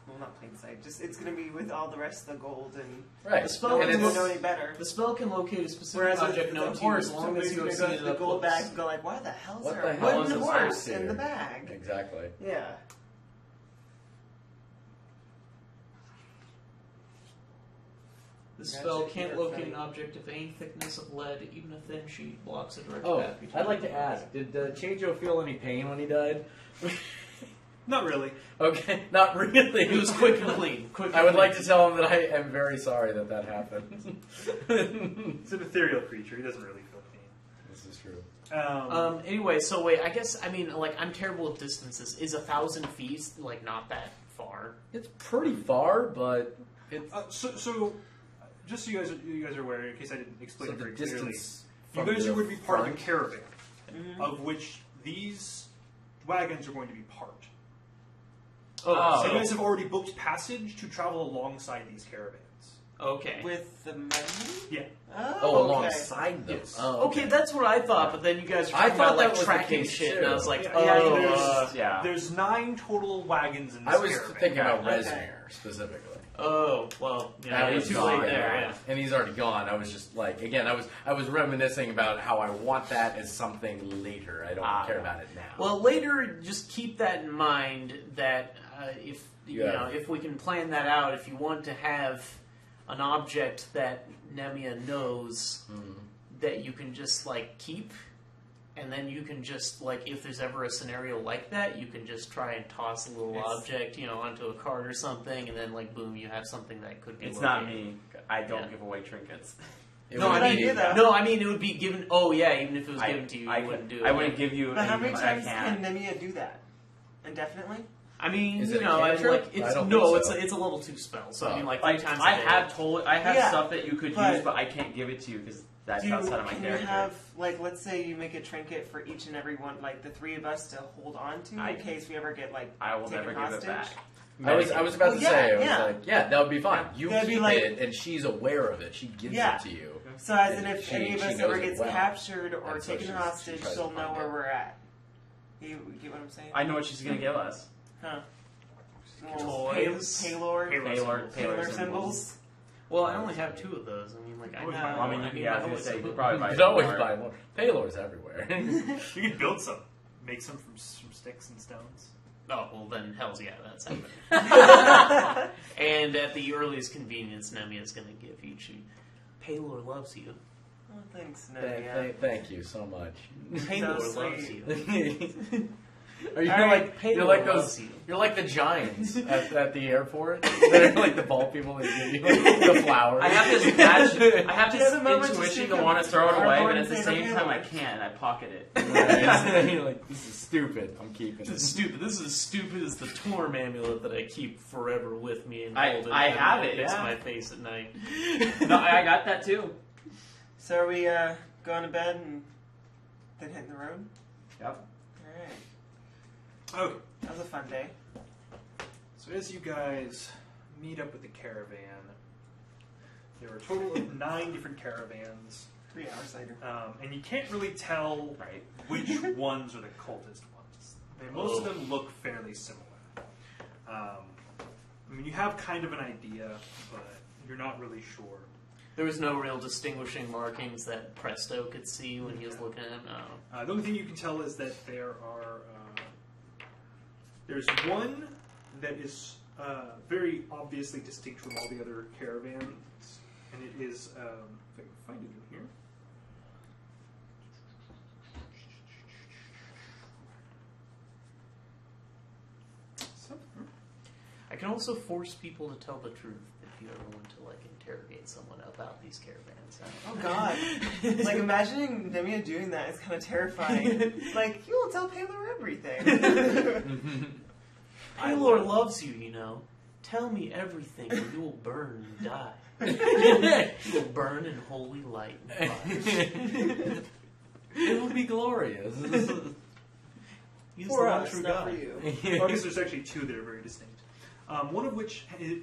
Well, not plain sight. Just it's going to be with all the rest of the gold, and Right. The no spell one's can going to know look- any better. The spell can locate a specific Whereas object a known to you horse, as long as somebody's you going have to go seen to it the up gold close. bag and go like, "Why the hell's What there the a hell wooden is this horse here?" in the bag?" Exactly. Yeah. This Gotcha, spell can't yeah, locate funny. an object of any thickness of lead, even a thin sheet blocks a direct Oh, path between I'd like them. to ask, did Chanjo feel any pain when he died? Not really. Okay, not really. It was quick and clean. Quick I would and like clean. to tell him that I am very sorry that happened. It's an ethereal creature. He doesn't really feel pain. This is true. Anyway, so wait, I guess, I mean, like, I'm terrible with distances. Is 1,000 feet, like, not that far? It's pretty far, but it's So, just so you guys are aware, in case I didn't explain so it the very clearly, distance. you from guys the are going to be part of front- a caravan, of which these wagons are going to be part. Oh, So so, you guys have already booked passage to travel alongside these caravans. okay. With the money? Yeah. Oh, okay. alongside them. Yes. Oh, Okay, that's what I thought, but then you guys were I talking thought about, like, that was the tracking case, shit, too. and I was like, Yeah, oh, there's, yeah. there's 9 total wagons in this I was caravan. thinking about Okay. Resmere specifically. oh, well, yeah, That you're was too gone, late there, yeah. and he's already gone. I was just like, again, I was reminiscing about how I want that as something later. I don't care about it now. Well, later, just keep that in mind that if you Yeah. know if we can plan that out, if you want to have an object that Nemia knows that you can just like keep, and then you can just like if there's ever a scenario like that, you can just try and toss a little object, onto a card or something, and then like boom, you have something that could be. It's located. not me. I don't Yeah. give away trinkets. It No, would I be- mean, though. no, I mean it would be given. Oh yeah, even if it was I, given to you, I you wouldn't do it. I wouldn't give you. But how many anything times I can can. Nemia do that? Indefinitely? I mean, Is it a I mean, cantrip? like it's I don't no, think so. it's a level 2 spell. So I mean, like Like 3 times. I a day. have Yeah, stuff that you could but- use, but I can't give it to you because that's Do you, outside of my can you character. have, like, let's say you make a trinket for each and every one, like, the 3 of us to hold on to in case we ever get, like, I will taken never hostage? give it back. I was about Well, to yeah, say, I was yeah. like, yeah, that would be fine. You That'd be keep like- it, and she's aware of it. She gives Yeah. it to you. So as in And if she- any of she us knows ever it gets well. captured or And so taken she hostage, tries to she'll know find where it. we're at. You get what I'm saying? I know what she's gonna give us. Huh. Toys. Paylor Paylor symbols. Well, I only have 2 of those. I mean, like I Always know. buy I mean, yeah, I was gonna say you could probably buy There's always more. buy more. Paylor's everywhere. You could build some. Make some from sticks and stones. Oh well, then hell's yeah, that's happening. And at the earliest convenience, Nemi is going to give each. Paylor loves you. Oh, thanks, Nadia. Thank you so much. Paylor So loves sweet. you. Are you All right, like Paylor you're like loves those you. you're like the giants at the airport? They're like the ball people that give you like, the flowers. I have this badge. I have There's this a moment to intuition stick to up want to throw it our away, but horns at the and same our time I halos. can't. And I pocket it. You're like, this is stupid. I'm keeping This it. is stupid. This is as stupid as the Torm amulet that I keep forever with me and I- hold it. I and have it it, hits yeah. my face at night. No, I got that too. So are we going to bed and then hitting the road? Yep. Alright. Okay. That was a fun day. So as you guys meet up with the caravan, there are a total of 9 different caravans, 3 hours later. and you can't really tell Right. which ones are the cultist ones. Most of them look fairly similar. I mean, you have kind of an idea, but you're not really sure. There was no real distinguishing markings that Presto could see when he was looking at him. No. The only thing you can tell is that there are there's one that is very obviously distinct from all the other caravans, and it is if I can find it in here. I can also force people to tell the truth if you ever want to like interrogate someone about these caravans. Oh god. Like imagining Nemia doing that is kind of terrifying. Like, you will tell Paylor everything. Paylor loves you, you know. Tell me everything, or you will burn and die. You will burn in holy light and fire. It will be glorious. He's For the one us, true not God. for you. Well, I guess there's actually 2 that are very distinct. One of which is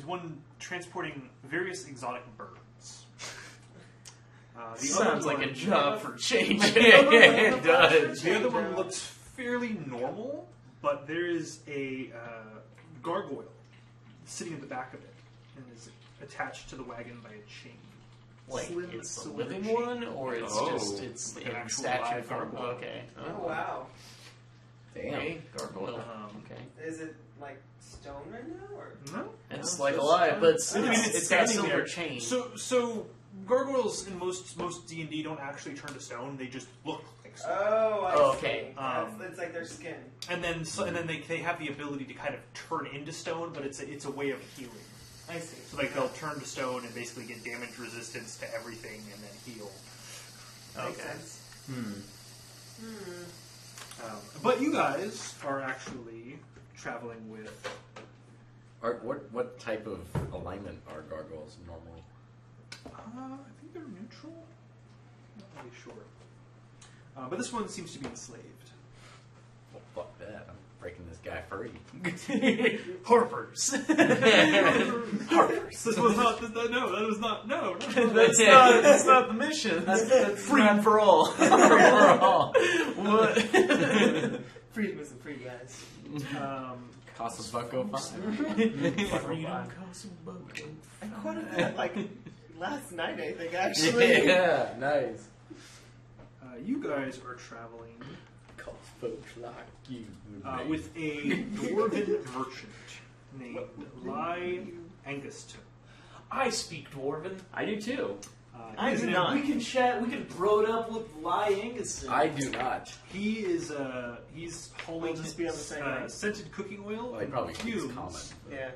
one transporting various exotic birds. The Sounds other like a one- job for change. It does. The other one looks fairly normal, but there is a gargoyle sitting in the back of it and is attached to the wagon by a chain. Like Slim it's a silver living chain. one, or it's Oh. just it's Like an in actual statue live form. gargoyle. Okay. Oh wow. Damn. Hey, gargoyle. Okay. Is it like stone right now, or No. It's No, like it's alive, just- but it's, I mean, it's it's got standing silver there. chain. So gargoyles in most D&D don't actually turn to stone. They just look like stone. oh, I Oh, see. okay. It's like their skin. And then they have the ability to kind of turn into stone, but it's a way of healing. I see. So like they'll turn to stone and basically get damage resistance to everything and then heal. Makes sense. But you guys are actually traveling with. What type of alignment are gargoyles normally? I think they're neutral. Not really sure. But this one seems to be enslaved. Well, fuck that. I'm breaking this guy free. Harpers. Harpers. This was not. No, that was not. No. That's not the mission. That's Freedom for all. What? Freedom isn't free, guys. Cost Bucko 5. Freedom I quoted that like last night, I think, actually. Yeah, nice. You guys are traveling Call folks like you. with a dwarven merchant named Lai Anguston. I speak Dwarven. I do too. I do not. We can chat. We can bro it up with Lai Angus. I do not. He is he's hauling We'll just be on the same line. scented cooking oil Well, he and probably speaks fumes common. Yeah.